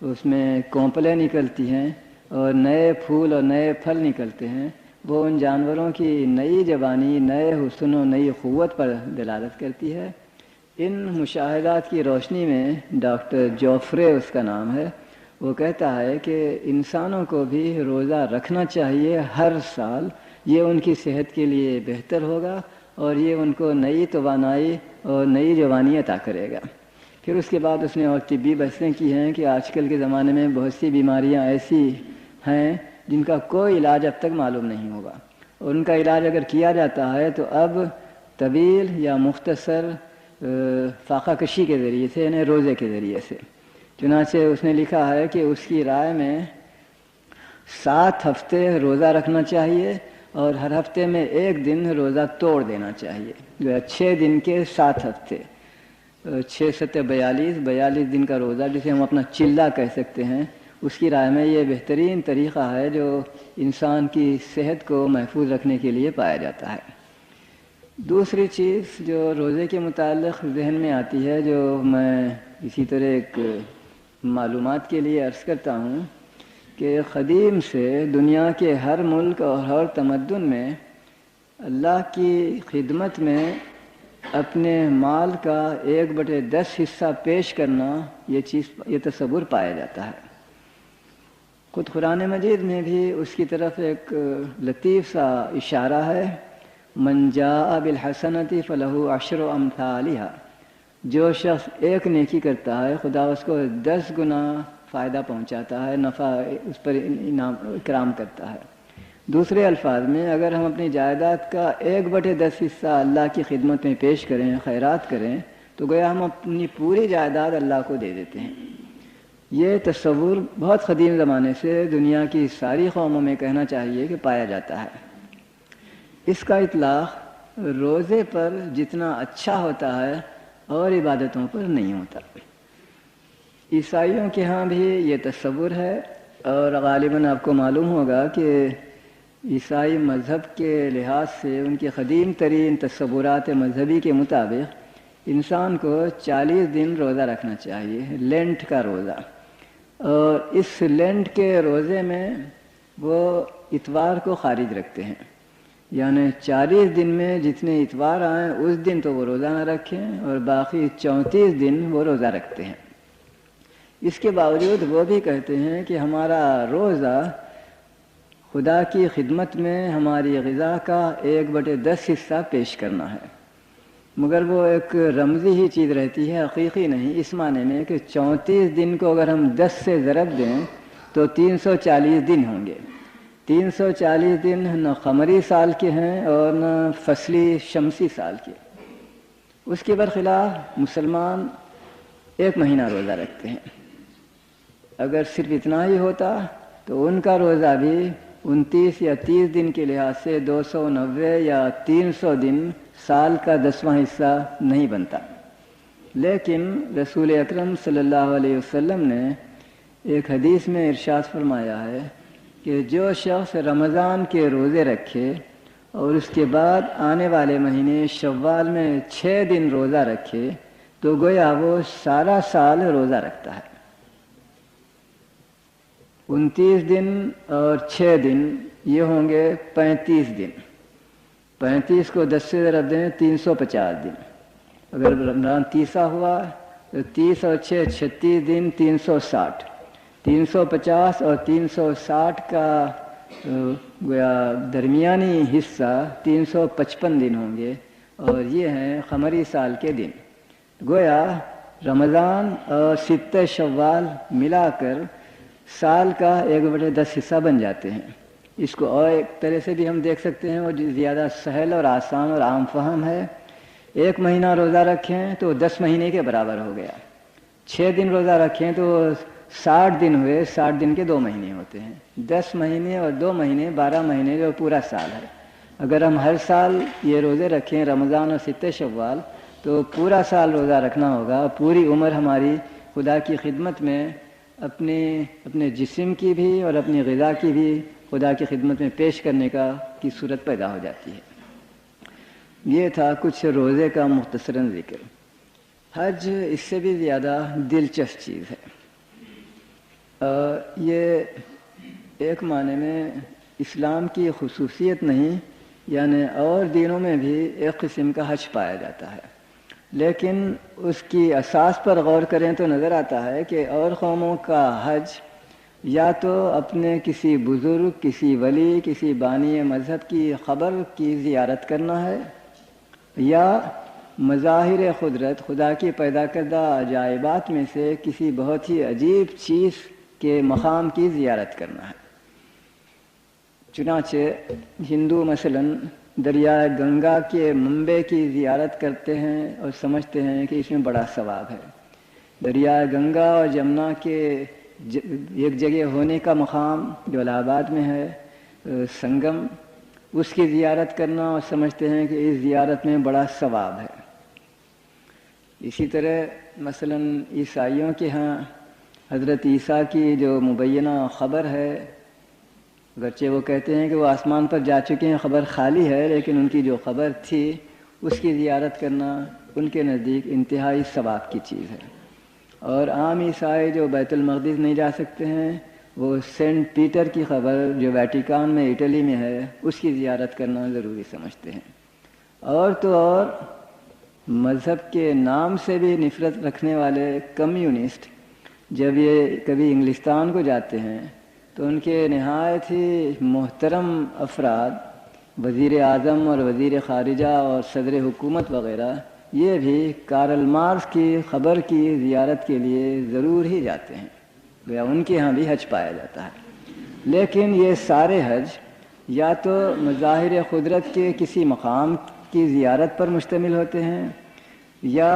اس میں کونپلیں نکلتی ہیں اور نئے پھول اور نئے پھل نکلتے ہیں، وہ ان جانوروں کی نئی جوانی، نئے حسن و نئی قوت پر دلالت کرتی ہے۔ ان مشاہدات کی روشنی میں ڈاکٹر جوفرے اس کا نام ہے، وہ کہتا ہے کہ انسانوں کو بھی روزہ رکھنا چاہیے ہر سال، یہ ان کی صحت کے لیے بہتر ہوگا اور یہ ان کو نئی توانائی اور نئی جوانی عطا کرے گا۔ پھر اس کے بعد اس نے اور طبی بحثیں کی ہیں کہ آج کل کے زمانے میں بہت سی بیماریاں ایسی ہیں جن کا کوئی علاج اب تک معلوم نہیں ہوگا، اور ان کا علاج اگر کیا جاتا ہے تو اب طویل یا مختصر فاقہ کشی کے ذریعے سے، یعنی روزے کے ذریعے سے۔ چنانچہ اس نے لکھا ہے کہ اس کی رائے میں 7 ہفتے روزہ رکھنا چاہیے اور ہر ہفتے میں 1 دن روزہ توڑ دینا چاہیے، جو 6 دن کے 7 ہفتے، 6 7 42 دن کا روزہ، جسے ہم اپنا چلہ کہہ سکتے ہیں۔ اس کی رائے میں یہ بہترین طریقہ ہے جو انسان کی صحت کو محفوظ رکھنے کے لیے پایا جاتا ہے۔ دوسری چیز جو روزے کے متعلق ذہن میں آتی ہے، جو میں اسی طرح ایک معلومات کے لیے عرض کرتا ہوں، کہ قدیم سے دنیا کے ہر ملک اور ہر تمدن میں اللہ کی خدمت میں اپنے مال کا 1/10 حصہ پیش کرنا یہ تصور پایا جاتا ہے۔ خود قرآن مجید میں بھی اس کی طرف ایک لطیف سا اشارہ ہے، من جاء بالحسنۃ فلہ عشر امثالھا، جو شخص ایک نیکی کرتا ہے خدا اس کو 10 گنا فائدہ پہنچاتا ہے، نفع اس پر انعام اکرام کرتا ہے۔ دوسرے الفاظ میں اگر ہم اپنی جائیداد کا 1/10 حصہ اللہ کی خدمت میں پیش کریں، خیرات کریں، تو گویا ہم اپنی پوری جائیداد اللہ کو دے دیتے ہیں۔ یہ تصور بہت قدیم زمانے سے دنیا کی ساری قوموں میں کہنا چاہیے کہ پایا جاتا ہے۔ اس کا اطلاق روزے پر جتنا اچھا ہوتا ہے اور عبادتوں پر نہیں ہوتا۔ عیسائیوں کے ہاں بھی یہ تصور ہے، اور غالباً آپ کو معلوم ہوگا کہ عیسائی مذہب کے لحاظ سے ان کے قدیم ترین تصورات مذہبی کے مطابق انسان کو 40 دن روزہ رکھنا چاہیے، لینٹ کا روزہ۔ اور اس لینٹ کے روزے میں وہ اتوار کو خارج رکھتے ہیں، یعنی 40 دن میں جتنے اتوار آئیں اس دن تو وہ روزہ نہ رکھیں، اور باقی 34 دن وہ روزہ رکھتے ہیں۔ اس کے باوجود وہ بھی کہتے ہیں کہ ہمارا روزہ خدا کی خدمت میں ہماری غذا کا 1/10 حصہ پیش کرنا ہے، مگر وہ ایک رمزی ہی چیز رہتی ہے، حقیقی نہیں، اس معنی میں کہ 34 دن کو اگر ہم 10 سے ضرب دیں تو 340 دن ہوں گے۔ 340 دن نہ قمری سال کے ہیں اور نہ فصلی شمسی سال کے۔ اس کے برخلاف مسلمان 1 مہینہ روزہ رکھتے ہیں۔ اگر صرف اتنا ہی ہوتا تو ان کا روزہ بھی 29 یا 30 دن کے لحاظ سے 290 یا 300 دن سال کا 10واں حصہ نہیں بنتا۔ لیکن رسول اکرم صلی اللہ علیہ وسلم نے ایک حدیث میں ارشاد فرمایا ہے کہ جو شخص رمضان کے روزے رکھے اور اس کے بعد آنے والے مہینے شوال میں 6 دن روزہ رکھے تو گویا وہ سارا سال روزہ رکھتا ہے۔ 29 دن اور 6 دن یہ ہوں گے 35 دن۔ 35 کو 10 سے ضرب دیں 350 دن۔ اگر رمضان 30 ہوا تو 30 اور 6 36 دن 360۔ 350 اور 360 کا گویا درمیانی حصہ 355 دن ہوں گے، اور یہ ہیں قمری سال کے دن۔ گویا رمضان اور 6 شوال ملا کر سال کا 1/10 حصہ بن جاتے ہیں۔ اس کو اور ایک طرح سے بھی ہم دیکھ سکتے ہیں، وہ زیادہ سہل اور آسان اور عام فہم ہے۔ 1 مہینہ روزہ رکھیں تو 10 مہینے کے برابر ہو گیا۔ 6 دن روزہ رکھیں تو 60 دن ہوئے، 60 دن کے 2 مہینے ہوتے ہیں۔ 10 مہینے اور 2 مہینے 12 مہینے جو پورا سال ہے۔ اگر ہم ہر سال یہ روزے رکھیں رمضان اور 6 شوال تو پورا سال روزہ رکھنا ہوگا، پوری عمر ہماری خدا کی خدمت میں اپنے جسم کی بھی اور اپنی غذا کی بھی خدا کی خدمت میں پیش کرنے کی صورت پیدا ہو جاتی ہے۔ یہ تھا کچھ روزے کا مختصراً ذکر۔ حج اس سے بھی زیادہ دلچسپ چیز ہے۔ یہ ایک معنی میں اسلام کی خصوصیت نہیں، یعنی اور دینوں میں بھی ایک قسم کا حج پایا جاتا ہے، لیکن اس کی اساس پر غور کریں تو نظر آتا ہے کہ اور قوموں کا حج یا تو اپنے کسی بزرگ، کسی ولی، کسی بانی مذہب کی قبر کی زیارت کرنا ہے، یا مظاہر قدرت خدا کی پیدا کردہ عجائبات میں سے کسی بہت ہی عجیب چیز کے مقام کی زیارت کرنا ہے۔ چنانچہ ہندو مثلاً دریائے گنگا کے منبع کی زیارت کرتے ہیں اور سمجھتے ہیں کہ اس میں بڑا ثواب ہے۔ دریائے گنگا اور جمنا کے ایک جگہ ہونے کا مقام جو الہ آباد میں ہے، سنگم، اس کی زیارت کرنا اور سمجھتے ہیں کہ اس زیارت میں بڑا ثواب ہے۔ اسی طرح مثلاً عیسائیوں کے ہاں حضرت عیسیٰ کی جو مبینہ خبر ہے، اگرچہ وہ کہتے ہیں کہ وہ آسمان پر جا چکے ہیں، خبر خالی ہے، لیکن ان کی جو خبر تھی اس کی زیارت کرنا ان کے نزدیک انتہائی ثواب کی چیز ہے۔ اور عام عیسائی جو بیت المقدس نہیں جا سکتے ہیں، وہ سینٹ پیٹر کی خبر جو ویٹیکان میں اٹلی میں ہے اس کی زیارت کرنا ضروری سمجھتے ہیں۔ اور تو اور مذہب کے نام سے بھی نفرت رکھنے والے کمیونسٹ جب یہ کبھی انگلستان کو جاتے ہیں تو ان کے نہایت ہی محترم افراد، وزیر اعظم اور وزیر خارجہ اور صدر حکومت وغیرہ، یہ بھی کارل مارکس کی قبر کی زیارت کے لیے ضرور ہی جاتے ہیں، گویا ان کے ہاں بھی حج پایا جاتا ہے۔ لیکن یہ سارے حج یا تو مظاہر قدرت کے کسی مقام کی زیارت پر مشتمل ہوتے ہیں یا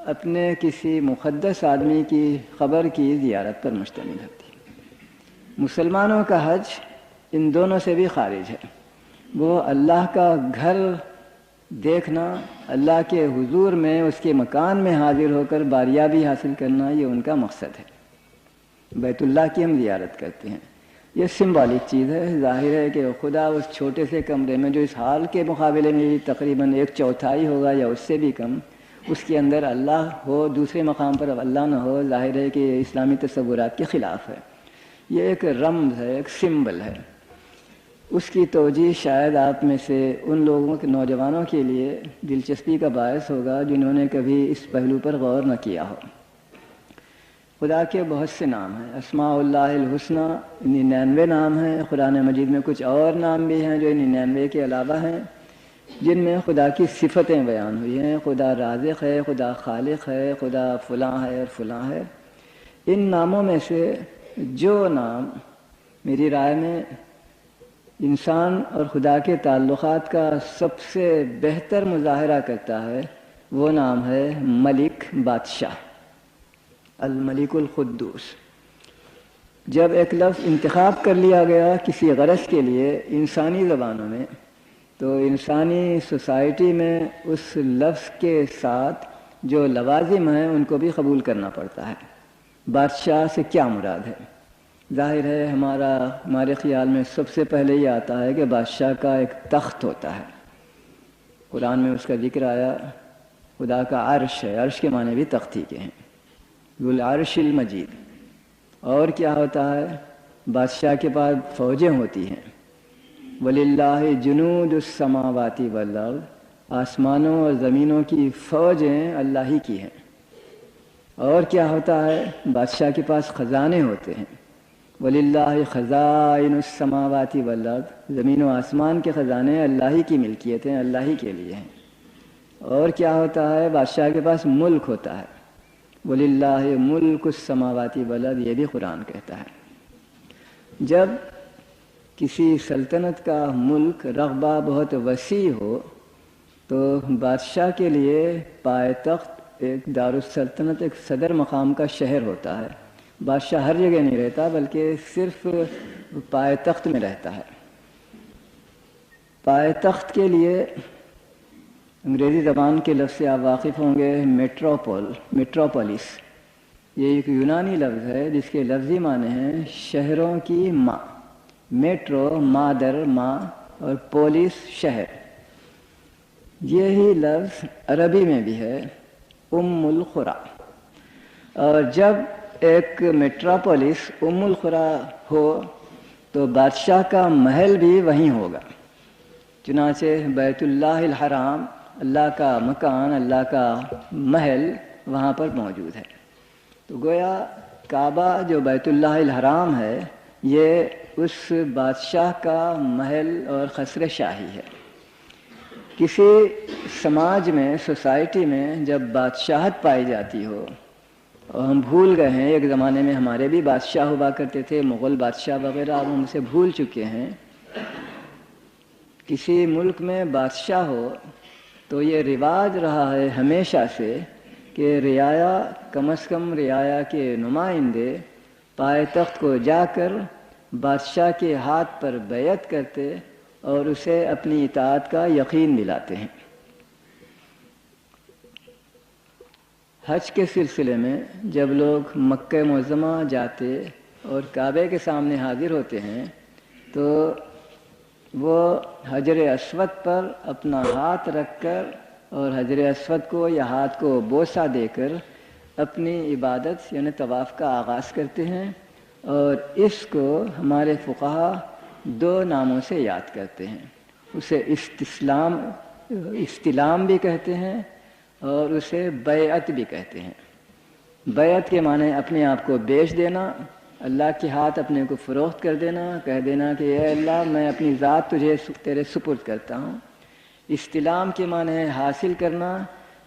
اپنے کسی مقدس آدمی کی قبر کی زیارت پر مشتمل ہوتی ہے۔ مسلمانوں کا حج ان دونوں سے بھی خارج ہے۔ وہ اللہ کا گھر دیکھنا، اللہ کے حضور میں اس کے مکان میں حاضر ہو کر باریابی حاصل کرنا، یہ ان کا مقصد ہے۔ بیت اللہ کی ہم زیارت کرتے ہیں، یہ سمبولک چیز ہے۔ ظاہر ہے کہ خدا اس چھوٹے سے کمرے میں جو اس حال کے مقابلے میں تقریباً 1/4 ہوگا یا اس سے بھی کم، اس کے اندر اللہ ہو، دوسرے مقام پر اللہ نہ ہو، ظاہر ہے کہ اسلامی تصورات کے خلاف ہے۔ یہ ایک رمز ہے، ایک سمبل ہے۔ اس کی توجیہ شاید آپ میں سے ان لوگوں کے نوجوانوں کے لیے دلچسپی کا باعث ہوگا جنہوں نے کبھی اس پہلو پر غور نہ کیا ہو۔ خدا کے بہت سے نام ہیں، اسماء اللہ الحسنی 99 نام ہیں۔ قرآن مجید میں کچھ اور نام بھی ہیں جو 99 کے علاوہ ہیں، جن میں خدا کی صفتیں بیان ہوئی ہیں۔ خدا رازق ہے، خدا خالق ہے، خدا فلاں ہے اور فلاں ہے۔ ان ناموں میں سے جو نام میری رائے میں انسان اور خدا کے تعلقات کا سب سے بہتر مظاہرہ کرتا ہے، وہ نام ہے ملک، بادشاہ، الملک القدوس۔ جب ایک لفظ انتخاب کر لیا گیا کسی غرض کے لیے انسانی زبانوں میں، تو انسانی سوسائٹی میں اس لفظ کے ساتھ جو لوازم ہیں ان کو بھی قبول کرنا پڑتا ہے۔ بادشاہ سے کیا مراد ہے؟ ظاہر ہے ہمارے خیال میں سب سے پہلے یہ آتا ہے کہ بادشاہ کا ایک تخت ہوتا ہے۔ قرآن میں اس کا ذکر آیا، خدا کا عرش ہے، عرش کے معنی بھی تخت ہی کے ہیں، ذو العرش المجید۔ اور کیا ہوتا ہے؟ بادشاہ کے پاس فوجیں ہوتی ہیں، وَلِلَّهِ جُنُودُ السَّمَاوَاتِ وَالْأَرْضِ، آسمانوں اور زمینوں کی فوجیں اللہ ہی کی ہیں۔ اور کیا ہوتا ہے؟ بادشاہ کے پاس خزانے ہوتے ہیں، وَلِلَّهِ خَزَائِنُ السَّمَاوَاتِ وَالْأَرْضِ، زمین و آسمان کے خزانے اللہ ہی کی ملکیت ہیں، اللہ ہی کے لیے ہیں۔ اور کیا ہوتا ہے؟ بادشاہ کے پاس ملک ہوتا ہے، وَلِلَّهِ مُلْكُ السَّمَاوَاتِ وَالْأَرْضِ، یہ بھی قرآن کہتا ہے۔ جب کسی سلطنت کا ملک رقبہ بہت وسیع ہو تو بادشاہ کے لیے پائے تخت ایک دارالسلطنت، ایک صدر مقام کا شہر ہوتا ہے۔ بادشاہ ہر جگہ نہیں رہتا بلکہ صرف پائے تخت میں رہتا ہے۔ پائے تخت کے لیے انگریزی زبان کے لفظ سے آپ واقف ہوں گے، میٹروپولس۔ یہ ایک یونانی لفظ ہے جس کے لفظی معنی ہیں شہروں کی ماں۔ میٹرو مادر، ماں، اور پولیس شہر۔ یہی لفظ عربی میں بھی ہے، القریٰ۔ اور جب ایک میٹروپولس القریٰ ہو تو بادشاہ کا محل بھی وہیں ہوگا۔ چنانچہ بیت اللہ الحرام، اللہ کا مکان، اللہ کا محل وہاں پر موجود ہے۔ تو گویا کعبہ جو بیت اللہ الحرام ہے، یہ اس بادشاہ کا محل اور قصر شاہی ہے۔ کسی سماج میں، سوسائٹی میں جب بادشاہت پائی جاتی ہو، اور ہم بھول گئے ہیں، ایک زمانے میں ہمارے بھی بادشاہ ہوا کرتے تھے، مغل بادشاہ وغیرہ، اب ہم اسے بھول چکے ہیں۔ کسی ملک میں بادشاہ ہو تو یہ رواج رہا ہے ہمیشہ سے کہ رعایا، کم از کم رعایا کے نمائندے پائے تخت کو جا کر بادشاہ کے ہاتھ پر بیعت کرتے اور اسے اپنی اطاعت کا یقین دلاتے ہیں۔ حج کے سلسلے میں جب لوگ مکہ معظمہ جاتے اور کعبے کے سامنے حاضر ہوتے ہیں تو وہ حجر اسود پر اپنا ہاتھ رکھ کر اور حجر اسود کو یا ہاتھ کو بوسہ دے کر اپنی عبادت یعنی طواف کا آغاز کرتے ہیں، اور اس کو ہمارے فقہا دو ناموں سے یاد کرتے ہیں۔ اسے استلام بھی کہتے ہیں اور اسے بیعت بھی کہتے ہیں۔ بیعت کے معنی اپنے آپ کو بیچ دینا، اللہ کے ہاتھ اپنے کو فروخت کر دینا، کہہ دینا کہ اے اللہ میں اپنی ذات تجھے تیرے سپرد کرتا ہوں۔ استلام کے معنی ہے حاصل کرنا،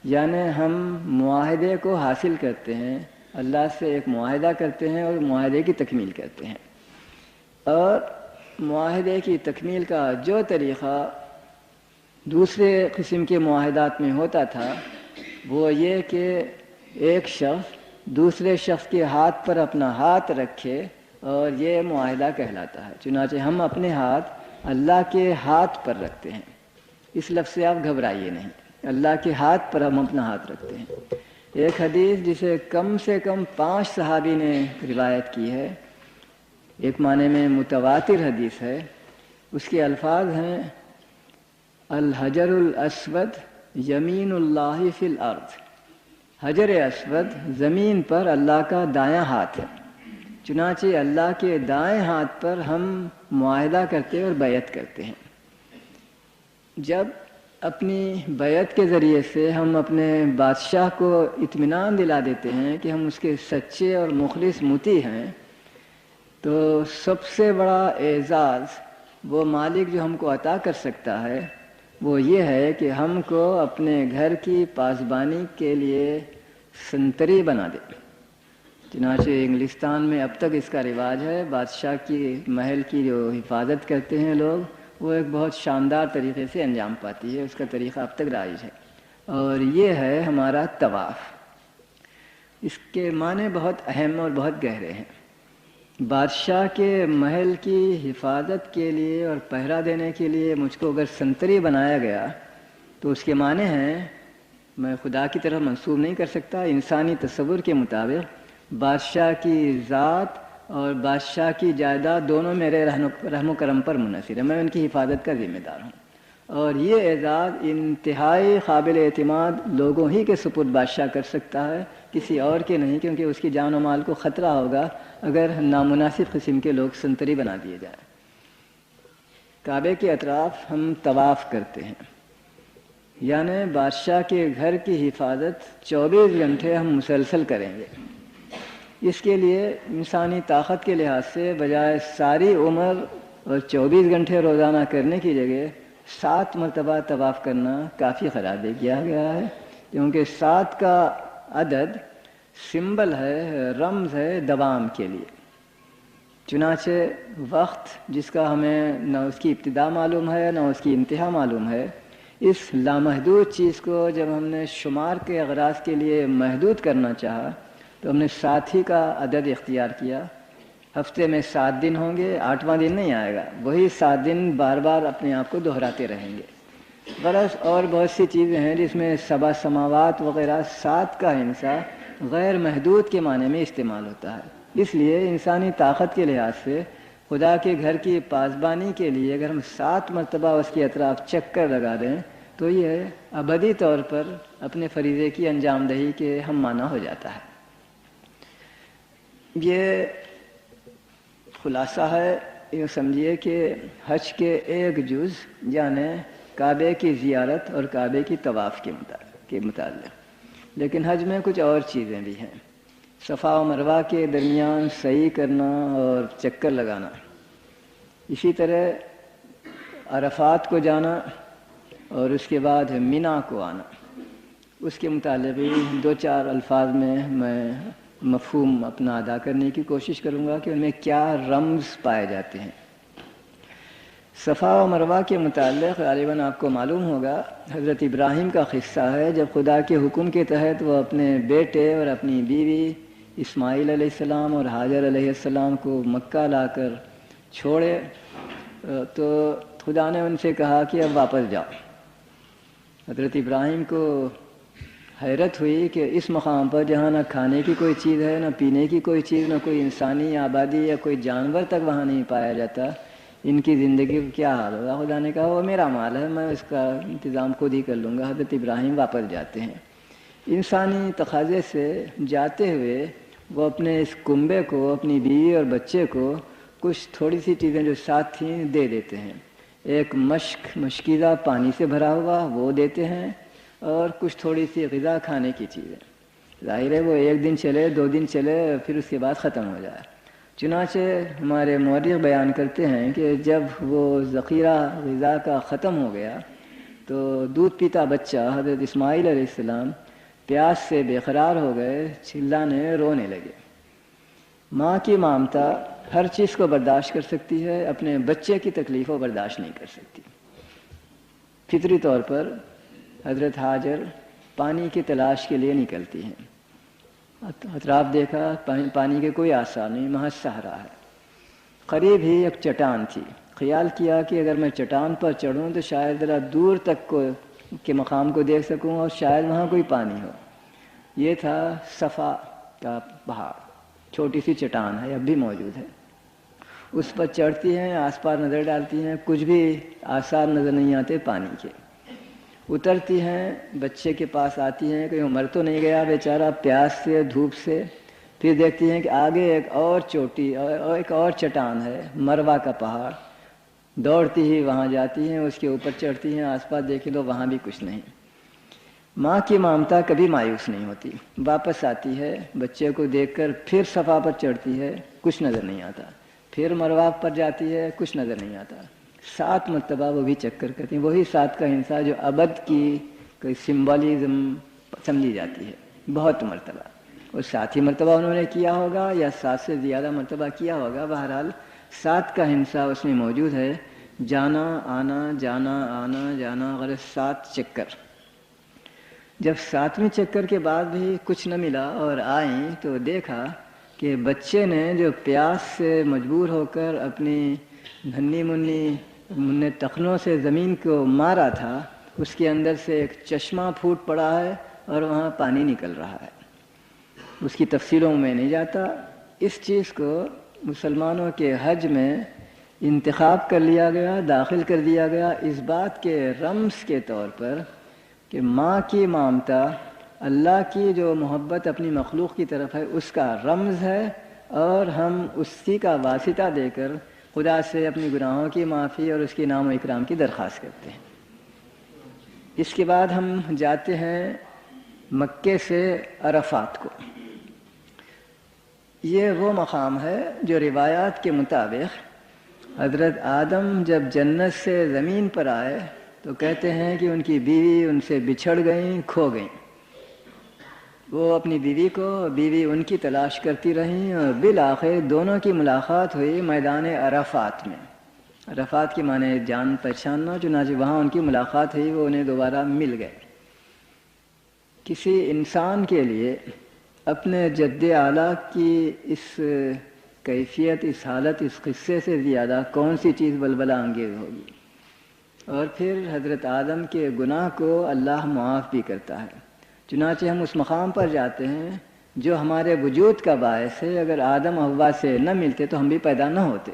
یعنی ہم معاہدے کو حاصل کرتے ہیں، اللہ سے ایک معاہدہ کرتے ہیں اور معاہدے کی تکمیل کرتے ہیں۔ اور معاہدے کی تکمیل کا جو طریقہ دوسرے قسم کے معاہدات میں ہوتا تھا وہ یہ کہ ایک شخص دوسرے شخص کے ہاتھ پر اپنا ہاتھ رکھے، اور یہ معاہدہ کہلاتا ہے۔ چنانچہ ہم اپنے ہاتھ اللہ کے ہاتھ پر رکھتے ہیں، اس لفظ سے آپ گھبرائیے نہیں، اللہ کے ہاتھ پر ہم اپنا ہاتھ رکھتے ہیں۔ ایک حدیث جسے کم سے کم 5 صحابی نے روایت کی ہے، ایک معنی میں متواتر حدیث ہے، اس کے الفاظ ہیں الحجر الاسود یمین اللہ فی الارض، حجر اسود زمین پر اللہ کا دایاں ہاتھ ہے۔ چنانچہ اللہ کے دائیں ہاتھ پر ہم معاہدہ کرتے اور بیعت کرتے ہیں۔ جب اپنی بیعت کے ذریعے سے ہم اپنے بادشاہ کو اطمینان دلا دیتے ہیں کہ ہم اس کے سچے اور مخلص مطیع ہیں، تو سب سے بڑا اعزاز وہ مالک جو ہم کو عطا کر سکتا ہے وہ یہ ہے کہ ہم کو اپنے گھر کی پاسبانی کے لیے سنتری بنا دے۔ چنانچہ انگلستان میں اب تک اس کا رواج ہے، بادشاہ کی محل کی جو حفاظت کرتے ہیں لوگ، وہ ایک بہت شاندار طریقے سے انجام پاتی ہے، اس کا طریقہ اب تک رائج ہے۔ اور یہ ہے ہمارا طواف۔ اس کے معنی بہت اہم اور بہت گہرے ہیں۔ بادشاہ کے محل کی حفاظت کے لیے اور پہرا دینے کے لیے مجھ کو اگر سنتری بنایا گیا تو اس کے معنی ہیں، میں خدا کی طرف منسوب نہیں کر سکتا، انسانی تصور کے مطابق بادشاہ کی ذات اور بادشاہ کی جائیداد دونوں میرے رحم و کرم پر منحصر ہے، میں ان کی حفاظت کا ذمہ دار ہوں۔ اور یہ اعزاز انتہائی قابل اعتماد لوگوں ہی کے سپرد بادشاہ کر سکتا ہے، کسی اور کے نہیں، کیونکہ اس کی جان و مال کو خطرہ ہوگا اگر نامناسب قسم کے لوگ سنتری بنا دیے جائیں۔ کعبے کے اطراف ہم طواف کرتے ہیں، یعنی بادشاہ کے گھر کی حفاظت 24 گھنٹے ہم مسلسل کریں گے۔ اس کے لیے انسانی طاقت کے لحاظ سے بجائے ساری عمر اور 24 گھنٹے روزانہ کرنے کی جگہ 7 مرتبہ طواف کرنا کافی قرار دے کیا گیا ہے، کیونکہ 7 کا عدد سمبل ہے، رمز ہے دوام کے لیے۔ چنانچہ وقت جس کا ہمیں نہ اس کی ابتدا معلوم ہے نہ اس کی انتہا معلوم ہے، اس لامحدود چیز کو جب ہم نے شمار کے اغراض کے لیے محدود کرنا چاہا تو ہم نے 7 ہی کا عدد اختیار کیا۔ ہفتے میں 7 دن ہوں گے، 8واں دن نہیں آئے گا، وہی 7 دن بار بار اپنے آپ کو دہراتے رہیں گے۔ غرض اور بہت سی چیزیں ہیں جس میں 7 سماوات وغیرہ 7 کا ہندسہ غیر محدود کے معنی میں استعمال ہوتا ہے۔ اس لیے انسانی طاقت کے لحاظ سے خدا کے گھر کی پاسبانی کے لیے اگر ہم 7 مرتبہ اس کے اطراف چکر لگا دیں تو یہ ابدی طور پر اپنے فریضے کی انجام دہی کے ہم معنی ہو جاتا ہے۔ یہ خلاصہ ہے، یہ سمجھیے کہ حج کے ایک جز یعنی کعبے کی زیارت اور کعبے کی طواف کے متعلق، لیکن حج میں کچھ اور چیزیں بھی ہیں۔ صفا و مروہ کے درمیان سعی کرنا اور چکر لگانا، اسی طرح عرفات کو جانا اور اس کے بعد مینا کو آنا، اس کے متعلق بھی 2-4 الفاظ میں مفہوم اپنا ادا کرنے کی کوشش کروں گا کہ ان میں کیا رمز پائے جاتے ہیں۔ صفا و مروہ کے متعلق غالباً آپ کو معلوم ہوگا، حضرت ابراہیم کا قصہ ہے جب خدا کے حکم کے تحت وہ اپنے بیٹے اور اپنی بیوی اسماعیل علیہ السلام اور حاجر علیہ السلام کو مکہ لا کر چھوڑے تو خدا نے ان سے کہا کہ اب واپس جاؤ۔ حضرت ابراہیم کو حیرت ہوئی کہ اس مقام پر جہاں نہ کھانے کی کوئی چیز ہے، نہ پینے کی کوئی چیز، نہ کوئی انسانی آبادی یا کوئی جانور تک وہاں نہیں پایا جاتا، ان کی زندگی کا کیا حال ہوگا؟ خدا نے کہا وہ میرا مال ہے، میں اس کا انتظام خود ہی کر لوں گا۔ حضرت ابراہیم واپس جاتے ہیں۔ انسانی تقاضے سے جاتے ہوئے وہ اپنے اس کنبے کو، اپنی بیوی اور بچے کو کچھ تھوڑی سی چیزیں جو ساتھ تھیں دے دیتے ہیں۔ ایک مشکیزہ پانی سے بھرا ہوا وہ دیتے ہیں، اور کچھ تھوڑی سی غذا کھانے کی چیزیں. ظاہر ہے وہ 1 دن چلے 2 دن چلے پھر اس کے بعد ختم ہو جائے. چنانچہ ہمارے مورخ بیان کرتے ہیں کہ جب وہ ذخیرہ غذا کا ختم ہو گیا تو دودھ پیتا بچہ حضرت اسماعیل علیہ السلام پیاس سے بے قرار ہو گئے، چلانے رونے لگے. ماں کی ممتا ہر چیز کو برداشت کر سکتی ہے، اپنے بچے کی تکلیف کو برداشت نہیں کر سکتی. فطری طور پر حضرت ہاجر پانی کی تلاش کے لیے نکلتی ہیں. اطراف دیکھا، پانی کے کوئی آثار نہیں، محض صحرا ہے. قریب ہی ایک چٹان تھی. خیال کیا کہ اگر میں چٹان پر چڑھوں تو شاید ذرا دور تک کے مقام کو دیکھ سکوں اور شاید وہاں کوئی پانی ہو. یہ تھا صفا کا پہاڑ، چھوٹی سی چٹان ہے، اب بھی موجود ہے. اس پر چڑھتی ہیں، آس پاس نظر ڈالتی ہیں، کچھ بھی آثار نظر نہیں آتے پانی کے. اترتی ہیں، بچے کے پاس آتی ہیں، کہیں مر تو نہیں گیا بیچارہ پیاس سے دھوپ سے. پھر دیکھتی ہیں کہ آگے ایک اور چوٹی اور ایک اور چٹان ہے، مروا کا پہاڑ. دوڑتی ہی وہاں جاتی ہیں، اس کے اوپر چڑھتی ہیں، آس پاس دیکھیں تو وہاں بھی کچھ نہیں. ماں کی ممتا کبھی مایوس نہیں ہوتی. واپس آتی ہے، بچے کو دیکھ کر پھر صفا پر چڑھتی ہے، کچھ نظر نہیں آتا. پھر مروا پر جاتی ہے، کچھ نظر نہیں آتا. 7 مرتبہ وہ بھی چکر کرتی ہیں. وہی 7 کا ہنسا جو ابد کی کوئی سمبولزم سمجھی جاتی ہے. بہت مرتبہ، اور 7 ہی مرتبہ انہوں نے کیا ہوگا یا 7 سے زیادہ مرتبہ کیا ہوگا. بہرحال 7 کا ہنسا اس میں موجود ہے. جانا آنا جانا آنا جانا، غرض 7 چکر. جب 7ویں چکر کے بعد بھی کچھ نہ ملا اور آئیں تو دیکھا کہ بچے نے جو پیاس سے مجبور ہو کر اپنی ننھی منی ٹخنوں سے زمین کو مارا تھا، اس کے اندر سے ایک چشمہ پھوٹ پڑا ہے اور وہاں پانی نکل رہا ہے. اس کی تفصیلوں میں نہیں جاتا. اس چیز کو مسلمانوں کے حج میں انتخاب کر لیا گیا، داخل کر دیا گیا اس بات کے رمز کے طور پر کہ ماں کی ممتا اللہ کی جو محبت اپنی مخلوق کی طرف ہے اس کا رمز ہے، اور ہم اسی کا واسطہ دے کر خدا سے اپنی گناہوں کی معافی اور اس کے نام و اکرام کی درخواست کرتے ہیں. اس کے بعد ہم جاتے ہیں مکے سے عرفات کو. یہ وہ مقام ہے جو روایات کے مطابق حضرت آدم جب جنت سے زمین پر آئے تو کہتے ہیں کہ ان کی بیوی ان سے بچھڑ گئیں، کھو گئیں. وہ اپنی بیوی ان کی تلاش کرتی رہیں اور بالآخر دونوں کی ملاقات ہوئی میدان عرفات میں. عرفات کی معنی جان پہچاننا، چنانچہ وہاں ان کی ملاقات ہوئی، وہ انہیں دوبارہ مل گئے. کسی انسان کے لیے اپنے جد اعلیٰ کی اس کیفیت، اس حالت، اس قصے سے زیادہ کون سی چیز بلبلہ انگیز ہوگی. اور پھر حضرت آدم کے گناہ کو اللہ معاف بھی کرتا ہے. چنانچہ ہم اس مقام پر جاتے ہیں جو ہمارے وجود کا باعث ہے. اگر آدم حوا سے نہ ملتے تو ہم بھی پیدا نہ ہوتے.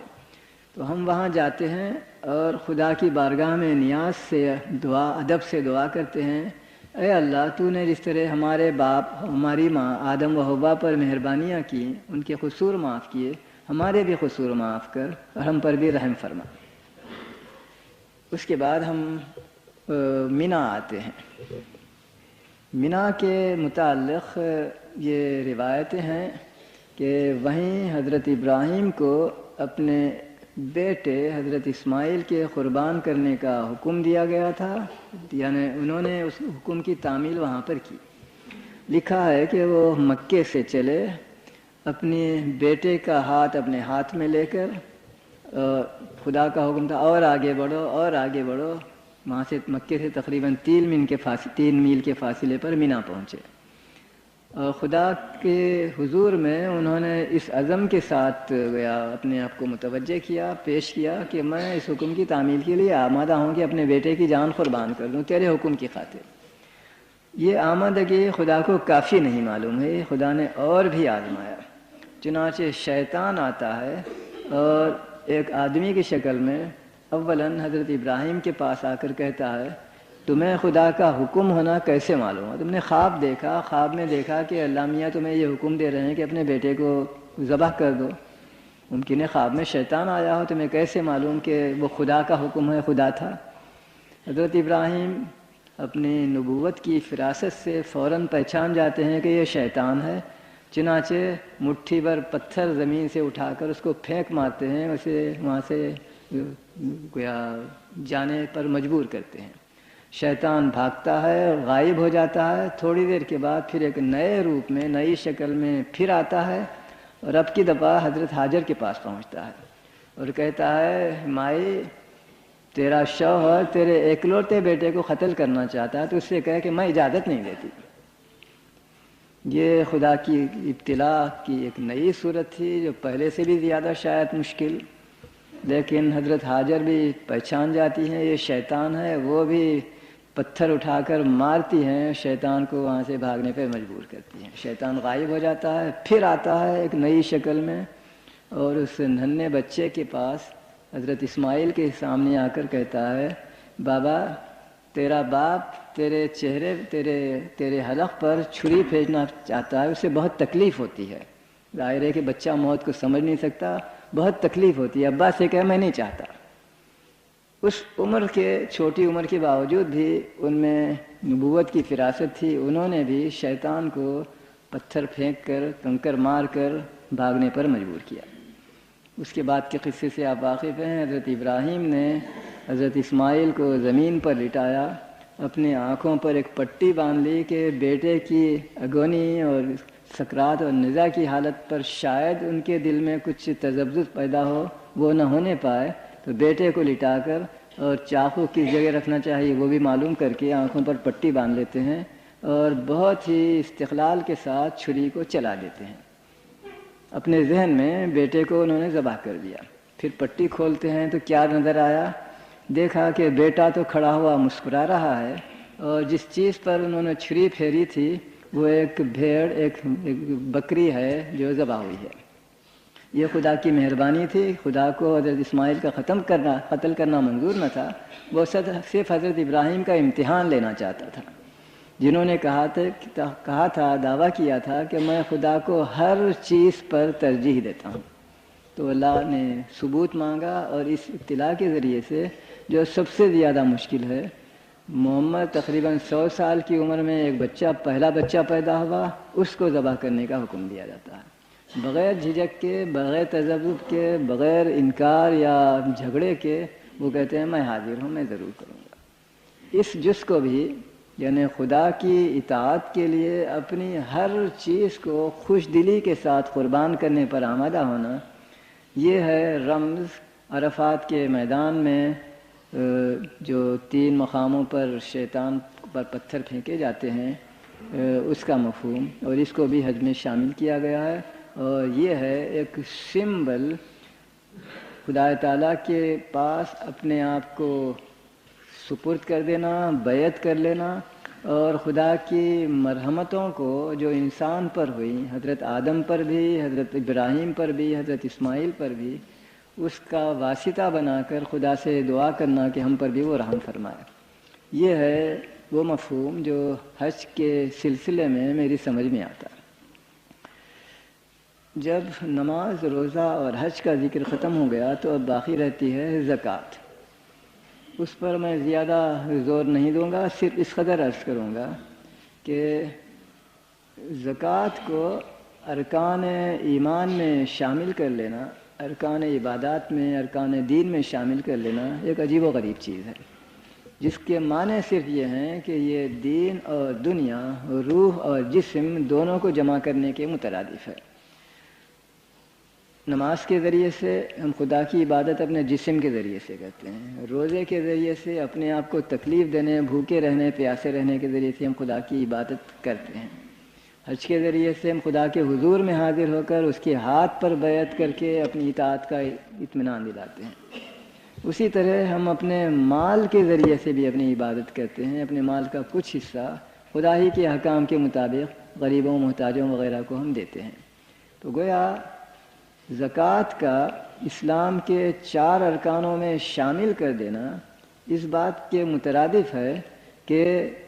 تو ہم وہاں جاتے ہیں اور خدا کی بارگاہ میں نیاز سے دعا، ادب سے دعا کرتے ہیں، اے اللہ، تو نے جس طرح ہمارے باپ، ہماری ماں آدم و حوا پر مہربانیاں کی، ان کے قصور معاف کیے، ہمارے بھی قصور معاف کر اور ہم پر بھی رحم فرما. اس کے بعد ہم مینا آتے ہیں. مینا کے متعلق یہ روایتیں ہیں کہ وہیں حضرت ابراہیم کو اپنے بیٹے حضرت اسماعیل کے قربان کرنے کا حکم دیا گیا تھا، یعنی انہوں نے اس حکم کی تعمیل وہاں پر کی. لکھا ہے کہ وہ مکے سے چلے، اپنے بیٹے کا ہاتھ اپنے ہاتھ میں لے کر، خدا کا حکم تھا اور آگے بڑھو اور آگے بڑھو. وہاں سے مکے سے تقریباً 3 میل کے فاصلے پر مینا پہنچے. اور خدا کے حضور میں انہوں نے اس عزم کے ساتھ گیا، اپنے آپ کو متوجہ کیا، پیش کیا کہ میں اس حکم کی تعمیل کے لیے آمادہ ہوں کہ اپنے بیٹے کی جان قربان کر دوں تیرے حکم کی خاطر. یہ آمادگی خدا کو کافی نہیں معلوم ہے، خدا نے اور بھی آزمایا. چنانچہ شیطان آتا ہے اور ایک آدمی کی شکل میں اولاً حضرت ابراہیم کے پاس آ کر کہتا ہے، تمہیں خدا کا حکم ہونا کیسے معلوم ہے؟ تم نے خواب دیکھا، خواب میں دیکھا کہ اللہ میاں تمہیں یہ حکم دے رہے ہیں کہ اپنے بیٹے کو ذبح کر دو. ممکن ہے خواب میں شیطان آیا ہو، تمہیں کیسے معلوم کہ وہ خدا کا حکم ہے، خدا تھا؟ حضرت ابراہیم اپنی نبوت کی فراست سے فوراً پہچان جاتے ہیں کہ یہ شیطان ہے، چنانچہ مٹھی بھر پتھر زمین سے اٹھا کر اس کو پھینک مارتے ہیں، اسے وہاں سے گویا جانے پر مجبور کرتے ہیں۔ شیطان بھاگتا ہے اور غائب ہو جاتا ہے، تھوڑی دیر کے بعد پھر ایک نئے روپ میں، نئی شکل میں پھر آتا ہے اور اب کی دفعہ حضرت ہاجر کے پاس پہنچتا ہے اور کہتا ہے مائی تیرا شوہر تیرے اکلوتے بیٹے کو قتل کرنا چاہتا ہے، تو اس سے کہے کہ میں اجازت نہیں دیتی۔ یہ خدا کی ابتلا کی ایک نئی صورت تھی جو پہلے سے بھی زیادہ شاید مشکل، لیکن حضرت ہاجر بھی پہچان جاتی ہیں یہ شیطان ہے، وہ بھی پتھر اٹھا کر مارتی ہیں، شیطان کو وہاں سے بھاگنے پہ مجبور کرتی ہیں۔ شیطان غائب ہو جاتا ہے، پھر آتا ہے ایک نئی شکل میں اور اس ننھے بچے کے پاس حضرت اسماعیل کے سامنے آ کر کہتا ہے بابا تیرا باپ تیرے چہرے تیرے حلق پر چھری پھینکنا چاہتا ہے، اسے بہت تکلیف ہوتی ہے۔ ظاہر ہے کہ بچہ موت کو سمجھ نہیں سکتا، بہت تکلیف ہوتی ہے، ابا سے کہے میں نہیں چاہتا۔ اس عمر کے چھوٹی عمر کے باوجود بھی ان میں نبوت کی فراست تھی، انہوں نے بھی شیطان کو پتھر پھینک کر کنکر مار کر بھاگنے پر مجبور کیا۔ اس کے بعد کے قصے سے آپ واقف ہیں، حضرت ابراہیم نے حضرت اسماعیل کو زمین پر لٹایا، اپنی آنکھوں پر ایک پٹی باندھ لی کہ بیٹے کی اگونی اور سکرات اور نزا کی حالت پر شاید ان کے دل میں کچھ تذبذب پیدا ہو، وہ نہ ہونے پائے، تو بیٹے کو لٹا کر اور چاقو کس جگہ رکھنا چاہیے وہ بھی معلوم کر کے آنکھوں پر پٹی باندھ لیتے ہیں اور بہت ہی استقلال کے ساتھ چھری کو چلا دیتے ہیں۔ اپنے ذہن میں بیٹے کو انہوں نے ذبح کر دیا، پھر پٹی کھولتے ہیں تو کیا نظر آیا؟ دیکھا کہ بیٹا تو کھڑا ہوا مسکرا رہا ہے اور جس چیز پر انہوں نے چھری پھیری تھی وہ ایک بھیڑ، ایک بکری ہے جو ذبح ہوئی ہے۔ یہ خدا کی مہربانی تھی، خدا کو حضرت اسماعیل کا قتل کرنا منظور نہ تھا، وہ صرف حضرت ابراہیم کا امتحان لینا چاہتا تھا، جنہوں نے کہا تھا، دعویٰ کیا تھا کہ میں خدا کو ہر چیز پر ترجیح دیتا ہوں۔ تو اللہ نے ثبوت مانگا اور اس ابتلا کے ذریعے سے جو سب سے زیادہ مشکل ہے، محمد تقریباً 100 سال کی عمر میں ایک بچہ، پہلا بچہ پیدا ہوا، اس کو ذبح کرنے کا حکم دیا جاتا ہے، بغیر جھجک کے، بغیر تذبذب کے، بغیر انکار یا جھگڑے کے۔ وہ کہتے ہیں میں حاضر ہوں، میں ضرور کروں گا۔ اس جز کو بھی یعنی خدا کی اطاعت کے لیے اپنی ہر چیز کو خوش دلی کے ساتھ قربان کرنے پر آمادہ ہونا، یہ ہے رمز عرفات کے میدان میں جو 3 مقاموں پر شیطان پر پتھر پھینکے جاتے ہیں اس کا مفہوم، اور اس کو بھی حج میں شامل کیا گیا ہے، اور یہ ہے ایک سمبل خدا تعالیٰ کے پاس اپنے آپ کو سپرد کر دینا، بیعت کر لینا، اور خدا کی مرحمتوں کو جو انسان پر ہوئی، حضرت آدم پر بھی، حضرت ابراہیم پر بھی، حضرت اسماعیل پر بھی، اس کا واسطہ بنا کر خدا سے دعا کرنا کہ ہم پر بھی وہ رحم فرمائے۔ یہ ہے وہ مفہوم جو حج کے سلسلے میں میری سمجھ میں آتا ہے۔ جب نماز، روزہ اور حج کا ذکر ختم ہو گیا تو اب باقی رہتی ہے زکوٰۃ۔ اس پر میں زیادہ زور نہیں دوں گا، صرف اس قدر عرض کروں گا کہ زکوٰۃ کو ارکان ایمان میں شامل کر لینا، ارکان عبادات میں، ارکان دین میں شامل کر لینا ایک عجیب و غریب چیز ہے، جس کے معنی صرف یہ ہیں کہ یہ دین اور دنیا، روح اور جسم دونوں کو جمع کرنے کے مترادف ہے۔ نماز کے ذریعے سے ہم خدا کی عبادت اپنے جسم کے ذریعے سے کرتے ہیں، روزے کے ذریعے سے اپنے آپ کو تکلیف دینے، بھوکے رہنے، پیاسے رہنے کے ذریعے سے ہم خدا کی عبادت کرتے ہیں، حج کے ذریعے سے ہم خدا کے حضور میں حاضر ہو کر اس کے ہاتھ پر بیعت کر کے اپنی اطاعت کا اطمینان دلاتے ہیں۔ اسی طرح ہم اپنے مال کے ذریعے سے بھی اپنی عبادت کرتے ہیں، اپنے مال کا کچھ حصہ خدا ہی کے احکام کے مطابق غریبوں، محتاجوں وغیرہ کو ہم دیتے ہیں۔ تو گویا زکوٰۃ کا اسلام کے 4 ارکانوں میں شامل کر دینا اس بات کے مترادف ہے کہ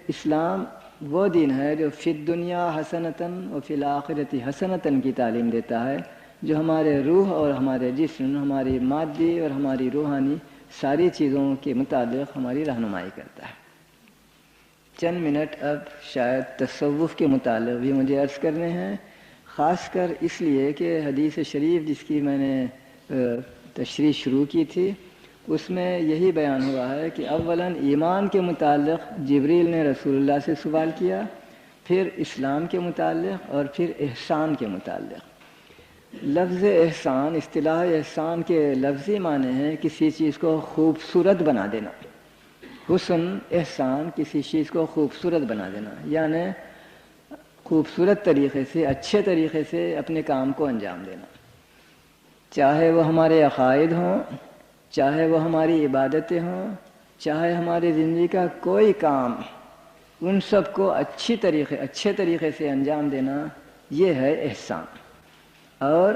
اسلام وہ دین ہے جو فی الدنیا حسنتاً و فی الآخرۃ حسنتاً کی تعلیم دیتا ہے، جو ہمارے روح اور ہمارے جسم، ہماری مادی اور ہماری روحانی ساری چیزوں کے متعلق ہماری رہنمائی کرتا ہے۔ چند منٹ اب شاید تصوف کے متعلق بھی مجھے عرض کرنے ہیں، خاص کر اس لیے کہ حدیث شریف جس کی میں نے تشریح شروع کی تھی اس میں یہی بیان ہوا ہے کہ اولاً ایمان کے متعلق جبریل نے رسول اللہ سے سوال کیا، پھر اسلام کے متعلق اور پھر احسان کے متعلق۔ لفظ احسان، اصطلاح احسان کے لفظی معنی ہے کسی چیز کو خوبصورت بنا دینا۔ حسن، احسان، کسی چیز کو خوبصورت بنا دینا، یعنی خوبصورت طریقے سے، اچھے طریقے سے اپنے کام کو انجام دینا، چاہے وہ ہمارے عقائد ہوں، چاہے وہ ہماری عبادتیں ہوں، چاہے ہماری زندگی کا کوئی کام، ان سب کو اچھے طریقے سے انجام دینا، یہ ہے احسان۔ اور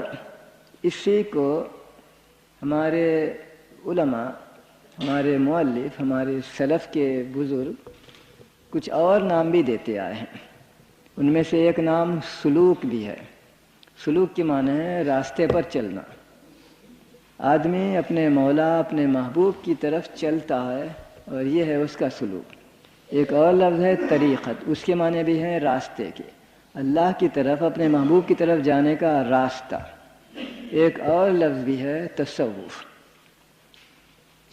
اسی کو ہمارے علماء، ہمارے مؤلف، ہمارے سلف کے بزرگ کچھ اور نام بھی دیتے آئے ہیں۔ ان میں سے ایک نام سلوک بھی ہے۔ سلوک کے معنی ہے راستے پر چلنا۔ آدمی اپنے مولا، اپنے محبوب کی طرف چلتا ہے اور یہ ہے اس کا سلوک۔ ایک اور لفظ ہے طریقت، اس کے معنی بھی ہیں راستے کے، اللہ کی طرف، اپنے محبوب کی طرف جانے کا راستہ۔ ایک اور لفظ بھی ہے تصوف۔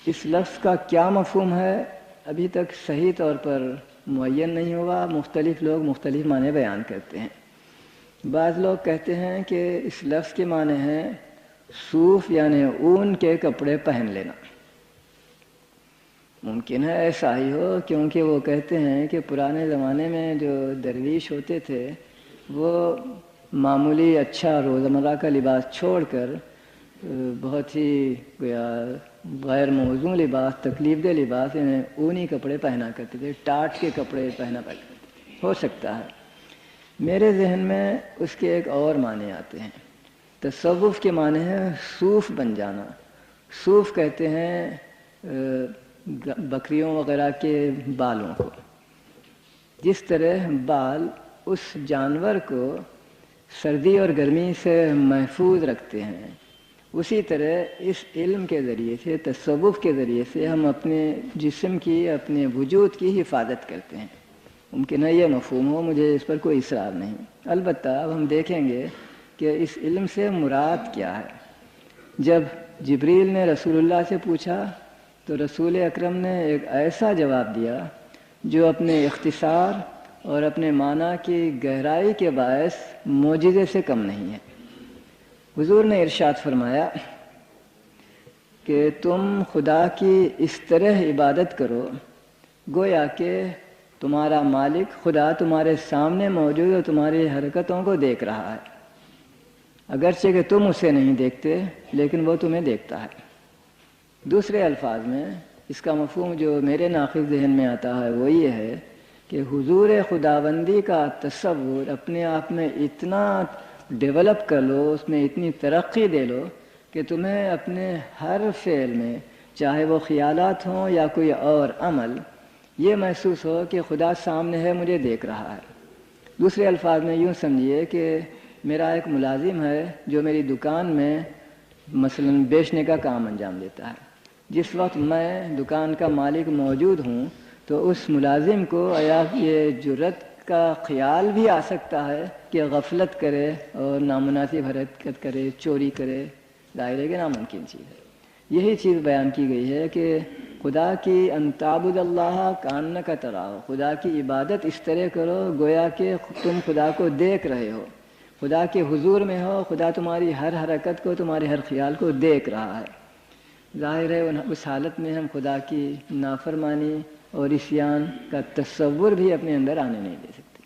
اس لفظ کا کیا مفہوم ہے ابھی تک صحیح طور پر معین نہیں ہوا، مختلف لوگ مختلف معنی بیان کرتے ہیں۔ بعض لوگ کہتے ہیں کہ اس لفظ کے معنی ہے صوف یعنی اون کے کپڑے پہن لینا۔ ممکن ہے ایسا ہی ہو، کیونکہ وہ کہتے ہیں کہ پرانے زمانے میں جو درویش ہوتے تھے وہ معمولی اچھا روزمرہ کا لباس چھوڑ کر بہت ہی غیر موزوں لباس، تکلیف دہ لباس، یعنی اونی کپڑے پہنا کرتے تھے، ٹاٹ کے کپڑے پہنا کرتے تھے۔ ہو سکتا ہے۔ میرے ذہن میں اس کے ایک اور معنی آتے ہیں۔ تصوف کے معنی ہے صوف بن جانا۔ صوف کہتے ہیں بکریوں وغیرہ کے بالوں کو۔ جس طرح بال اس جانور کو سردی اور گرمی سے محفوظ رکھتے ہیں، اسی طرح اس علم کے ذریعے سے، تصوف کے ذریعے سے ہم اپنے جسم کی، اپنے وجود کی حفاظت کرتے ہیں۔ ممکن ہے یہ مفہوم ہو، مجھے اس پر کوئی اصرار نہیں۔ البتہ اب ہم دیکھیں گے کہ اس علم سے مراد کیا ہے۔ جب جبریل نے رسول اللہ سے پوچھا تو رسول اکرم نے ایک ایسا جواب دیا جو اپنے اختصار اور اپنے معنی کی گہرائی کے باعث معجزے سے کم نہیں ہے۔ حضور نے ارشاد فرمایا کہ تم خدا کی اس طرح عبادت کرو گویا کہ تمہارا مالک خدا تمہارے سامنے موجود اور تمہاری حرکتوں کو دیکھ رہا ہے، اگرچہ کہ تم اسے نہیں دیکھتے لیکن وہ تمہیں دیکھتا ہے۔ دوسرے الفاظ میں اس کا مفہوم جو میرے ناقص ذہن میں آتا ہے وہ یہ ہے کہ حضور خداوندی کا تصور اپنے آپ میں اتنا ڈیولپ کر لو، اس میں اتنی ترقی دے لو کہ تمہیں اپنے ہر فعل میں، چاہے وہ خیالات ہوں یا کوئی اور عمل، یہ محسوس ہو کہ خدا سامنے ہے، مجھے دیکھ رہا ہے۔ دوسرے الفاظ میں یوں سمجھیے کہ میرا ایک ملازم ہے جو میری دکان میں مثلا بیچنے کا کام انجام دیتا ہے۔ جس وقت میں دکان کا مالک موجود ہوں تو اس ملازم کو آیا یہ جرت کا خیال بھی آ سکتا ہے کہ غفلت کرے اور نامناسب حرکت کرے، چوری کرے، ظاہر ہے کہ ناممکن چیز ہے۔ یہی چیز بیان کی گئی ہے کہ خدا کی ان تعبد اللہ کانک تراہ، خدا کی عبادت اس طرح کرو گویا کہ تم خدا کو دیکھ رہے ہو، خدا کے حضور میں ہو، خدا تمہاری ہر حرکت کو، تمہارے ہر خیال کو دیکھ رہا ہے۔ ظاہر ہے اس حالت میں ہم خدا کی نافرمانی اور عصیان کا تصور بھی اپنے اندر آنے نہیں دے سکتے۔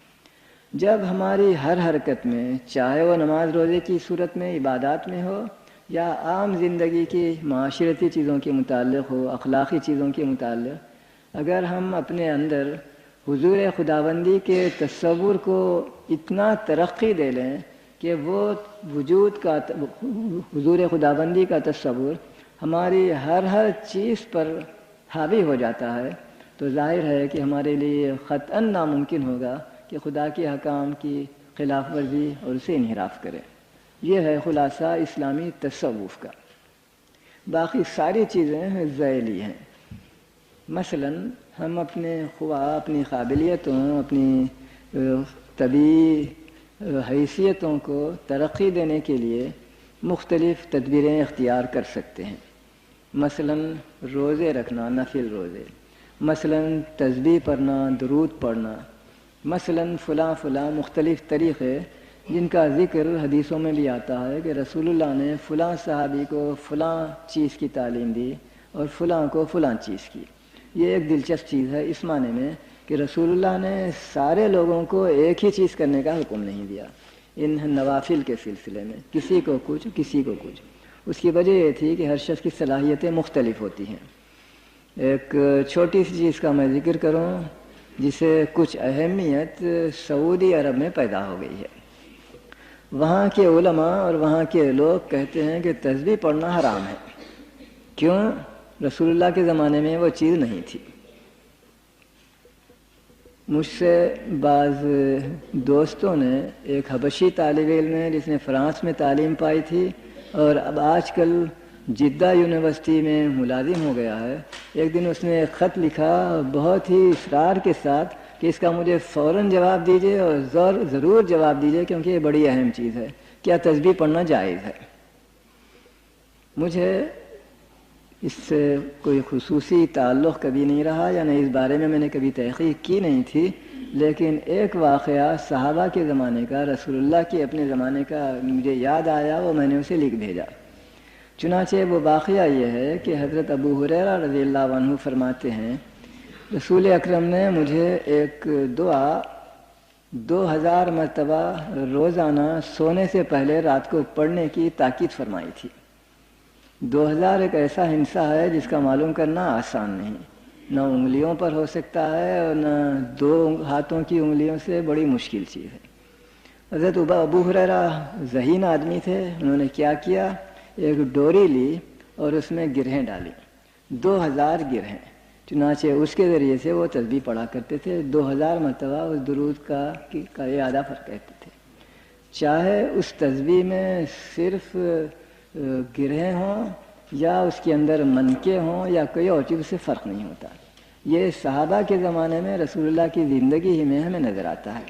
جب ہماری ہر حرکت میں، چاہے وہ نماز روزے کی صورت میں، عبادات میں ہو یا عام زندگی کی معاشرتی چیزوں کے متعلق ہو، اخلاقی چیزوں کے متعلق، اگر ہم اپنے اندر حضور خداوندی کے تصور کو اتنا ترقی دے لیں کہ وہ وجود کا، حضور خداوندی کا تصور ہماری ہر چیز پر حاوی ہو جاتا ہے، تو ظاہر ہے کہ ہمارے لیے قطعاً ناممکن ہوگا کہ خدا کے حکام کی خلاف ورزی اور اسے انحراف کرے۔ یہ ہے خلاصہ اسلامی تصوف کا۔ باقی ساری چیزیں ذیلی ہیں۔ مثلا ہم اپنے خواہ اپنی قابلیتوں اپنی طبعی حیثیتوں کو ترقی دینے کے لیے مختلف تدبیریں اختیار کر سکتے ہیں. مثلا روزے رکھنا، نفل روزے، مثلا تسبیح پڑھنا، درود پڑھنا، مثلا فلاں مختلف طریقے جن کا ذکر حدیثوں میں بھی آتا ہے کہ رسول اللہ نے فلاں صحابی کو فلاں چیز کی تعلیم دی اور فلاں کو فلاں چیز کی. یہ ایک دلچسپ چیز ہے اس معنی میں کہ رسول اللہ نے سارے لوگوں کو ایک ہی چیز کرنے کا حکم نہیں دیا ان نوافل کے سلسلے میں، کسی کو کچھ کسی کو کچھ. اس کی وجہ یہ تھی کہ ہر شخص کی صلاحیتیں مختلف ہوتی ہیں. ایک چھوٹی سی چیز کا میں ذکر کروں جسے کچھ اہمیت سعودی عرب میں پیدا ہو گئی ہے. وہاں کے علماء اور وہاں کے لوگ کہتے ہیں کہ تسبیح پڑھنا حرام ہے. کیوں؟ رسول اللہ کے زمانے میں وہ چیز نہیں تھی. مجھ سے بعض دوستوں نے، ایک حبشی طالب علم ہے جس نے فرانس میں تعلیم پائی تھی اور اب آج کل جدہ یونیورسٹی میں ملازم ہو گیا ہے، ایک دن اس نے ایک خط لکھا بہت ہی اصرار کے ساتھ کہ اس کا مجھے فوراً جواب دیجیے اور ضرور جواب دیجیے کیونکہ یہ بڑی اہم چیز ہے. کیا تسبیح پڑھنا جائز ہے؟ مجھے اس سے کوئی خصوصی تعلق کبھی نہیں رہا یا نہیں اس بارے میں نے کبھی تحقیق کی نہیں تھی، لیکن ایک واقعہ صحابہ کے زمانے کا، رسول اللہ کے اپنے زمانے کا مجھے یاد آیا، وہ میں نے اسے لکھ بھیجا. چنانچہ وہ واقعہ یہ ہے کہ حضرت ابو ہریرہ رضی اللہ عنہ فرماتے ہیں رسول اکرم نے مجھے ایک دعا 2000 مرتبہ روزانہ سونے سے پہلے رات کو پڑھنے کی تاکید فرمائی تھی. 2000 ایک ایسا ہنسا ہے جس کا معلوم کرنا آسان نہیں، نہ انگلیوں پر ہو سکتا ہے اور نہ 2 ہاتھوں کی انگلیوں سے، بڑی مشکل چیز ہے. حضرت ابو ہریرہ ذہین آدمی تھے، انہوں نے کیا کیا، ایک ڈوری لی اور اس میں گرہیں ڈالی، 2000 گرہیں. چنانچہ اس کے ذریعے سے وہ تسبیح پڑھا کرتے تھے. 2000 مرتبہ اس درود کا اعادہ کہتے تھے. چاہے اس تسبیح میں صرف گرہیں ہوں یا اس کے اندر منکے ہوں یا کوئی اور چیز، سے فرق نہیں ہوتا. یہ صحابہ کے زمانے میں رسول اللہ کی زندگی ہی میں ہمیں نظر آتا ہے.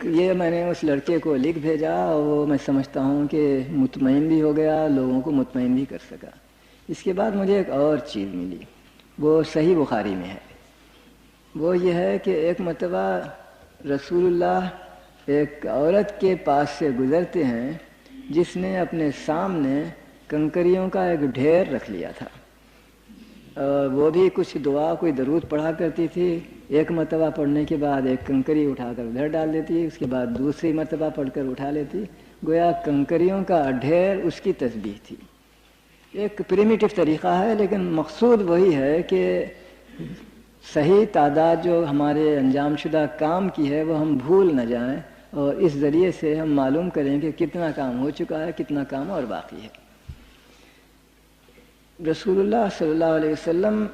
یہ میں نے اس لڑکے کو لکھ بھیجا اور وہ میں سمجھتا ہوں کہ مطمئن بھی ہو گیا، لوگوں کو مطمئن بھی کر سکا. اس کے بعد مجھے ایک اور چیز ملی، وہ صحیح بخاری میں ہے. وہ یہ ہے کہ ایک مرتبہ رسول اللہ ایک عورت کے پاس سے گزرتے ہیں جس نے اپنے سامنے کنکریوں کا ایک ڈھیر رکھ لیا تھا. وہ بھی کچھ دعا کوئی درود پڑھا کرتی تھی. ایک مرتبہ پڑھنے کے بعد ایک کنکری اٹھا کر ادھر ڈال دیتی، اس کے بعد دوسری مرتبہ پڑھ کر اٹھا لیتی. گویا کنکریوں کا ڈھیر اس کی تسبیح تھی. ایک پریمیٹو طریقہ ہے لیکن مقصود وہی ہے کہ صحیح تعداد جو ہمارے انجام شدہ کام کی ہے وہ ہم بھول نہ جائیں اور اس ذریعے سے ہم معلوم کریں کہ کتنا کام ہو چکا ہے، کتنا کام اور باقی ہے. رسول اللہ صلی اللہ علیہ وسلم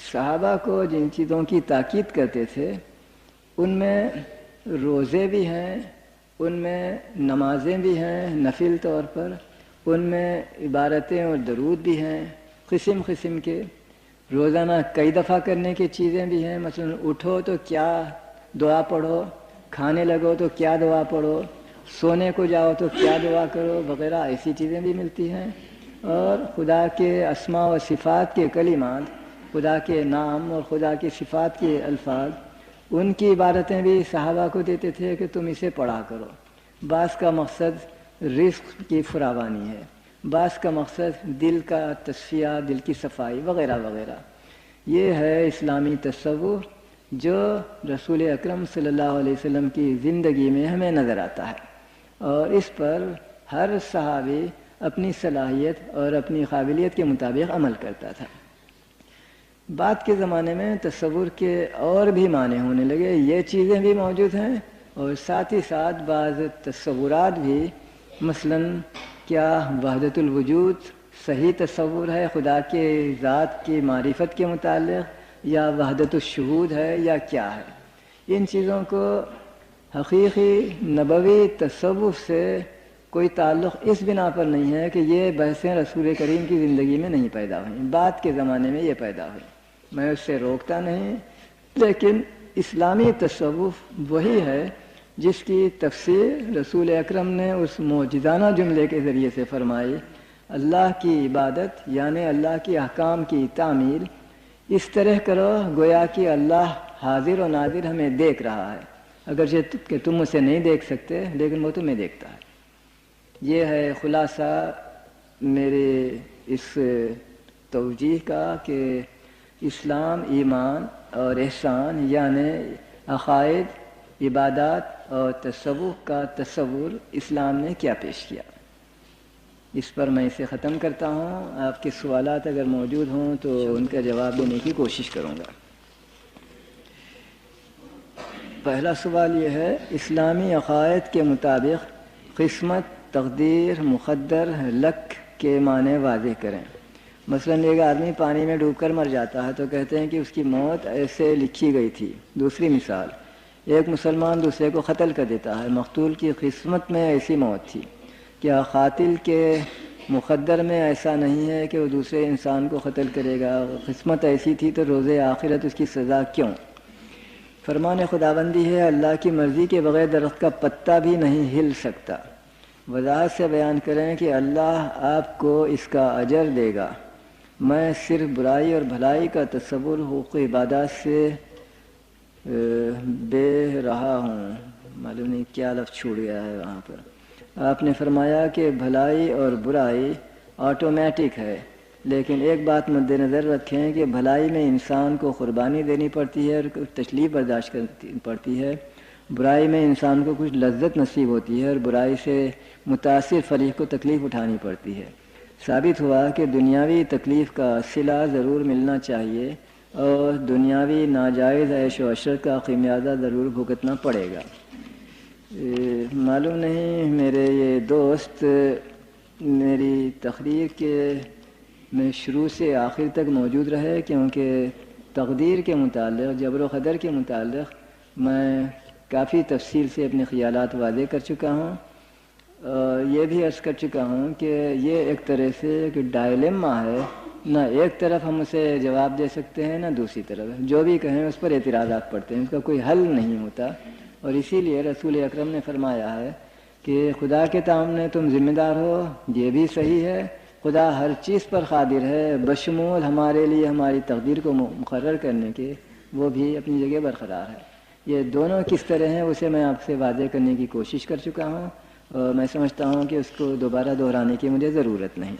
صحابہ کو جن چیزوں کی تاکید کرتے تھے ان میں روزے بھی ہیں، ان میں نمازیں بھی ہیں نفل طور پر، ان میں عبارتیں اور درود بھی ہیں قسم قسم کے. روزانہ کئی دفعہ کرنے کی چیزیں بھی ہیں، مثلا اٹھو تو کیا دعا پڑھو، کھانے لگو تو کیا دعا پڑھو، سونے کو جاؤ تو کیا دعا کرو وغیرہ، ایسی چیزیں بھی ملتی ہیں. اور خدا کے اسماء و صفات کے کلمات، خدا کے نام اور خدا کی صفات کے الفاظ، ان کی عبارتیں بھی صحابہ کو دیتے تھے کہ تم اسے پڑھا کرو. بعض کا مقصد رزق کی فراوانی ہے، بعض کا مقصد دل کا تصفیہ، دل کی صفائی وغیرہ وغیرہ. یہ ہے اسلامی تصور جو رسول اکرم صلی اللہ علیہ وسلم کی زندگی میں ہمیں نظر آتا ہے، اور اس پر ہر صحابی اپنی صلاحیت اور اپنی قابلیت کے مطابق عمل کرتا تھا. بعد کے زمانے میں تصور کے اور بھی معنی ہونے لگے. یہ چیزیں بھی موجود ہیں اور ساتھ ہی ساتھ بعض تصورات بھی، مثلا کیا وحدت الوجود صحیح تصور ہے خدا کے ذات کی معرفت کے متعلق، یا وحدت الشہود ہے، یا کیا ہے. ان چیزوں کو حقیقی نبوی تصور سے کوئی تعلق اس بنا پر نہیں ہے کہ یہ بحثیں رسول کریم کی زندگی میں نہیں پیدا ہوئیں، بعد کے زمانے میں یہ پیدا ہوئی. میں اس سے روکتا نہیں، لیکن اسلامی تصوف وہی ہے جس کی تفسیر رسول اکرم نے اس معجزانہ جملے کے ذریعے سے فرمائی، اللہ کی عبادت یعنی اللہ کی احکام کی تعمیل اس طرح کرو گویا کہ اللہ حاضر و ناظر ہمیں دیکھ رہا ہے، اگرچہ کہ تم اسے نہیں دیکھ سکتے لیکن وہ تمہیں دیکھتا ہے۔ یہ ہے خلاصہ میرے اس توجیہ کا کہ اسلام، ایمان اور احسان یعنی عقائد، عبادات اور تصوف کا تصور اسلام نے کیا پیش کیا۔ اس پر میں اسے ختم کرتا ہوں۔ آپ کے سوالات اگر موجود ہوں تو ان کا جواب دینے کی کوشش کروں گا۔ پہلا سوال یہ ہے، اسلامی عقائد کے مطابق قسمت، تقدیر، مقدر، لک کے معنی واضح کریں۔ مثلا ایک آدمی پانی میں ڈوب کر مر جاتا ہے تو کہتے ہیں کہ اس کی موت ایسے لکھی گئی تھی۔ دوسری مثال، ایک مسلمان دوسرے کو قتل کر دیتا ہے، مقتول کی قسمت میں ایسی موت تھی، کیا قاتل کے مقدر میں ایسا نہیں ہے کہ وہ دوسرے انسان کو قتل کرے گا؟ قسمت ایسی تھی تو روز آخرت اس کی سزا کیوں؟ فرمان خداوندی ہے، اللہ کی مرضی کے بغیر درخت کا پتا بھی نہیں ہل سکتا۔ وضاحت سے بیان کریں کہ اللہ آپ کو اس کا اجر دے گا۔ میں صرف برائی اور بھلائی کا تصور حقوق عبادات سے بے رہا ہوں۔ معلوم نہیں کیا لفظ چھوڑ گیا ہے وہاں پر۔ آپ نے فرمایا کہ بھلائی اور برائی آٹومیٹک ہے، لیکن ایک بات مد نظر رکھیں کہ بھلائی میں انسان کو قربانی دینی پڑتی ہے اور تکلیف برداشت کرنی پڑتی ہے، برائی میں انسان کو کچھ لذت نصیب ہوتی ہے اور برائی سے متاثر فریق کو تکلیف اٹھانی پڑتی ہے۔ ثابت ہوا کہ دنیاوی تکلیف کا صلہ ضرور ملنا چاہیے اور دنیاوی ناجائز عیش و عشرت کا خمیازہ ضرور بھگتنا پڑے گا۔ معلوم نہیں میرے یہ دوست میری تقریر کے میں شروع سے آخر تک موجود رہے، کیونکہ تقدیر کے متعلق، جبر و قدر کے متعلق میں کافی تفصیل سے اپنے خیالات واضح کر چکا ہوں۔ یہ بھی عرض کر چکا ہوں کہ یہ ایک طرح سے ایک ڈائلیما ہے، نہ ایک طرف ہم اسے جواب دے سکتے ہیں نہ دوسری طرف، جو بھی کہیں اس پر اعتراضات پڑتے ہیں، اس کا کوئی حل نہیں ہوتا۔ اور اسی لیے رسول اکرم نے فرمایا ہے کہ خدا کے سامنے تم ذمہ دار ہو، یہ بھی صحیح ہے، خدا ہر چیز پر قادر ہے، بشمول ہمارے لیے ہماری تقدیر کو مقرر کرنے کے، وہ بھی اپنی جگہ برقرار ہے۔ یہ دونوں کس طرح ہیں اسے میں آپ سے واضح کرنے کی کوشش کر چکا ہوں، اور میں سمجھتا ہوں کہ اس کو دوبارہ دہرانے کی مجھے ضرورت نہیں۔